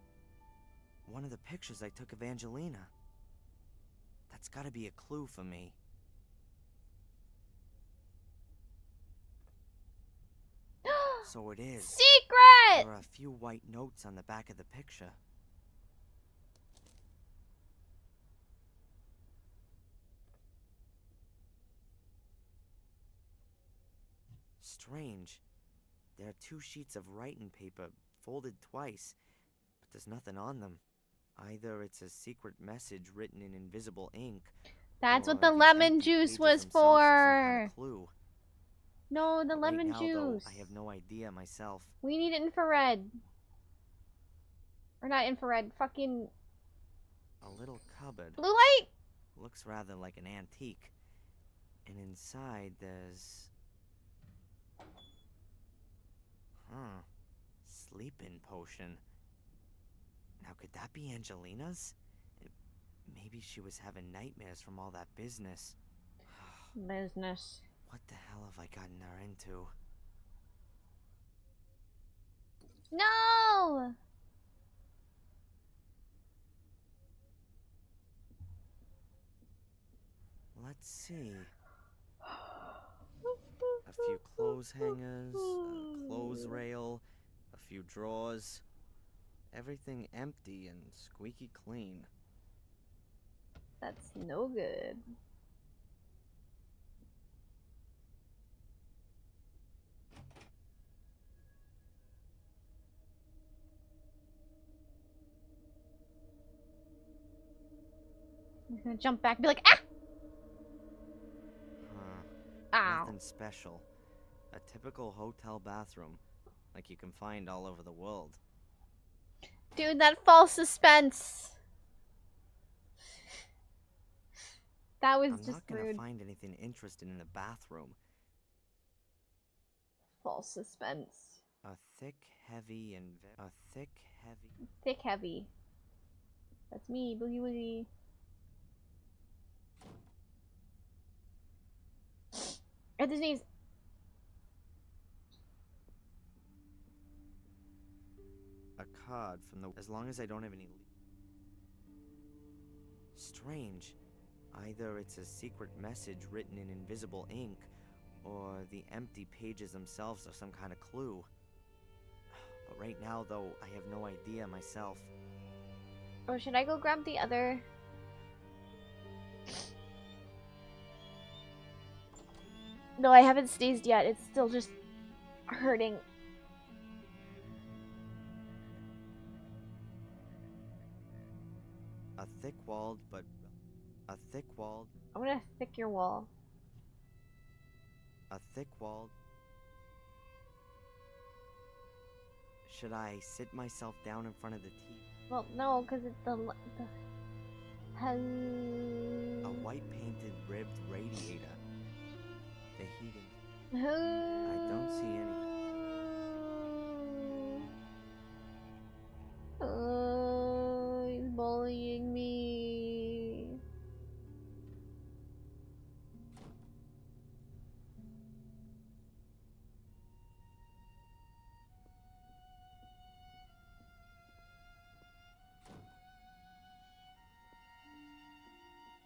One of the pictures I took of Angelina. That's gotta be a clue for me. So it is. Secret! There are a few white notes on the back of the picture. Strange. There are 2 sheets of writing paper, folded twice, but there's nothing on them. Either it's a secret message written in invisible ink. That's what or the lemon empty juice pages was themselves are some kind for. of clue. No, the But lemon right now, though, juice. I have no idea myself. We need infrared. Or not infrared, fucking A little cupboard. blue light? Looks rather like an antique. And inside there's... Huh. Sleeping potion. Now could that be Angelina's? Maybe she was having nightmares from all that business. Business. What the hell have I gotten her into? No! Let's see. A few clothes hangers, a clothes rail, a few drawers. Everything empty and squeaky clean. That's no good. He's gonna jump back and be like, ah! Huh. Ow. Nothing special. A typical hotel bathroom, like you can find all over the world. Dude, that false suspense. That was I'm just not gonna rude. find anything interesting in the bathroom. False suspense. A thick, heavy. Thick, heavy. That's me, boogie woogie. At the sneeze. A card from the... As long as I don't have any... Strange. Either it's a secret message written in invisible ink, or the empty pages themselves are some kind of clue. But right now, though, I have no idea myself. Or should I go grab the other? No, I haven't sneezed yet. It's still just hurting. A thick-walled, but... A thick-walled... I'm gonna thick your wall. A thick-walled... Should I sit myself down in front of the TV? Well, no, because it's the A white-painted ribbed radiator. The heating... I don't see any. He's bullying me.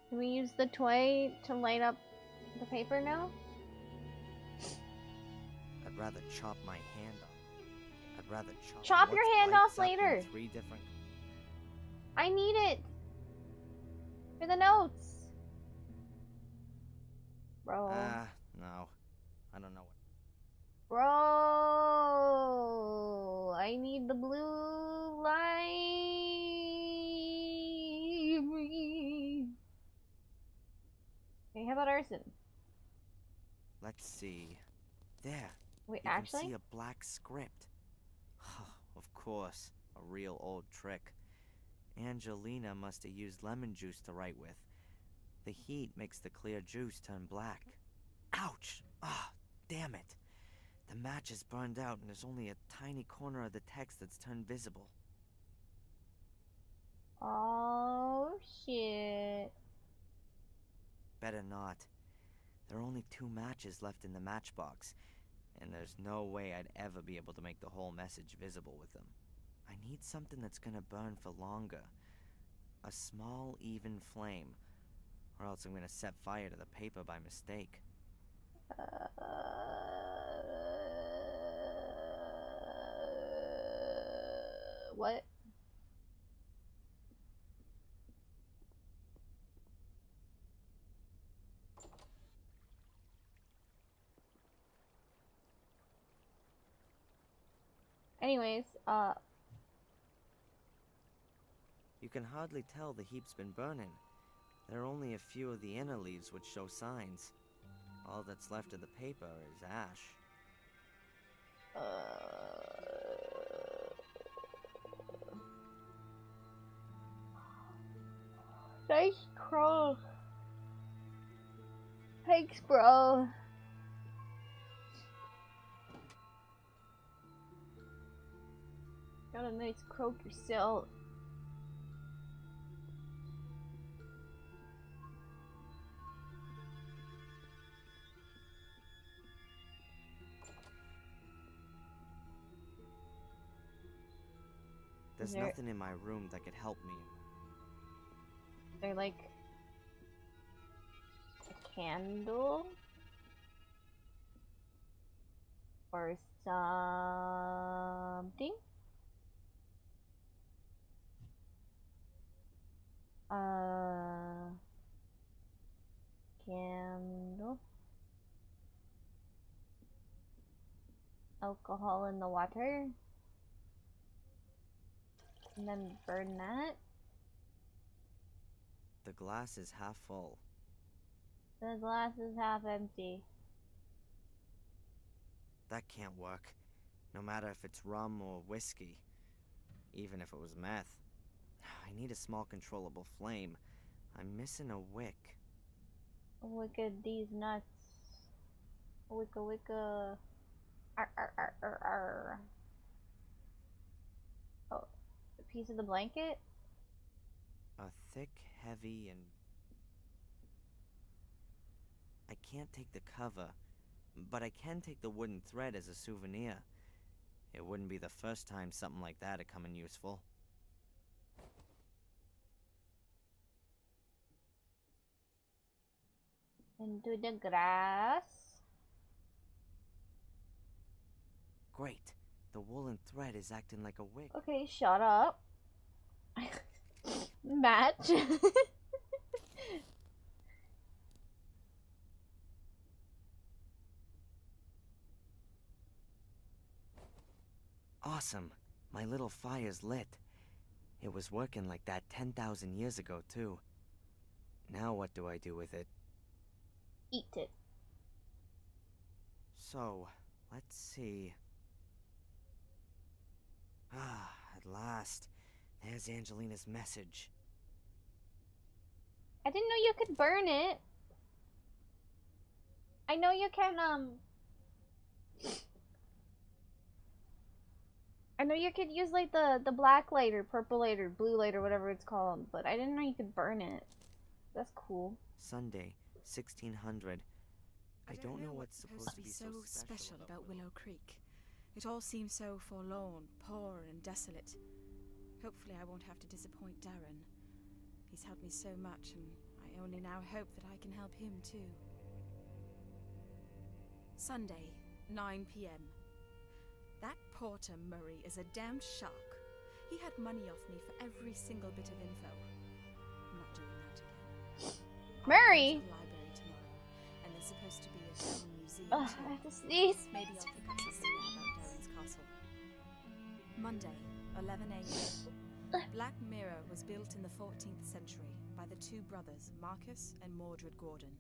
Can we use the toy to light up the paper now? I'd rather chop my hand off. I'd rather Chop your hand off lights up in later. 3 different... I need it for the notes, bro. No. I don't know what... Bro, I need the blue light. Okay, how about arson? Let's see. There. Wait, You actually? can see a black script. Of course. A real old trick. Angelina must have used lemon juice to write with. The heat makes the clear juice turn black. Ouch! Ah, damn it. The match is burned out and there's only a tiny corner of the text that's turned visible. Oh, shit. Better not. There are only 2 matches left in the matchbox, and there's no way I'd ever be able to make the whole message visible with them. I need something that's gonna burn for longer. A small, even flame, or else I'm gonna set fire to the paper by mistake. What? Anyways, You can hardly tell the heap's been burning. There are only a few of the inner leaves which show signs. All that's left of the paper is ash. Nice crow. Thanks, bro. Got a nice croak yourself. There's nothing in my room that could help me. They're like a candle or something. Candle. Alcohol in the water. And then burn that. The glass is half full. The glass is half empty. That can't work. No matter if it's rum or whiskey. Even if it was meth. I need a small controllable flame. I'm missing a wick. Wicked these nuts. Wicca wicca. Arr, arr, arr, arr, arr. Oh, a piece of the blanket? A thick, heavy, and... I can't take the cover, but I can take the wooden thread as a souvenir. It wouldn't be the first time something like that had come in useful. Into the grass. Great. The woolen thread is acting like a wick. Okay, shut up. Match. Awesome. My little fire's lit. It was working like that 10,000 years ago, too. Now what do I do with it? Eat it. So, let's see. Ah, at last. There's Angelina's message. I didn't know you could burn it. I know you can, I know you could use like the black light or purple light or blue light or whatever it's called, but I didn't know you could burn it. That's cool. Sunday, 1600. I don't know what's supposed to be so special about Willow Creek. It all seems so forlorn, poor, and desolate. Hopefully I won't have to disappoint Darren. He's helped me so much, and I only now hope that I can help him too. Sunday, 9 p.m. That Porter Murray is a damned shark. He had money off me for every single bit of info. I'm not doing that again. Murray! I'll go to the library tomorrow, and there's supposed to be a town museum I too. have to sneeze. Maybe I'll pick up something there about Darren's castle. Monday, 11 a.m. Black Mirror was built in the 14th century by the two brothers, Marcus and Mordred Gordon.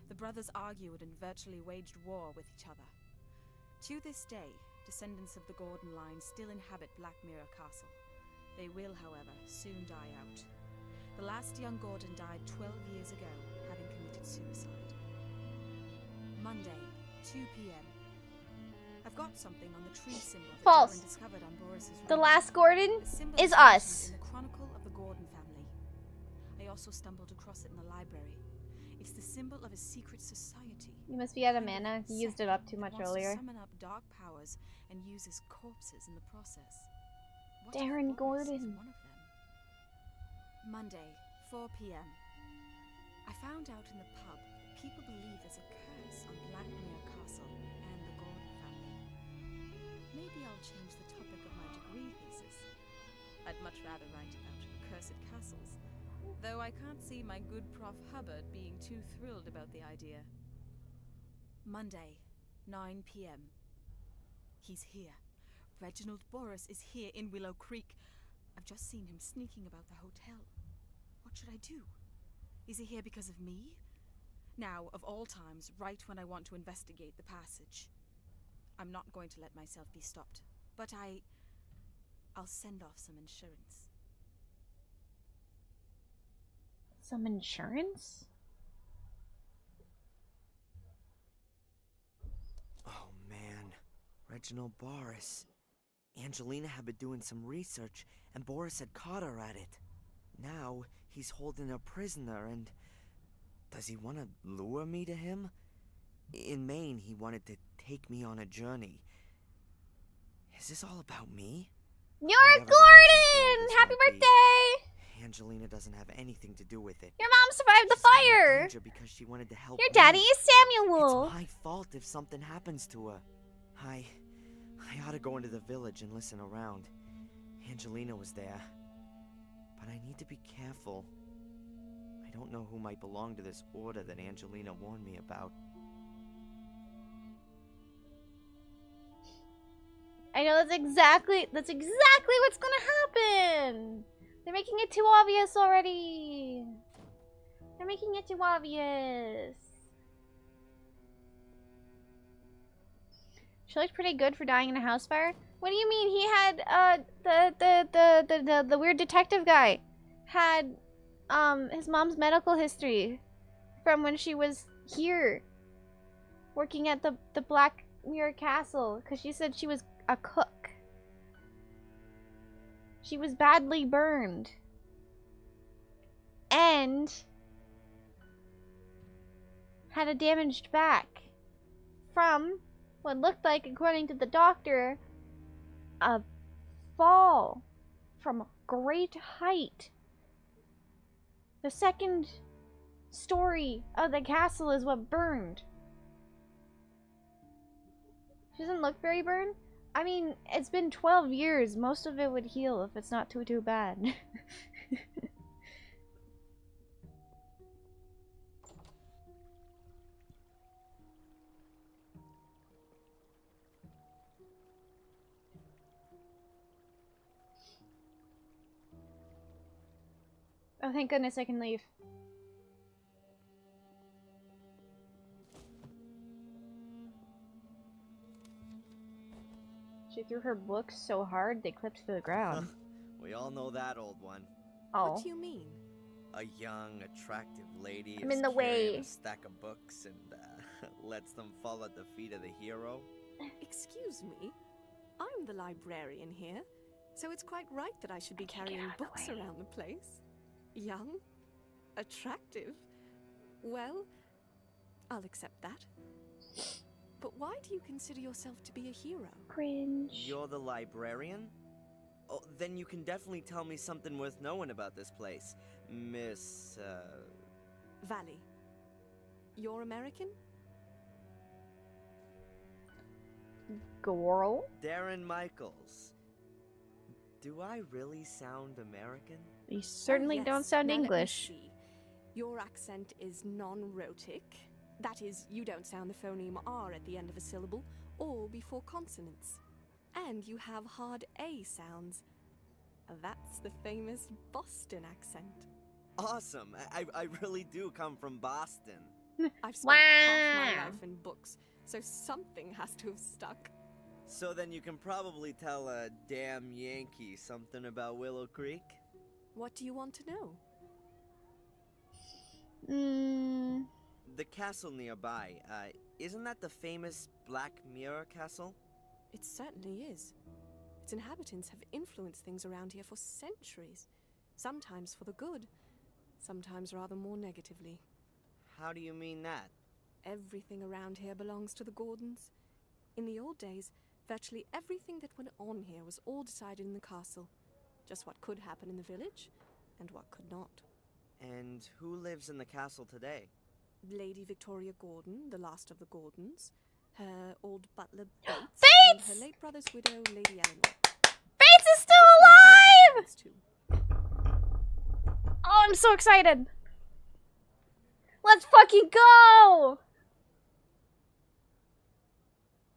The brothers argued and virtually waged war with each other. To this day, descendants of the Gordon line still inhabit Black Mirror Castle. They will, however, soon die out. The last young Gordon died 12 years ago, having committed suicide. Monday, 2 p.m. I've got something on the tree symbol that False. Darren discovered on Boris's The room. last Gordon The symbol is mentioned us. in the Chronicle of the Gordon family. I also stumbled across it in the library. It's the symbol of a secret society. You must be out of mana. You used it up too much Wants earlier. to summon up dark powers and uses corpses in the process. What Darren if Boris is Gordon. one of them? Monday, 4 p.m. I found out in the pub that people believe there's a curse on Blackmere Castle and the Gordon family. Maybe I'll change the topic of my degree thesis. I'd much rather write about cursed castles, though I can't see my good Prof. Hubbard being too thrilled about the idea. Monday, 9 p.m. He's here. Reginald Boris is here in Willow Creek. I've just seen him sneaking about the hotel. What should I do? Is he here because of me? Now, of all times, right when I want to investigate the passage. I'm not going to let myself be stopped, but I'll send off some insurance. Some insurance? Oh man, Reginald Boris. Angelina had been doing some research, and Boris had caught her at it. Now, he's holding her prisoner, and... does he want to lure me to him? In Maine, he wanted to take me on a journey. Is this all about me? You're Gordon! Happy birthday! Angelina doesn't have anything to do with it. Your mom survived the fire! Because she wanted to help Your me. daddy is Samuel! It's my fault if something happens to her. I ought to go into the village and listen around. Angelina was there. But I need to be careful. I don't know who might belong to this order that Angelina warned me about. I know that's exactly what's gonna happen! They're making it too obvious already! They're making it too obvious. She looked pretty good for dying in a house fire. What do you mean? He had the weird detective guy had his mom's medical history from when she was here working at the Black Mirror Castle, because she said she was a cook. She was badly burned and had a damaged back from what looked like, according to the doctor, a fall from great height. The second story of the castle is what burned. She doesn't look very burned. I mean, it's been 12 years. Most of it would heal if it's not too bad. Oh, thank goodness I can leave. She threw her books so hard they clipped to the ground. We all know that old one. Oh. What do you mean? A young, attractive lady I'm is in the carrying way. a stack of books and lets them fall at the feet of the hero. Excuse me? I'm the librarian here, so it's quite right that I should be carrying books around the place. Young? Attractive? Well, I'll accept that. But why do you consider yourself to be a hero? Cringe. You're the librarian? Oh, then you can definitely tell me something worth knowing about this place. Miss, Valley. You're American? Girl? Darren Michaels. Do I really sound American? You certainly yes. don't sound Now let me English. see. Your accent is non-rhotic. That is, you don't sound the phoneme R at the end of a syllable, or before consonants. And you have hard A sounds. That's the famous Boston accent. Awesome! I really do come from Boston. I've spent half Wow. my life in books, so something has to have stuck. So then you can probably tell a damn Yankee something about Willow Creek? What do you want to know? The castle nearby, isn't that the famous Black Mirror Castle? It certainly is. Its inhabitants have influenced things around here for centuries. Sometimes for the good, sometimes rather more negatively. How do you mean that? Everything around here belongs to the Gordons. In the old days, virtually everything that went on here was all decided in the castle. Just what could happen in the village, and what could not. And who lives in the castle today? Lady Victoria Gordon, the last of the Gordons, her old butler Bates, and Bates! her late brother's widow, Lady Eleanor. Bates is still alive! Oh, I'm so excited! Let's fucking go!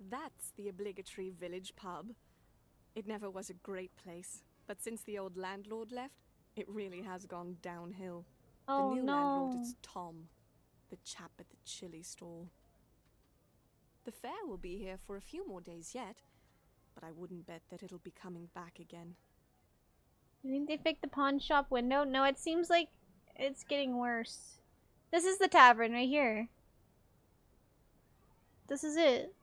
That's the obligatory village pub. It never was a great place, but since the old landlord left, it really has gone downhill. Oh, the new no. landlord is Tom. The chap at the chili stall. The fair will be here for a few more days yet, but I wouldn't bet that it'll be coming back again. You think they fixed the pawn shop window? No, it seems like it's getting worse. This is the tavern right here. This is it.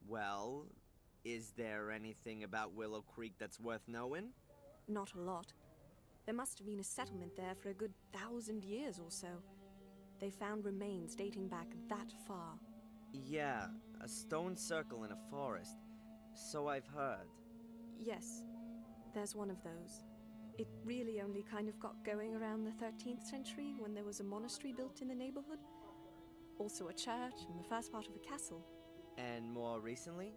Well, is there anything about Willow Creek that's worth knowing? Not a lot. There must have been a settlement there for a good 1,000 years or so. They found remains dating back that far. Yeah, a stone circle in a forest. So I've heard. Yes, there's one of those. It really only kind of got going around the 13th century when there was a monastery built in the neighborhood. Also a church and the first part of a castle. And more recently?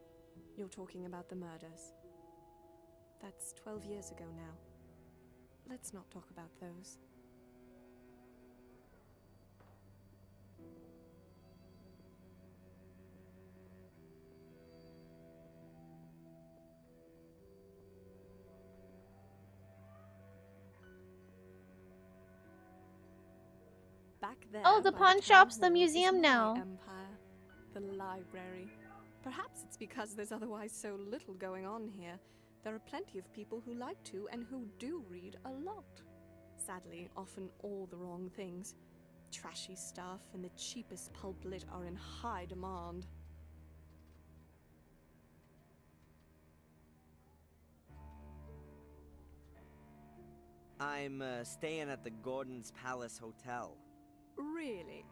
You're talking about the murders. That's 12 years ago now. Let's not talk about those. Back there, Oh, the by pawn town shop's the hall, is museum my now. empire, the library. Perhaps it's because there's otherwise so little going on here. There are plenty of people who like to and who do read a lot. Sadly, often all the wrong things. Trashy stuff and the cheapest pulp lit are in high demand. I'm staying at the Gordon's Palace Hotel. Really?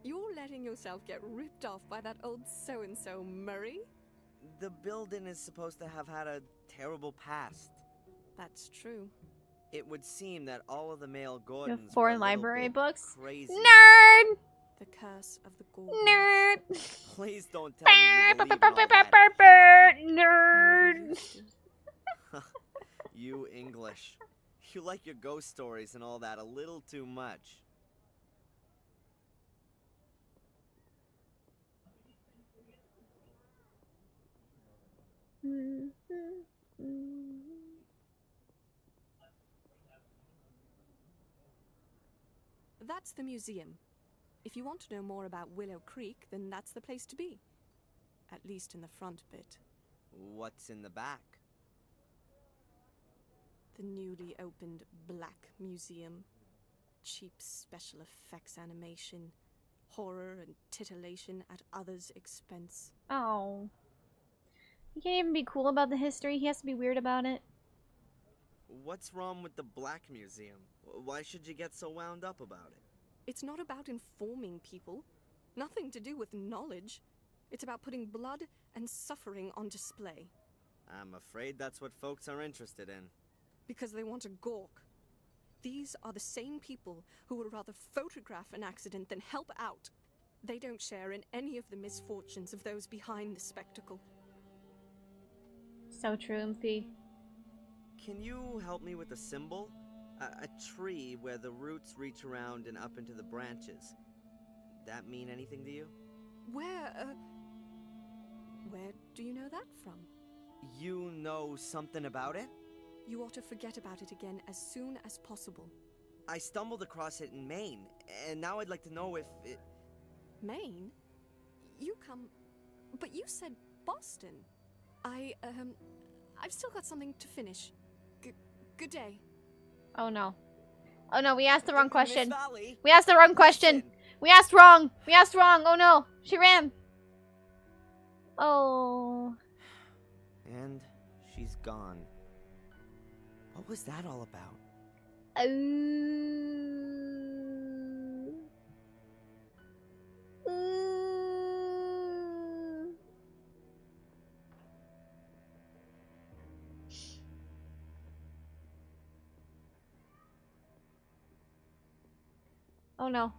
You're letting yourself get ripped off by that old so-and-so Murray? The building is supposed to have had a terrible past. That's true. It would seem that all of the male You Gordons have were four a little library bit books? crazy. Nerd! The curse of the Gordons. Nerd! Please don't tell me you believe in all that. Nerd! You English. You like your ghost stories and all that a little too much. That's the museum. If you want to know more about Willow Creek, then that's the place to be. At least in the front bit. What's in the back? The newly opened Black Museum. Cheap special effects animation. Horror and titillation at others' expense. Oh. He can't even be cool about the history, he has to be weird about it. What's wrong with the Black Museum? Why should you get so wound up about it? It's not about informing people. Nothing to do with knowledge. It's about putting blood and suffering on display. I'm afraid that's what folks are interested in. Because they want to gawk. These are the same people who would rather photograph an accident than help out. They don't share in any of the misfortunes of those behind the spectacle. So true, MP. Can you help me with a symbol? A tree where the roots reach around and up into the branches. That mean anything to you? Where do you know that from? You know something about it? You ought to forget about it again as soon as possible. I stumbled across it in Maine, and now I'd like to know if it... Maine? You come... But you said Boston. I've still got something to finish. Good day. Oh no. Oh no, we asked the wrong question. Miss Valley, We asked the wrong question. listen. We asked wrong. We asked wrong. Oh no. She ran. Oh. And she's gone. What was that all about? Oh no.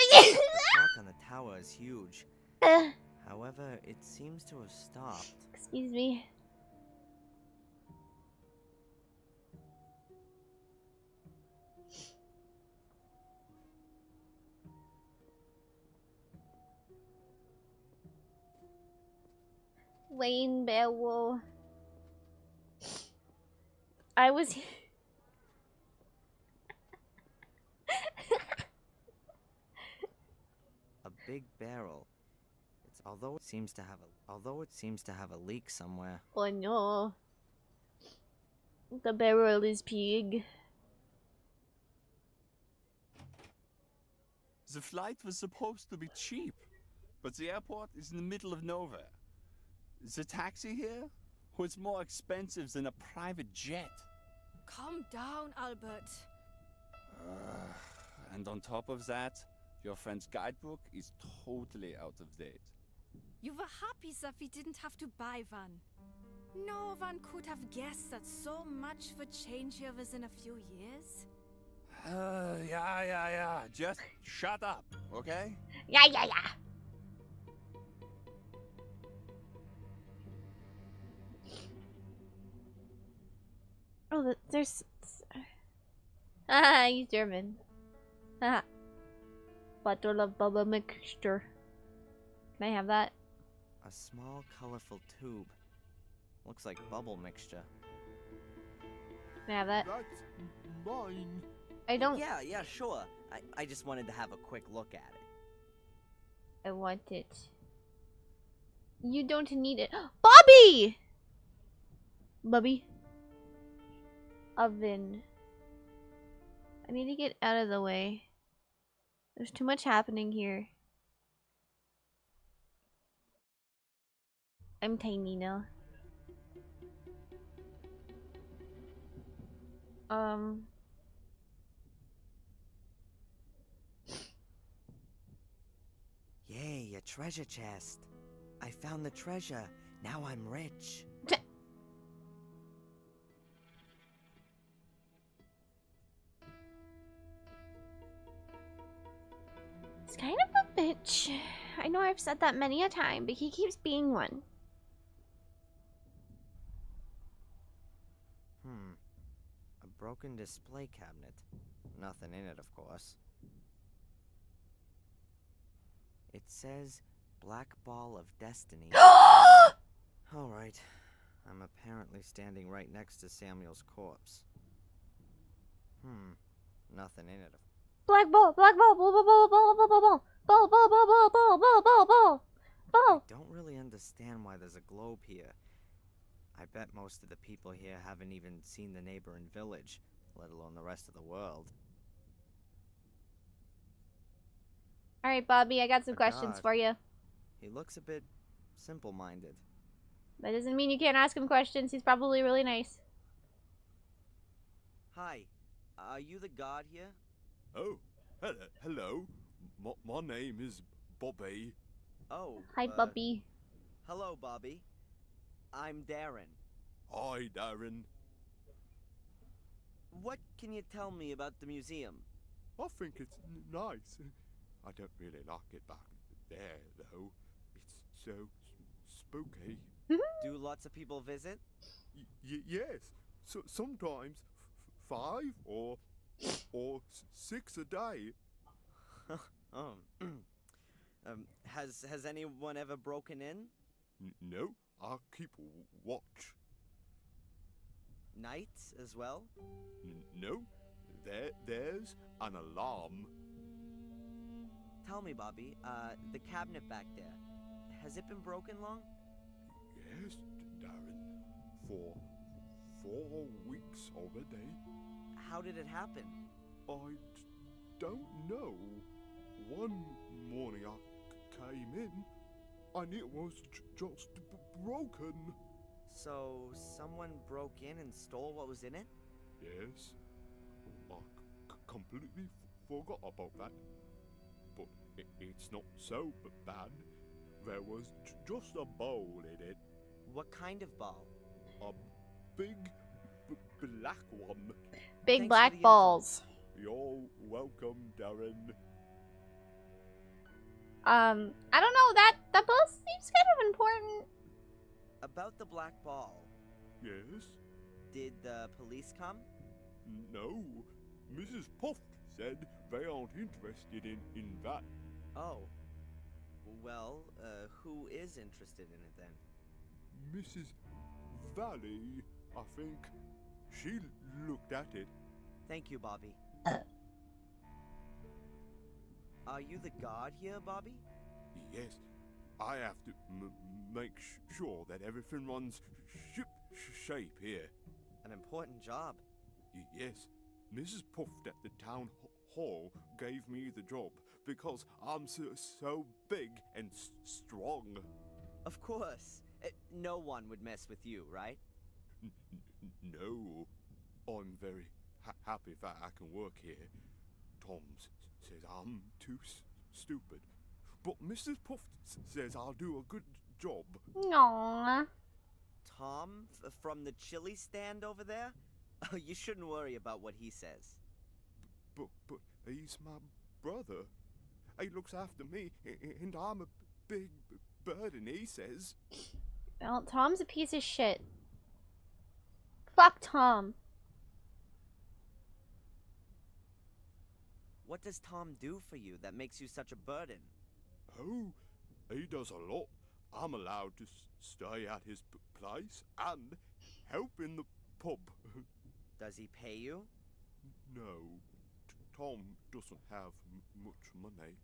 The clock on the tower is huge. However, it seems to have stopped. Excuse me. Wayne Beowulf. I was. A big barrel. Although it seems to have a leak somewhere. Oh no. The barrel is pig. The flight was supposed to be cheap, but the airport is in the middle of nowhere. The taxi here was more expensive than a private jet. Calm down, Albert. And on top of that, your friend's guidebook is totally out of date. You were happy that we didn't have to buy one. No one could have guessed that so much would change here within a few years. Yeah. Just shut up, okay? Yeah. Oh, there's. He's German. Haha. Bottle of bubble mixture. Can I have that? A small, colorful tube. Looks like bubble mixture. Can I have that? That's mine. I don't. Yeah, sure. I just wanted to have a quick look at it. I want it. You don't need it. Bobby! Bubby. Oven. I need to get out of the way. There's too much happening here. I'm tiny now. Yay, a treasure chest. I found the treasure. Now I'm rich. He's kind of a bitch. I know I've said that many a time, but he keeps being one. A broken display cabinet. Nothing in it, of course. It says Black Ball of Destiny. Alright. I'm apparently standing right next to Samuel's corpse. Nothing in it. Black ball, ball, ball, ball, ball, ball, ball, ball, ball, ball, ball, ball, ball, ball, ball, ball. I don't really understand why there's a globe here. I bet most of the people here haven't even seen the neighboring village, let alone the rest of the world. Alright, Bobby, I got some questions God. for you. He looks a bit simple-minded. That doesn't mean you can't ask him questions. He's probably really nice. Hi, are you the guard here? Oh, hello. My name is Bobby. Oh. Hi, Bobby. Hello, Bobby. I'm Darren. Hi, Darren. What can you tell me about the museum? I think it's nice. I don't really like it back there, though. It's so spooky. Do lots of people visit? Yes. So sometimes 5 or 6 a day. Has anyone ever broken in? No, I keep watch. Nights as well? No, there's an alarm. Tell me, Bobby, the cabinet back there, has it been broken long? Yes, Darren, for 4 weeks already. How did it happen? I don't know. One morning I came in, and it was just broken. So, someone broke in and stole what was in it? Yes. I completely forgot about that. But it's not so bad. There was just a bowl in it. What kind of ball? A big black one. Big Thanks black balls. You're welcome, Darren. I don't know, that both seems kind of important. About the black ball. Yes? Did the police come? No. Mrs. Puff said they aren't interested in that. Oh. Well, who is interested in it then? Mrs. Valley, I think. She looked at it. Thank you, Bobby. Are you the guard here, Bobby? Yes, I have to make sure that everything runs shape here. An important job. Yes, Mrs. Puffed at the town hall gave me the job because I'm so big and strong. Of course. No one would mess with you, right? No, I'm very happy that I can work here. Tom says I'm too stupid, but Mrs. Puff says I'll do a good job. Aww. Tom from the chili stand over there? Oh, you shouldn't worry about what he says. But he's my brother. He looks after me, and I'm a big burden, he says. Well, Tom's a piece of shit. Fuck Tom. What does Tom do for you that makes you such a burden? Oh, he does a lot. I'm allowed to stay at his place and help in the pub. Does he pay you? No, Tom doesn't have much money.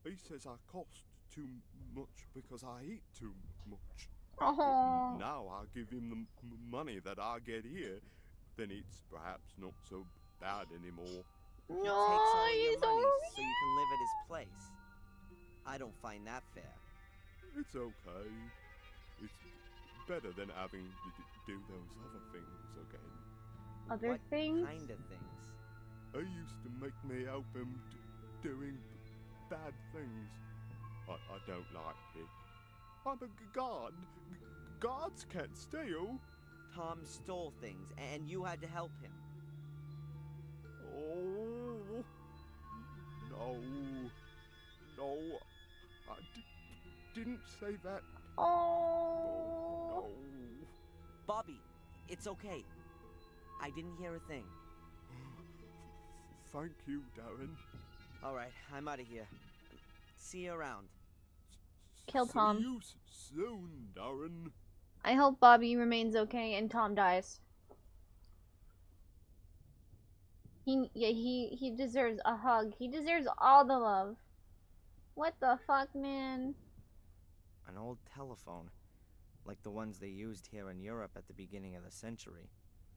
He says I cost too much because I eat too much. Oh. Now I give him the money that I get here, then it's perhaps not so bad anymore. He takes all your money so you can live at his place. I don't find that fair. It's okay. It's better than having to do those other things again. Other things? What kind of things? He used to make me help him doing bad things. I don't like it. I'm a god. Gods can't steal. Tom stole things, and you had to help him. Oh, no, I didn't say that. Oh. No. Bobby, it's okay. I didn't hear a thing. Thank you, Darren. All right, I'm out of here. See you around. Kill Tom. See you soon, Darren. I hope Bobby remains okay and Tom dies. He deserves a hug. He deserves all the love. What the fuck, man? An old telephone, like the ones they used here in Europe at the beginning of the century.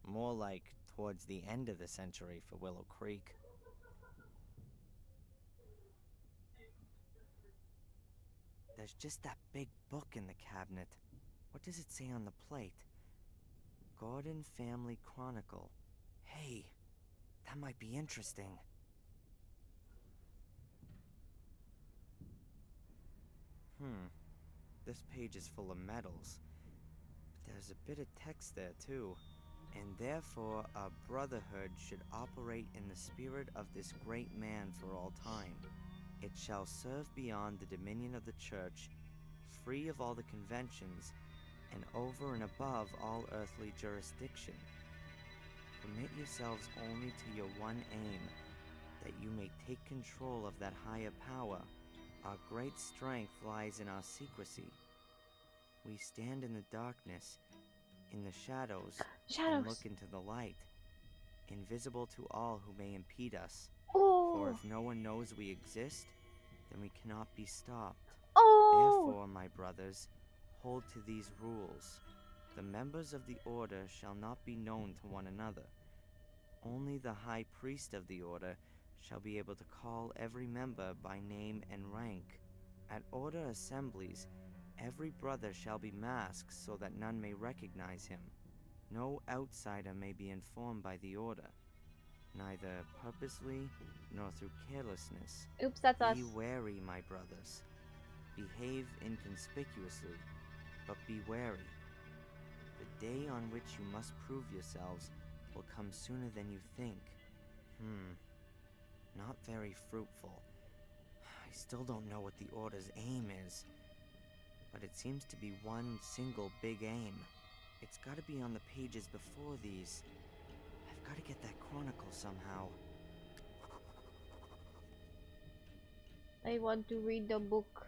More like towards the end of the century for Willow Creek. There's just that big book in the cabinet. What does it say on the plate? Gordon Family Chronicle. Hey, that might be interesting. This page is full of medals. But there's a bit of text there too. And therefore, a brotherhood should operate in the spirit of this great man for all time. It shall serve beyond the dominion of the church, free of all the conventions, and over and above all earthly jurisdiction. Commit yourselves only to your one aim, that you may take control of that higher power. Our great strength lies in our secrecy. We stand in the darkness, in the shadows, and look into the light, invisible to all who may impede us. For if no one knows we exist, then we cannot be stopped. Therefore, my brothers, hold to these rules. The members of the order shall not be known to one another. Only the high priest of the order shall be able to call every member by name and rank. At order assemblies, every brother shall be masked so that none may recognize him. No outsider may be informed by the order, neither purposely nor through carelessness. Oops, that's us. Be wary, my brothers. Behave inconspicuously, but be wary. The day on which you must prove yourselves will come sooner than you think. Not very fruitful. I still don't know what the Order's aim is, but it seems to be one single big aim. It's gotta be on the pages before these. I've gotta get that chronicle somehow. I want to read the book.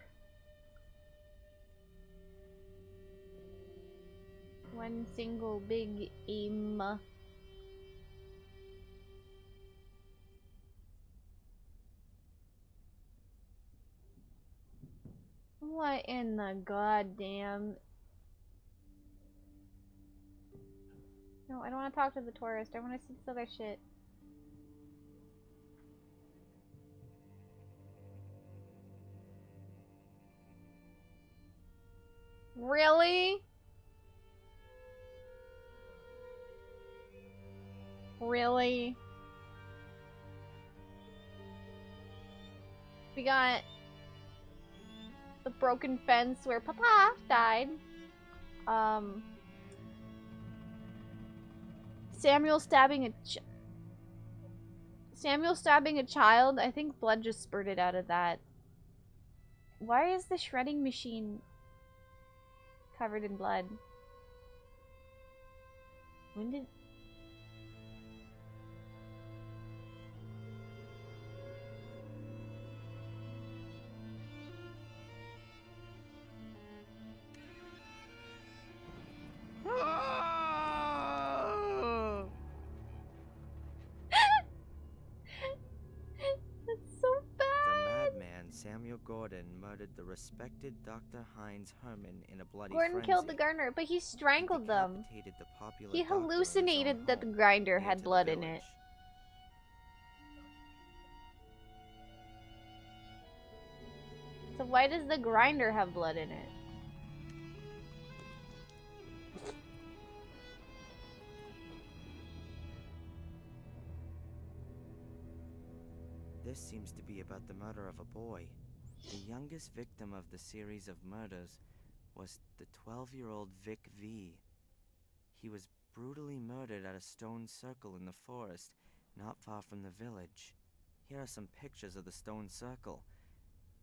One single big aim. What in the goddamn... No, I don't want to talk to the tourist. I want to see this other shit. Really? Really? We got the broken fence where Papa died. Samuel stabbing a child. I think blood just spurted out of that. Why is the shredding machine covered in blood? When did... That's so bad! The madman, Samuel Gordon, murdered the respected Dr. Heinz Herman in a bloody Gordon frenzy. killed the gardener, but he strangled them. Decapitated the popular He doctor in his own hallucinated that the home grinder near had to the blood in village. it. So why does the grinder have blood in it? This seems to be about the murder of a boy. The youngest victim of the series of murders was the 12-year-old Vic V. He was brutally murdered at a stone circle in the forest, not far from the village. Here are some pictures of the stone circle.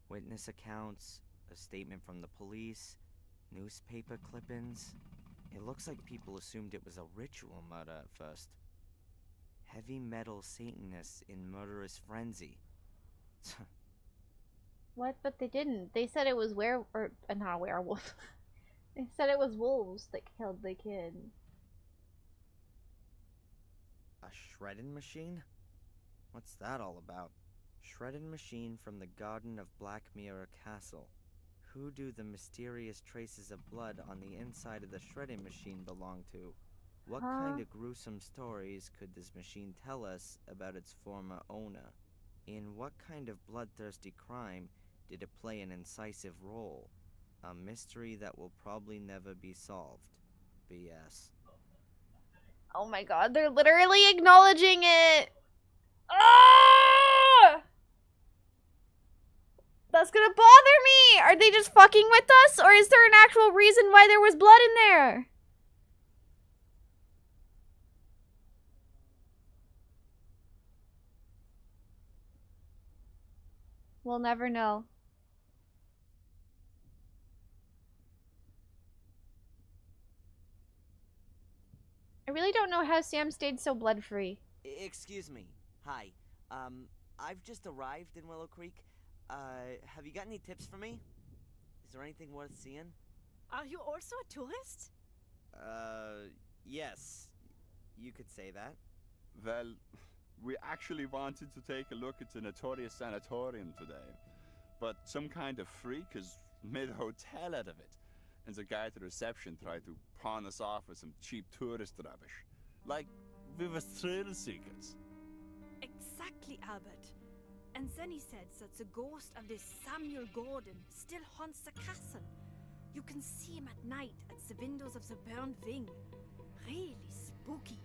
Witness accounts, a statement from the police, newspaper clippings. It looks like people assumed it was a ritual murder at first. Heavy metal Satanists in murderous frenzy. What? But they didn't. They said it was not a werewolf. They said it was wolves that killed the kid. A shredding machine? What's that all about? Shredding machine from the garden of Black Mirror Castle. Who do the mysterious traces of blood on the inside of the shredding machine belong to? What kind of gruesome stories could this machine tell us about its former owner? In what kind of bloodthirsty crime did it play an incisive role? A mystery that will probably never be solved. BS. Oh my god, they're literally acknowledging it! Ah! That's gonna bother me! Are they just fucking with us? Or is there an actual reason why there was blood in there? We'll never know. I really don't know how Sam stayed so blood-free. Excuse me. Hi. I've just arrived in Willow Creek. Have you got any tips for me? Is there anything worth seeing? Are you also a tourist? Yes. You could say that. Well, we actually wanted to take a look at the notorious sanatorium today, but some kind of freak has made a hotel out of it, and the guy at the reception tried to pawn us off with some cheap tourist rubbish. Like we were thrill seekers. Exactly, Albert. And then he said that the ghost of this Samuel Gordon still haunts the castle. You can see him at night at the windows of the burned wing. Really spooky.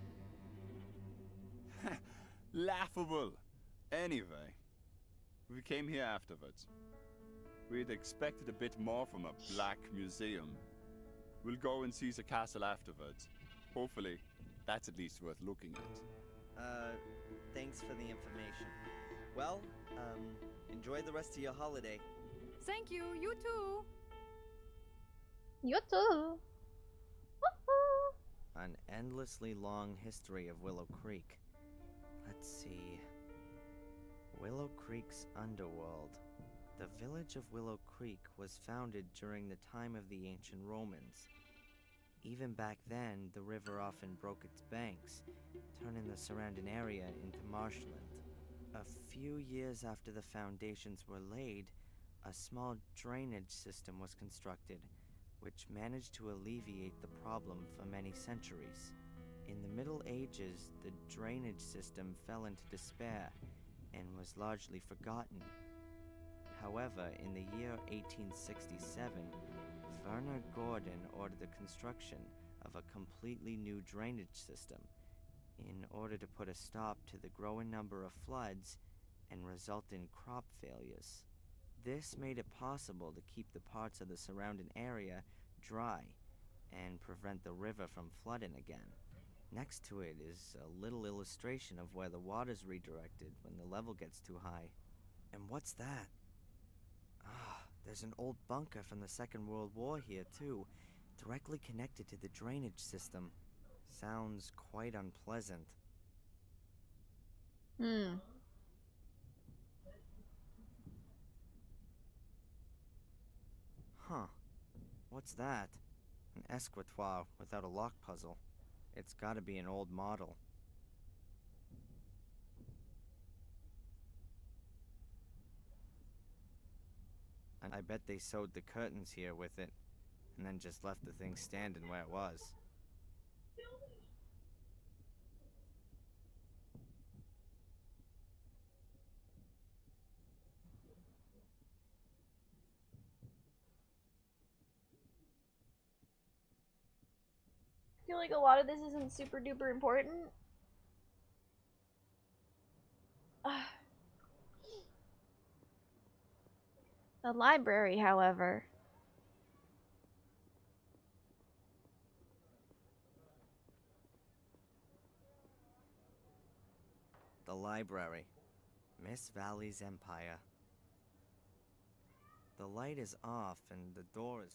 Laughable. Anyway, we came here afterwards. We'd expected a bit more from a black museum. We'll go and see the castle afterwards. Hopefully, that's at least worth looking at. Thanks for the information. Well, enjoy the rest of your holiday. Thank you, you too. You too. An endlessly long history of Willow Creek. Let's see. Willow Creek's underworld. The village of Willow Creek was founded during the time of the ancient Romans. Even back then, the river often broke its banks, turning the surrounding area into marshland. A few years after the foundations were laid, a small drainage system was constructed, which managed to alleviate the problem for many centuries. In the Middle Ages, the drainage system fell into despair and was largely forgotten. However, in the year 1867, Werner Gordon ordered the construction of a completely new drainage system in order to put a stop to the growing number of floods and resulting crop failures. This made it possible to keep the parts of the surrounding area dry and prevent the river from flooding again. Next to it is a little illustration of where the water's redirected when the level gets too high. And what's that? Ah, there's an old bunker from the Second World War here too, directly connected to the drainage system. Sounds quite unpleasant. Huh. What's that? An escritoire without a lock puzzle. It's gotta be an old model. And I bet they sewed the curtains here with it, and then just left the thing standing where it was. I feel like a lot of this isn't super duper important. The library, however. The library. Miss Valley's Empire. The light is off and the door is...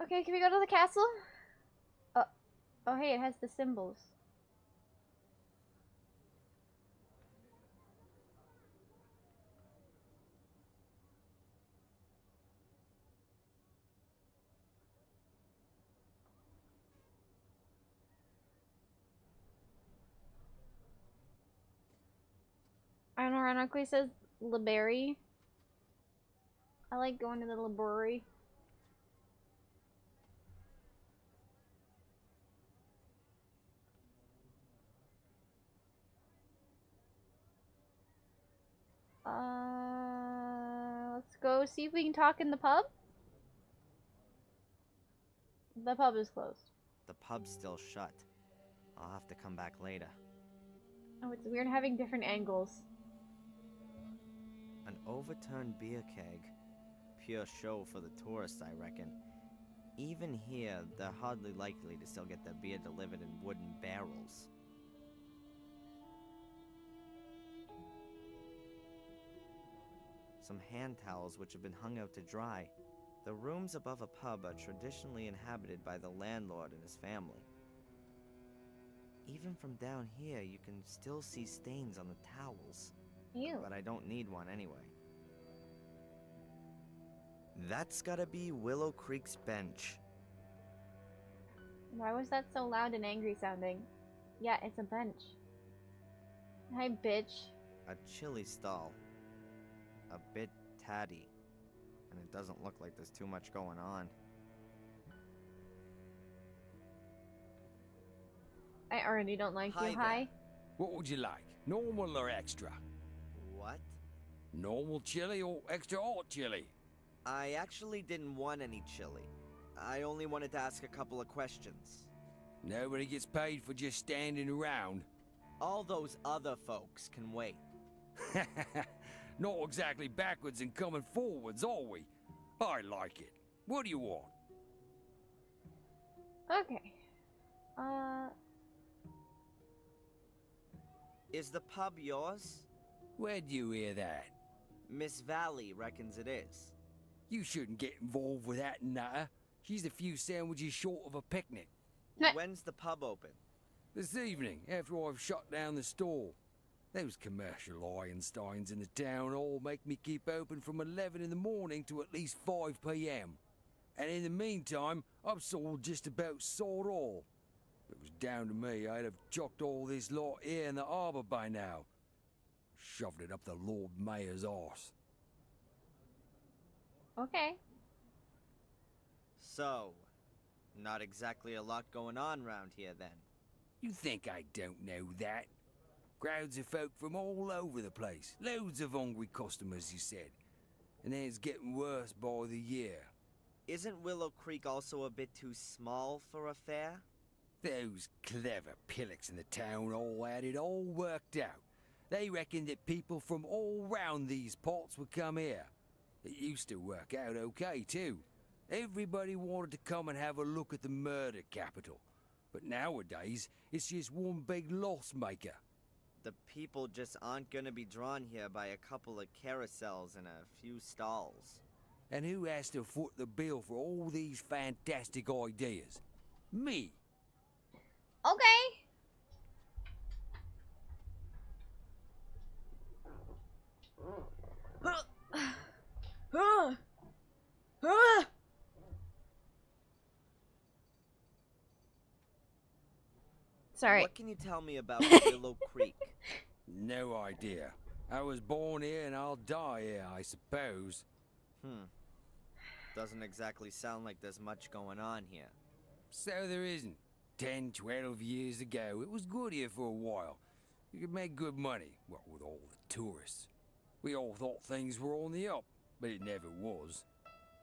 Okay, can we go to the castle? Oh hey, it has the symbols. Ironically says library. I like going to the library. Let's go see if we can talk in the pub. The pub is closed. The pub's still shut. I'll have to come back later. Oh, it's weird having different angles. An overturned beer keg. Pure show for the tourists, I reckon. Even here, they're hardly likely to still get their beer delivered in wooden barrels. Some hand towels which have been hung out to dry. The rooms above a pub are traditionally inhabited by the landlord and his family. Even from down here, you can still see stains on the towels. Ew. But I don't need one anyway. That's gotta be Willow Creek's bench. Why was that so loud and angry sounding? Yeah, it's a bench. Hi, bitch. A chilly stall. A bit tatty. And it doesn't look like there's too much going on. I already don't like you. Hi Hi. there. What would you like? Normal or extra? What? Normal chili or extra hot chili? I actually didn't want any chili. I only wanted to ask a couple of questions. Nobody gets paid for just standing around. All those other folks can wait. Not exactly backwards and coming forwards, are we? I like it. What do you want? Okay. Is the pub yours? Where'd you hear that? Miss Valley reckons it is. You shouldn't get involved with that nutter. She's a few sandwiches short of a picnic. When's the pub open? This evening, after I've shut down the store. Those commercial Einsteins in the town hall make me keep open from 11 in the morning to at least 5 p.m. And in the meantime, I've sold just about sold all. If it was down to me, I'd have chucked all this lot here in the harbour by now. Shoved it up the Lord Mayor's arse. Okay. So, not exactly a lot going on round here then. You think I don't know that? Crowds of folk from all over the place. Loads of hungry customers, you said. And then it's getting worse by the year. Isn't Willow Creek also a bit too small for a fair? Those clever pillocks in the town all had it all worked out. They reckoned that people from all round these parts would come here. It used to work out okay, too. Everybody wanted to come and have a look at the murder capital. But nowadays, it's just one big loss maker. The people just aren't gonna be drawn here by a couple of carousels and a few stalls. And who has to foot the bill for all these fantastic ideas? Me. Okay. Sorry. What can you tell me about Willow Creek? No idea. I was born here and I'll die here, I suppose. Doesn't exactly sound like there's much going on here. So there isn't. 10, 12 years ago, it was good here for a while. You could make good money, what with all the tourists. We all thought things were on the up, but it never was.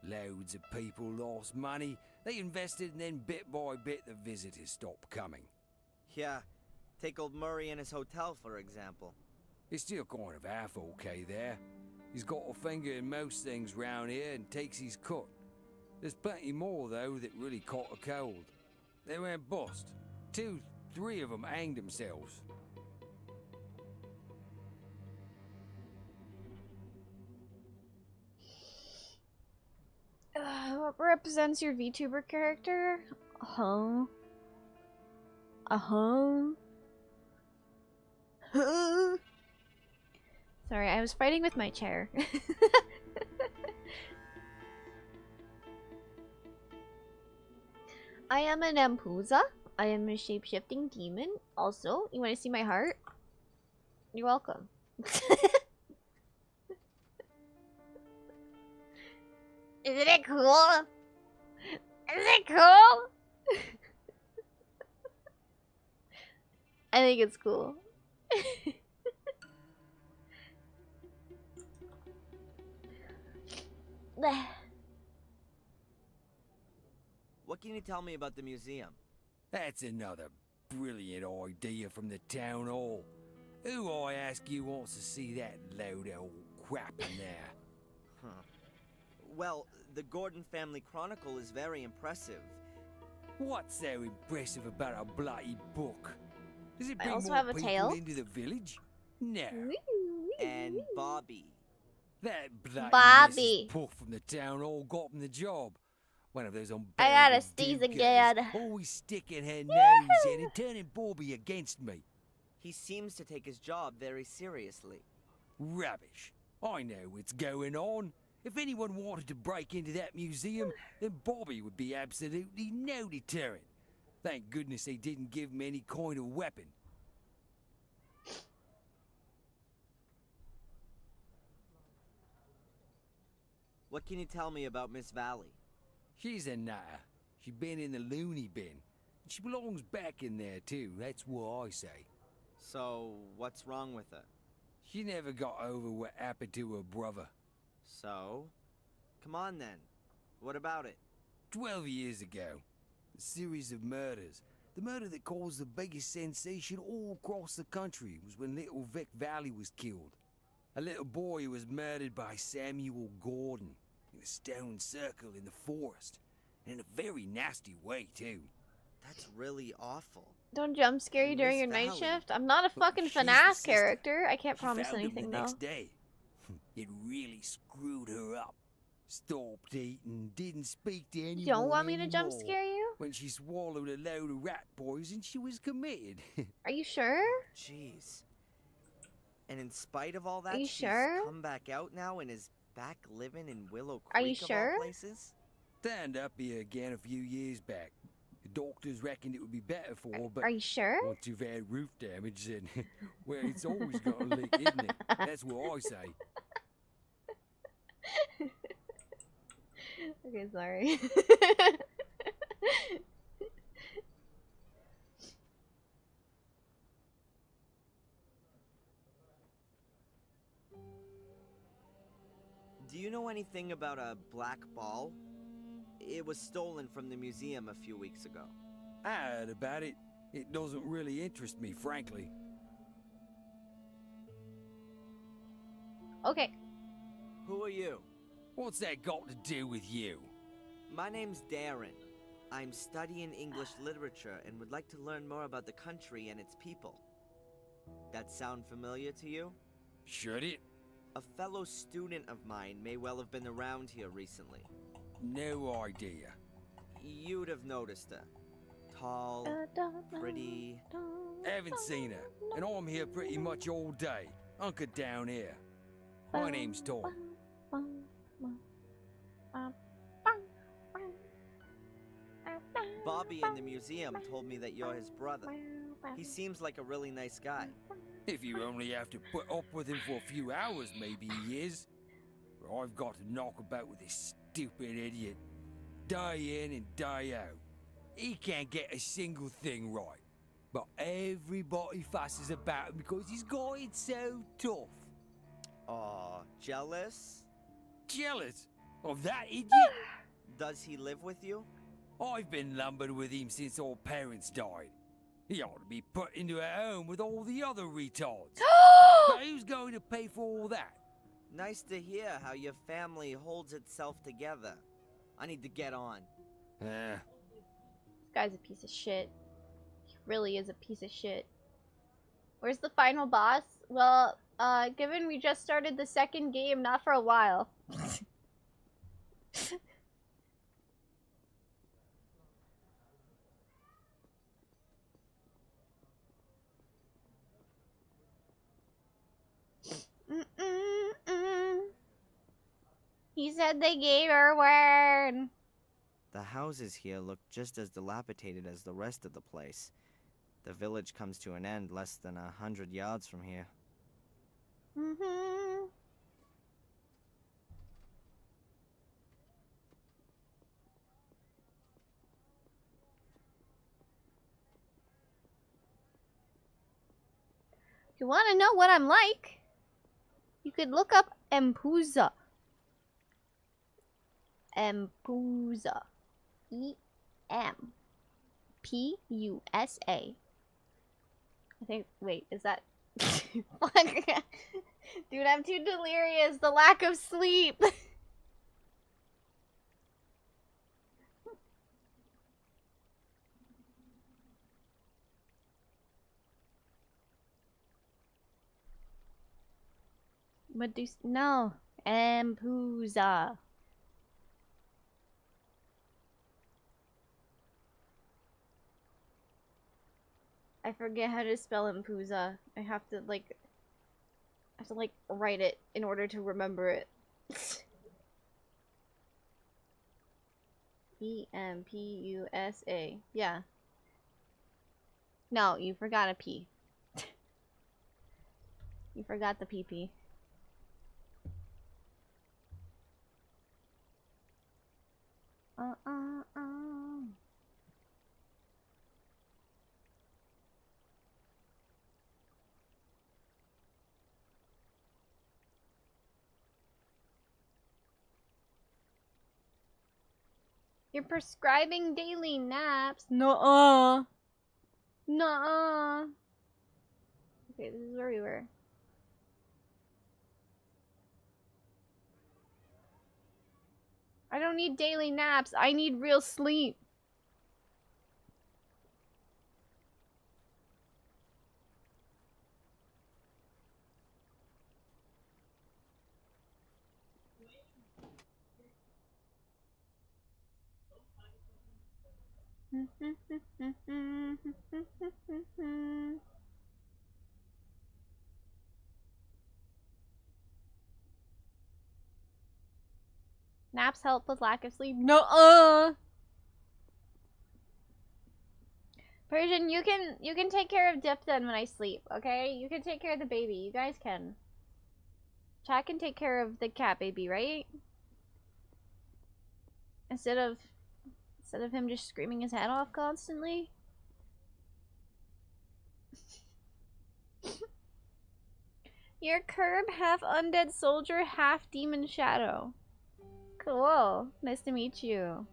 Loads of people lost money, they invested, and then bit by bit the visitors stopped coming. Yeah, take old Murray and his hotel, for example. It's still kind of half okay there. He's got a finger in most things round here and takes his cut. There's plenty more, though, that really caught a cold. They went bust. 2, 3 of them hanged themselves. What represents your VTuber character? Sorry, I was fighting with my chair. I am an Empusa. I am a shape-shifting demon. Also, you want to see my heart? You're welcome. Isn't it cool? Isn't it cool? I think it's cool. What can you tell me about the museum? That's another brilliant idea from the town hall. Who, I ask you, wants to see that load of old crap in there? Well, the Gordon Family Chronicle is very impressive. What's so impressive about a bloody book? Does it I bring also more have a people tail. into the village? No. And Bobby. That bloody Bobby. Mrs. Puff from the town hall got him the job. One of those I gotta unbearable sneeze do-gooders, again. always sticking her nose in and turning Bobby against me. He seems to take his job very seriously. Rubbish. I know what's going on. If anyone wanted to break into that museum, then Bobby would be absolutely no deterrent. Thank goodness they didn't give him any kind of weapon. What can you tell me about Miss Valley? She's a nutter. She's been in the loony bin. She belongs back in there too, that's what I say. So, what's wrong with her? She never got over what happened to her brother. So? Come on then. What about it? 12 years ago. A series of murders. The murder that caused the biggest sensation all across the country was when little Vic Valley was killed. A little boy who was murdered by Samuel Gordon in a stone circle in the forest. And in a very nasty way, too. That's really awful. Don't jump scare you during your night shift. I'm not a fucking FNAF character. I can't promise anything the though. next day. It really screwed her up. Stopped eating, didn't speak to anyone You don't want me to jump anymore. scare you? When she swallowed a load of rat poison, she was committed. Are you sure? Jeez. And in spite of all that, Are you she's sure? come back out now and is back living in Willow Are you Creek of sure? all places? Turned up here again a few years back. The doctors reckoned it would be better for her, but are you sure? once you've had roof damage, then well, it's always got a leak, isn't it? That's what I say. Okay, sorry. Do you know anything about a black ball? It was stolen from the museum a few weeks ago. I heard about it. It doesn't really interest me, frankly. Okay. Who are you? What's that got to do with you? My name's Darren. I'm studying English literature and would like to learn more about the country and its people. That sound familiar to you? Should it? A fellow student of mine may well have been around here recently. No idea. You'd have noticed her. Tall, pretty... Haven't seen her, and I'm here pretty much all day. Hunkered down here. My name's Tom. Bobby in the museum told me that you're his brother. He seems like a really nice guy. If you only have to put up with him for a few hours, maybe he is. But I've got to knock about with this stupid idiot. Day in and day out. He can't get a single thing right. But everybody fusses about him because he's got it so tough. Aw, jealous? Jealous? Of that idiot? Does he live with you? I've been lumbered with him since our parents died. He ought to be put into a home with all the other retards. But who's going to pay for all that? Nice to hear how your family holds itself together. I need to get on. This guy's a piece of shit. He really is a piece of shit. Where's the final boss? Well, given we just started the second game, not for a while. He said they gave her word. The houses here look just as dilapidated as the rest of the place. The village comes to an end less than 100 yards from here. If you want to know what I'm like, you could look up Empusa. Empusa. E-M-P-U-S-A. I think, wait, is that... Dude, I'm too delirious. The lack of sleep. No. Empusa. I forget how to spell Empusa. I have to write it in order to remember it. E-M-P-U-S-A. Yeah. No, you forgot a P. You forgot the PP. You're prescribing daily naps? Nuh-uh. Nuh-uh. Okay, this is where we were. I don't need daily naps. I need real sleep. Naps help with lack of sleep. No, Persian, you can take care of Dipton when I sleep, okay? You can take care of the baby. You guys can. Chat can take care of the cat baby, right? Instead of him just screaming his head off constantly. You're Curb, half undead soldier, half demon shadow. Cool. Nice to meet you.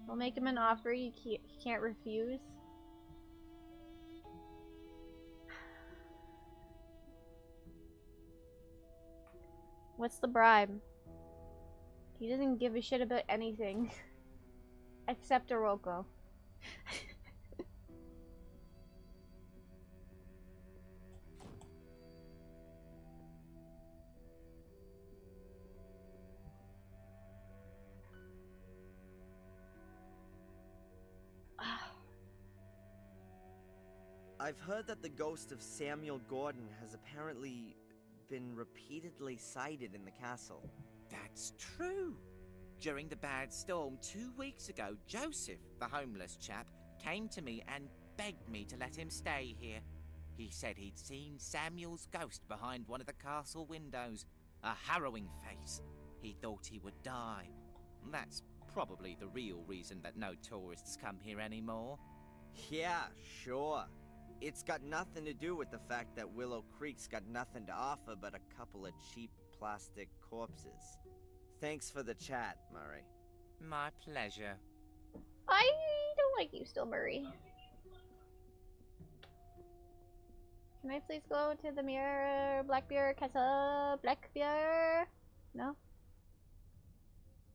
We'll make him an offer he can't refuse. What's the bribe? He doesn't give a shit about anything. Except Oroko. I've heard that the ghost of Samuel Gordon has apparently been repeatedly sighted in the castle. That's true. During the bad storm 2 weeks ago, Joseph, the homeless chap, came to me and begged me to let him stay here. He said he'd seen Samuel's ghost behind one of the castle windows. A harrowing face. He thought he would die. That's probably the real reason that no tourists come here anymore. Yeah, sure. It's got nothing to do with the fact that Willow Creek's got nothing to offer but a couple of cheap plastic corpses. Thanks for the chat, Murray. My pleasure. I don't like you still, Murray. Can I please go to the mirror, black beer, casa, black beer? No?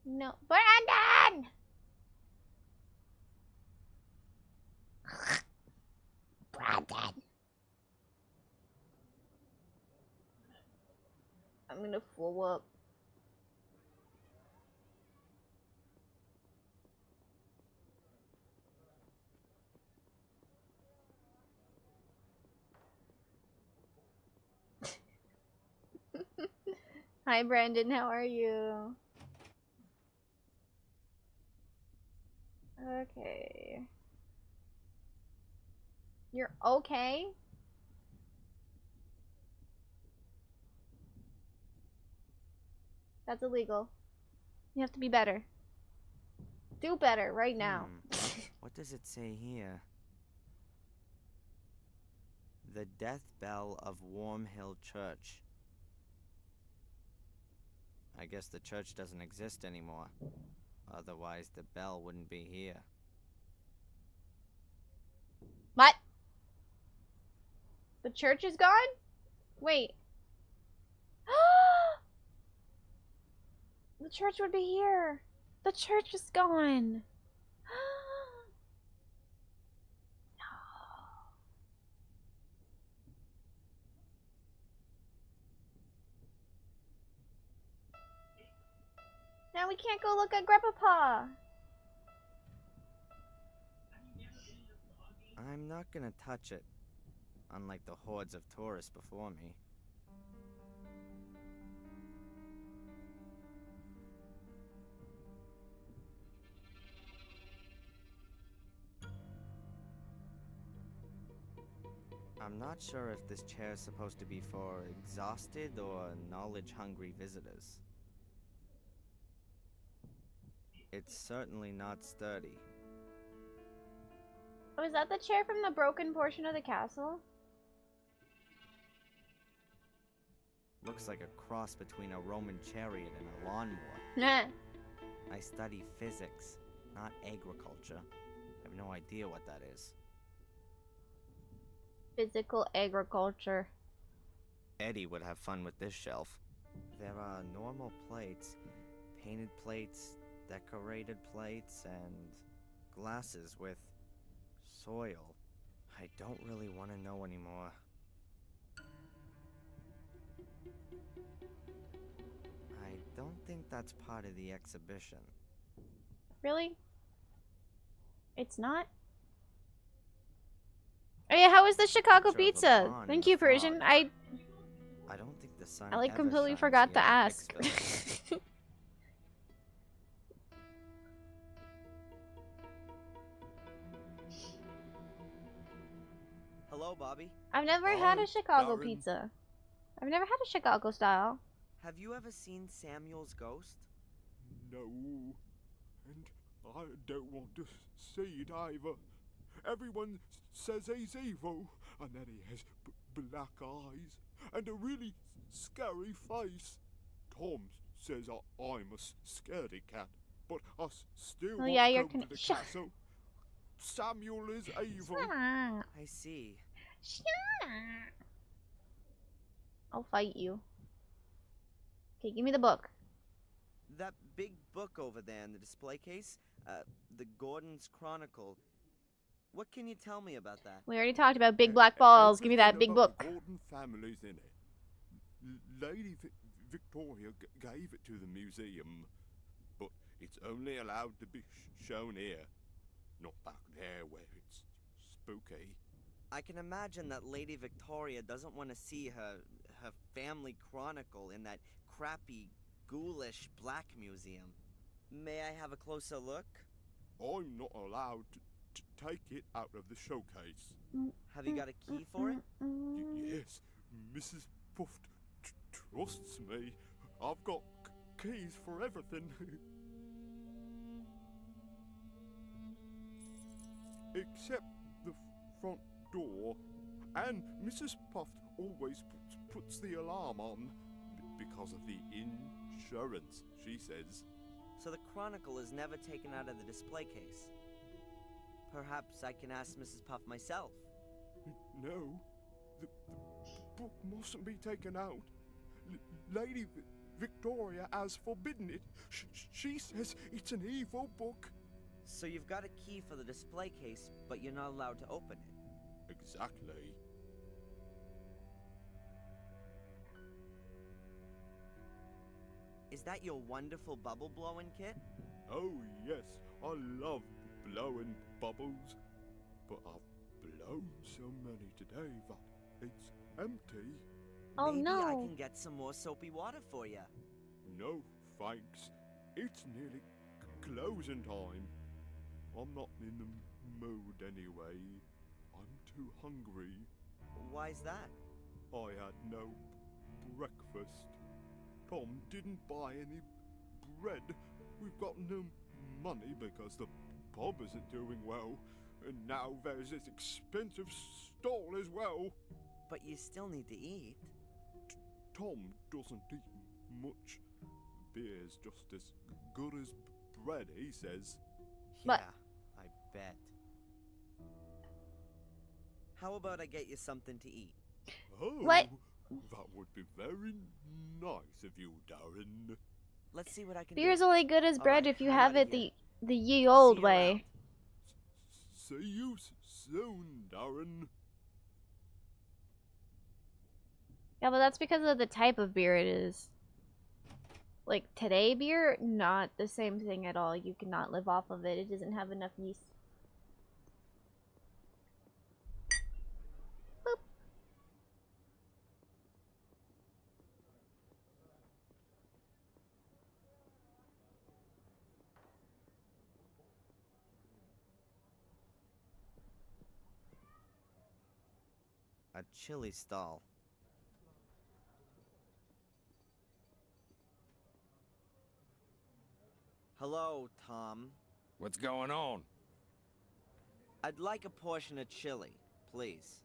No. Brandon! Brandon! I'm gonna flow up. Hi Brandon, how are you? Okay. You're okay? That's illegal. You have to be better. Do better right now. What does it say here? The death bell of Warm Hill Church. I guess the church doesn't exist anymore. Otherwise, the bell wouldn't be here. What? The church is gone? Wait. The church would be here. The church is gone. Now we can't go look at Grandpapa. I'm not gonna touch it, unlike the hordes of tourists before me. I'm not sure if this chair is supposed to be for exhausted or knowledge-hungry visitors. It's certainly not sturdy. Oh, is that the chair from the broken portion of the castle? Looks like a cross between a Roman chariot and a lawnmower. Nah. I study physics, not agriculture. I have no idea what that is. Physical agriculture. Eddie would have fun with this shelf. There are normal plates, painted plates, decorated plates, and glasses with soil. I don't really want to know anymore. I don't think that's part of the exhibition. Really? It's not? Oh yeah, how was the Chicago Picture of a pizza? pond in Thank the you, Persian. fog. I don't think the sun like ever completely shines forgot here to in ask. Hicksville. Hello, Bobby. I've never had a Chicago pizza. I've never had a Chicago style. Have you ever seen Samuel's ghost? No, and I don't want to see it either. Everyone says he's evil, and that he has black eyes and a really scary face. Tom says I'm a scaredy cat, but I still Oh yeah, won't you're go to the castle. Samuel is evil. I see. I'll fight you. Okay, give me the book. That big book over there in the display case, the Gordon's Chronicle. What can you tell me about that? We already talked about big black balls. Give me that big book. The Gordon family's in it. Lady Victoria gave it to the museum, but it's only allowed to be shown here, not back there where it's spooky. I can imagine that Lady Victoria doesn't want to see her family chronicle in that crappy, ghoulish black museum. May I have a closer look? I'm not allowed to take it out of the showcase. Have you got a key for it? Yes, Mrs. Puff trusts me. I've got keys for everything. Except the front door. And Mrs. Puff always puts the alarm on because of the insurance, she says. So the chronicle is never taken out of the display case. Perhaps I can ask Mrs. Puff myself. No, the book mustn't be taken out. Lady Victoria has forbidden it. She says it's an evil book. So you've got a key for the display case, but you're not allowed to open it. Exactly. Is that your wonderful bubble blowing kit? Oh yes, I love blowing bubbles, but I've blown so many today that it's empty. Oh Maybe no. I can get some more soapy water for you. No, thanks. It's nearly closing time. I'm not in the mood anyway. I'm too hungry. Why's that? I had no breakfast. Tom didn't buy any bread. We've got no money because the pub isn't doing well. And now there's this expensive stall as well. But you still need to eat. Tom doesn't eat much. Beer's just as good as bread, he says. Yeah, I bet. How about I get you something to eat? Oh, What? That would be very nice of you, Darren. Let's see what I can Beer's do. only good as bread if you I'm have outta it here. the ye old See you way. around. See you soon, Darren. Yeah, but that's because of the type of beer it is. Like today beer, not the same thing at all. You cannot live off of it. It doesn't have enough yeast. Boop. A chili stall. Hello, Tom. What's going on? I'd like a portion of chili, please.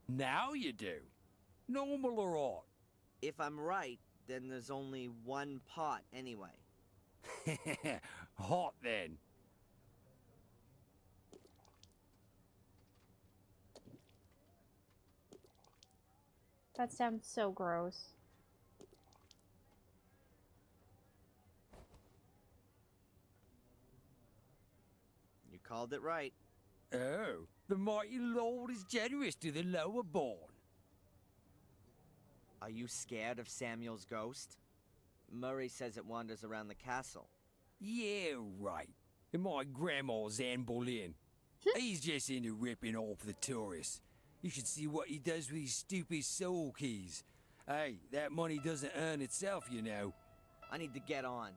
Now you do. Normal or odd? If I'm right, then there's only one pot anyway. Hot then. That sounds so gross. You called it right. Oh, the mighty Lord is generous to the lower born. Are you scared of Samuel's ghost? Murray says it wanders around the castle. Yeah, right. And my grandma's Anne Boleyn. He's just into ripping off the tourists. You should see what he does with his stupid soul keys. Hey, that money doesn't earn itself, you know. I need to get on.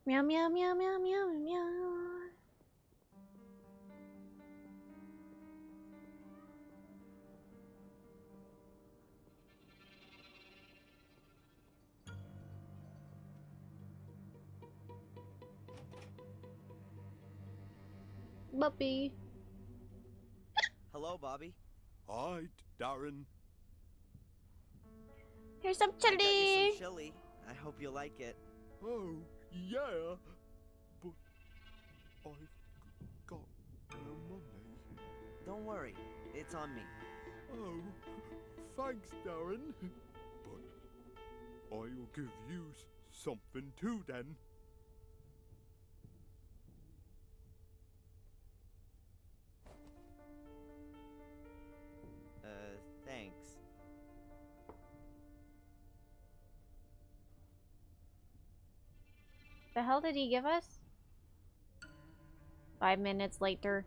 Meow meow meow meow meow meow. Bobby. Hello, Bobby. Hi, Darren. Here's some I got you chili. some chili. I hope you like it. Oh, yeah. But I've got no money. Don't worry, it's on me. Oh, thanks, Darren. But I'll give you something too, then. Thanks. The hell did he give us? 5 minutes later.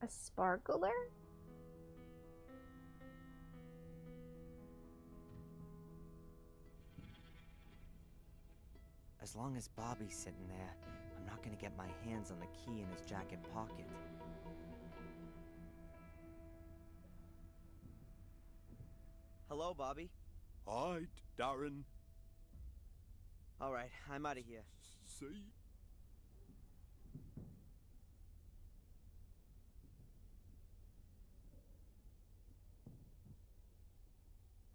A sparkler? As long as Bobby's sitting there, I'm not gonna get my hands on the key in his jacket pocket. Hello, Bobby. Hi, Darren. Alright, I'm out of here. See?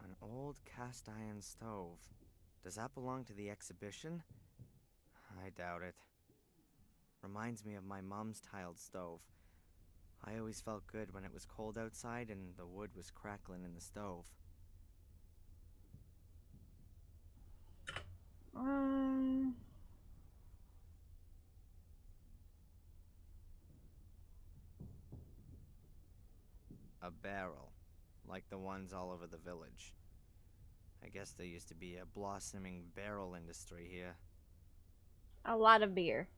An old cast iron stove. Does that belong to the exhibition? I doubt it. Reminds me of my mom's tiled stove. I always felt good when it was cold outside and the wood was crackling in the stove. A barrel, like the ones all over the village. I guess there used to be a blossoming barrel industry here. A lot of beer.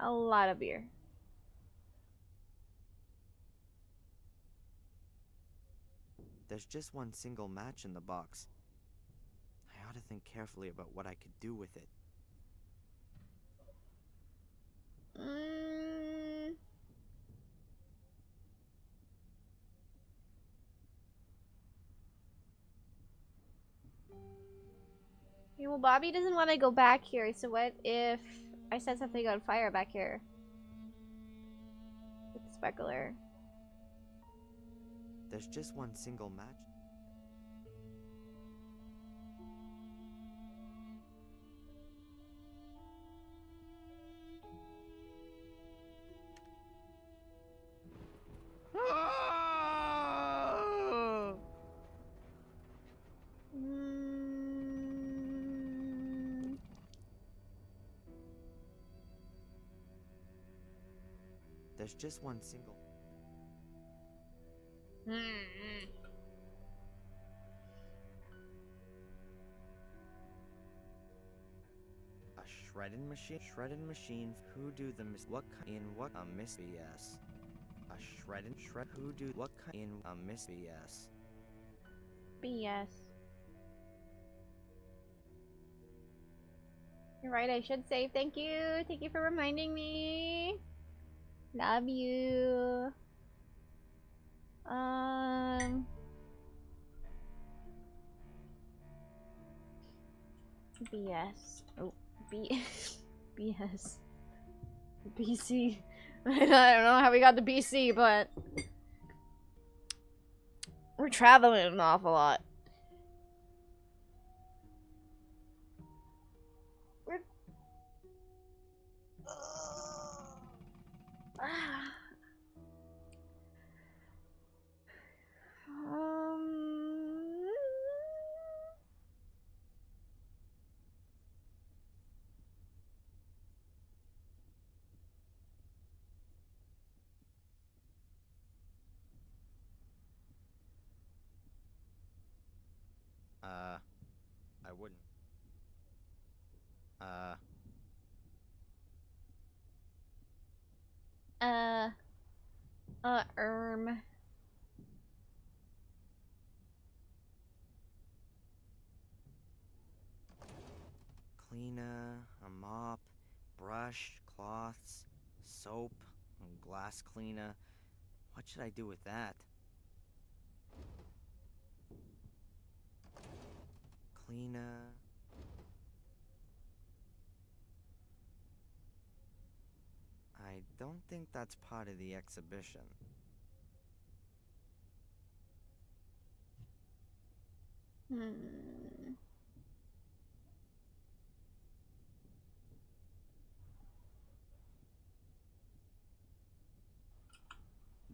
A lot of beer. There's just one single match in the box. I ought to think carefully about what I could do with it. Yeah, well, Bobby doesn't want to go back here, so what if I set something on fire back here? With the specular. There's just one single match. There's just one single. A shredding machine? Shredding machine? Who do the what in what a miss BS? A shredding who do what in a miss BS? BS. You're right, I should save. Thank you. Thank you for reminding me. Love you. BS. Oh, BS. BC. I don't know how we got to BC, but we're traveling an awful lot. We're... Erm. Cleaner, a mop, brush, cloths, soap, and glass cleaner. What should I do with that? Cleaner. I don't think that's part of the exhibition.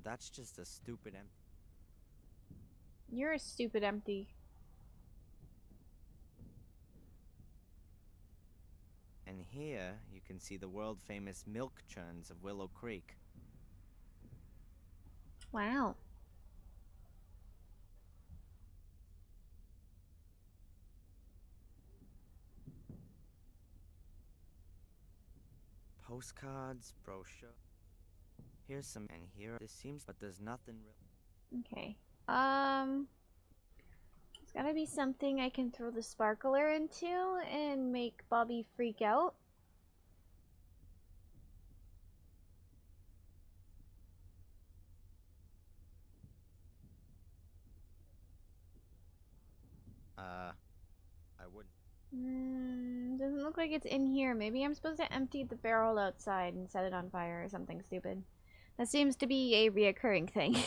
That's just a stupid empty. You're a stupid empty. And here you can see the world famous milk churns of Willow Creek. Wow. Postcards, brochure. Here's some, and here this seems, but there's nothing real. Okay. There's gotta be something I can throw the sparkler into and make Bobby freak out. I wouldn't. Doesn't look like it's in here. Maybe I'm supposed to empty the barrel outside and set it on fire or something stupid. That seems to be a reoccurring thing.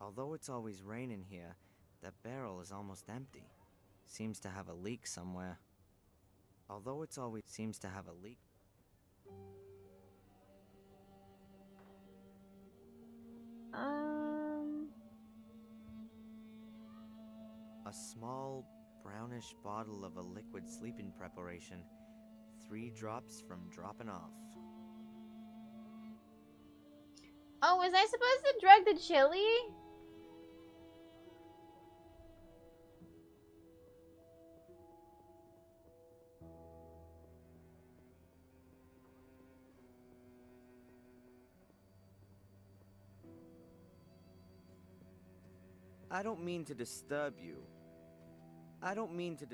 Although it's always raining here, that barrel is almost empty. Seems to have a leak somewhere. Although it's always seems to have a leak. A small, brownish bottle of a liquid sleeping preparation. 3 drops from dropping off. Oh, was I supposed to drug the chili? I don't mean to disturb you. I don't mean to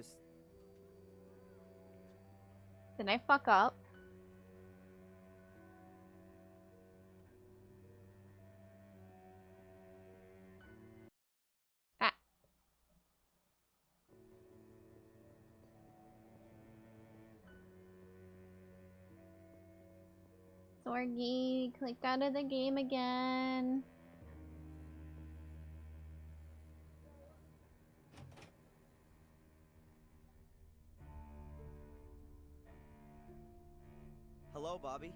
Did I fuck up? Ah. Sorgy, clicked out of the game again. Hello, Bobby.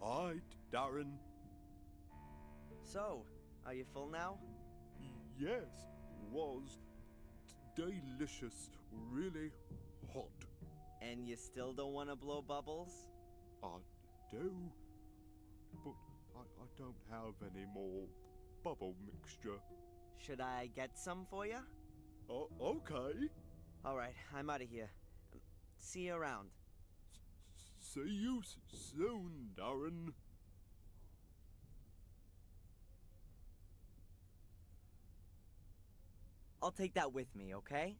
Hi, Darren. So, are you full now? Yes, was delicious, really hot. And you still don't want to blow bubbles? I do, but I don't have any more bubble mixture. Should I get some for you? Oh, okay. Alright, I'm out of here. See you around. See you soon, Darren. I'll take that with me, okay?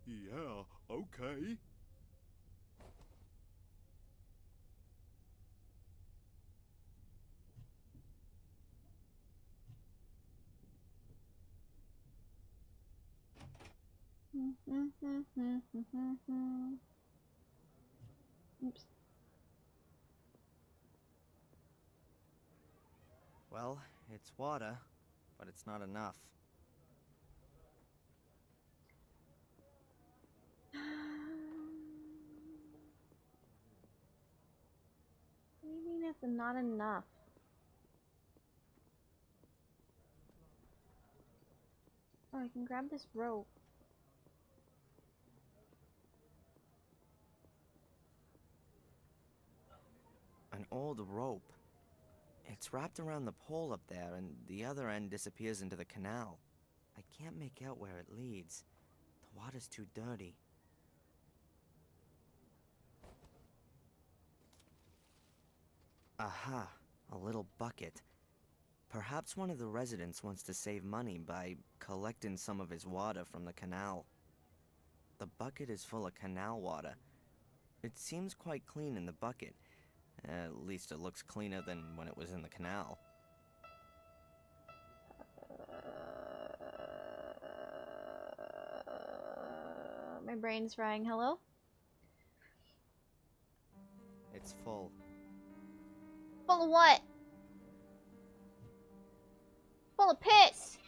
Yeah, okay. Oops. Well, it's water, but it's not enough. What do you mean it's not enough? Oh, I can grab this rope. An old rope. It's wrapped around the pole up there, and the other end disappears into the canal. I can't make out where it leads. The water's too dirty. Aha, a little bucket. Perhaps one of the residents wants to save money by collecting some of his water from the canal. The bucket is full of canal water. It seems quite clean in the bucket. At least it looks cleaner than when it was in the canal. My brain's frying. Hello? It's full. Full of what? Full of piss!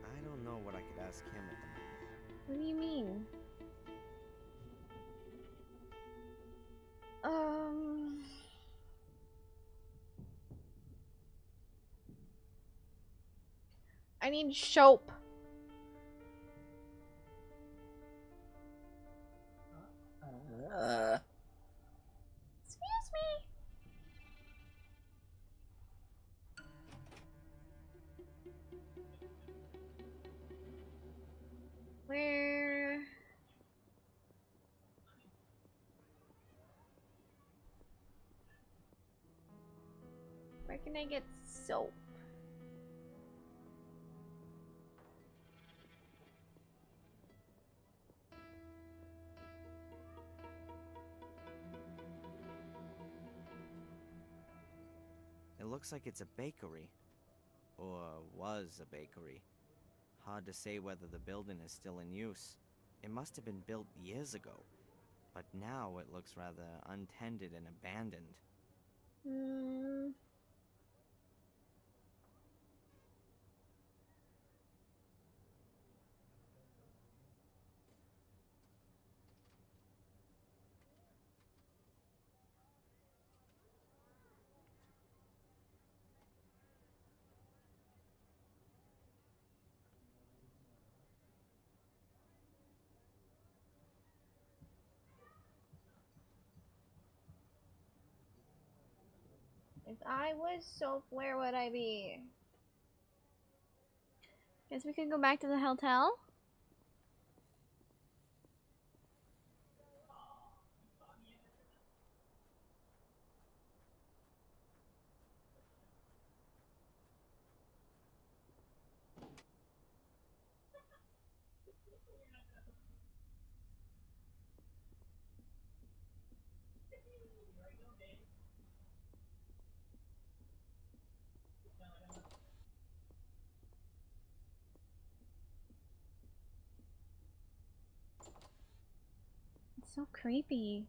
I don't know what I could ask him at the moment. What do you mean? I need soap. Excuse me. Where can I get soap? It looks like it's a bakery. Or was a bakery. Hard to say whether the building is still in use. It must have been built years ago. But now it looks rather untended and abandoned. If I was soap, where would I be? Guess we could go back to the hotel? It's so creepy.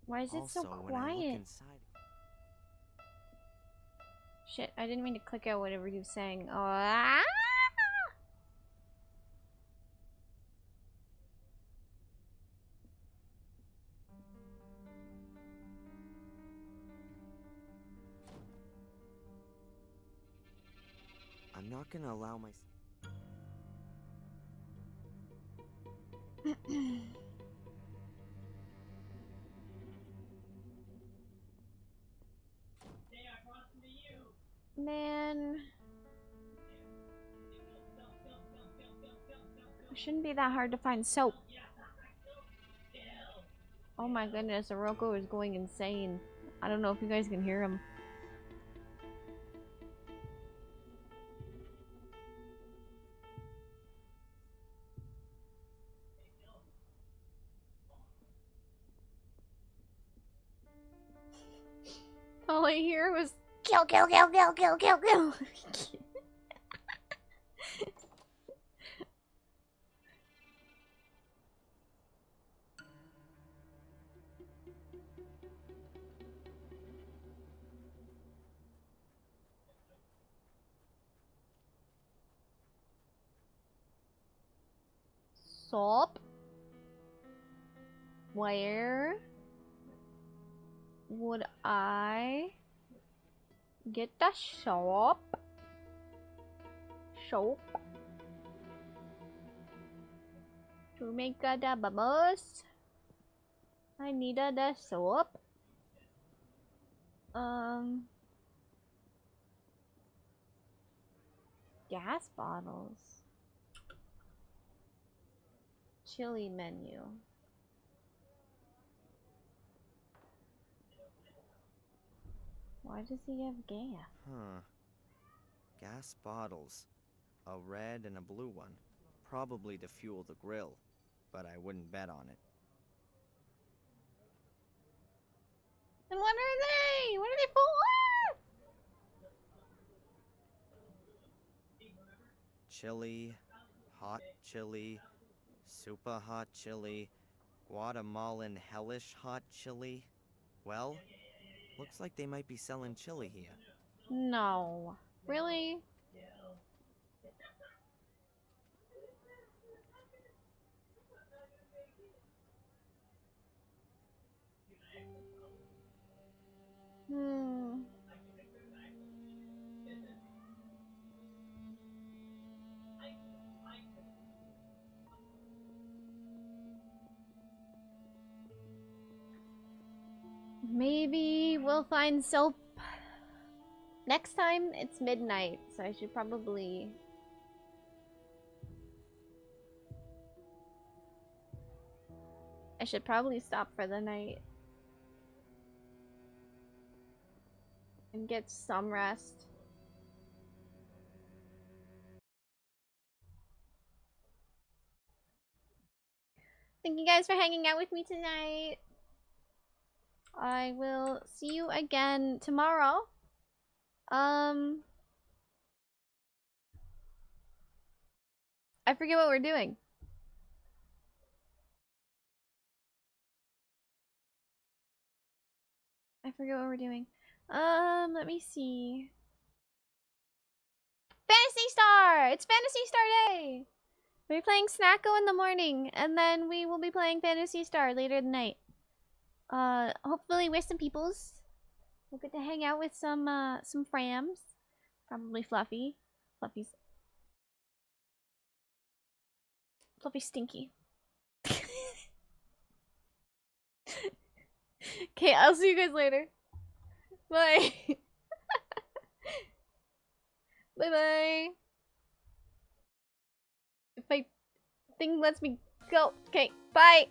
Why is it so Also, when I look quiet? inside, Shit, I didn't mean to click out whatever he was saying. Oh, ah! I'm not gonna allow my... Man. It shouldn't be that hard to find soap. Oh my goodness, Oroko is going insane. I don't know if you guys can hear him. All I hear was kill, kill, kill, kill, kill, kill, kill. Soap? Where? would I get the soap? To make the bubbles. I needed the soap. Gas bottles. Chili menu. Why does he have gas? Huh. Gas bottles. A red and a blue one. Probably to fuel the grill, but I wouldn't bet on it. And what are they? What are they for? Chili, hot chili, super hot chili, Guatemalan hellish hot chili. Well, looks like they might be selling chili here. No. Really? Maybe we'll find soap. Next time it's midnight, so I should probably... stop for the night. And get some rest. Thank you guys for hanging out with me tonight. I will see you again tomorrow. I forget what we're doing. Let me see. Fantasy Star! It's Fantasy Star Day! We're playing Snacko in the morning, and then we will be playing Fantasy Star later tonight. Hopefully with some peoples. We'll get to hang out with some frams. Probably Fluffy. Fluffy's stinky. Okay, I'll see you guys later. Bye. Bye-bye. If my thing lets me go. Okay, bye.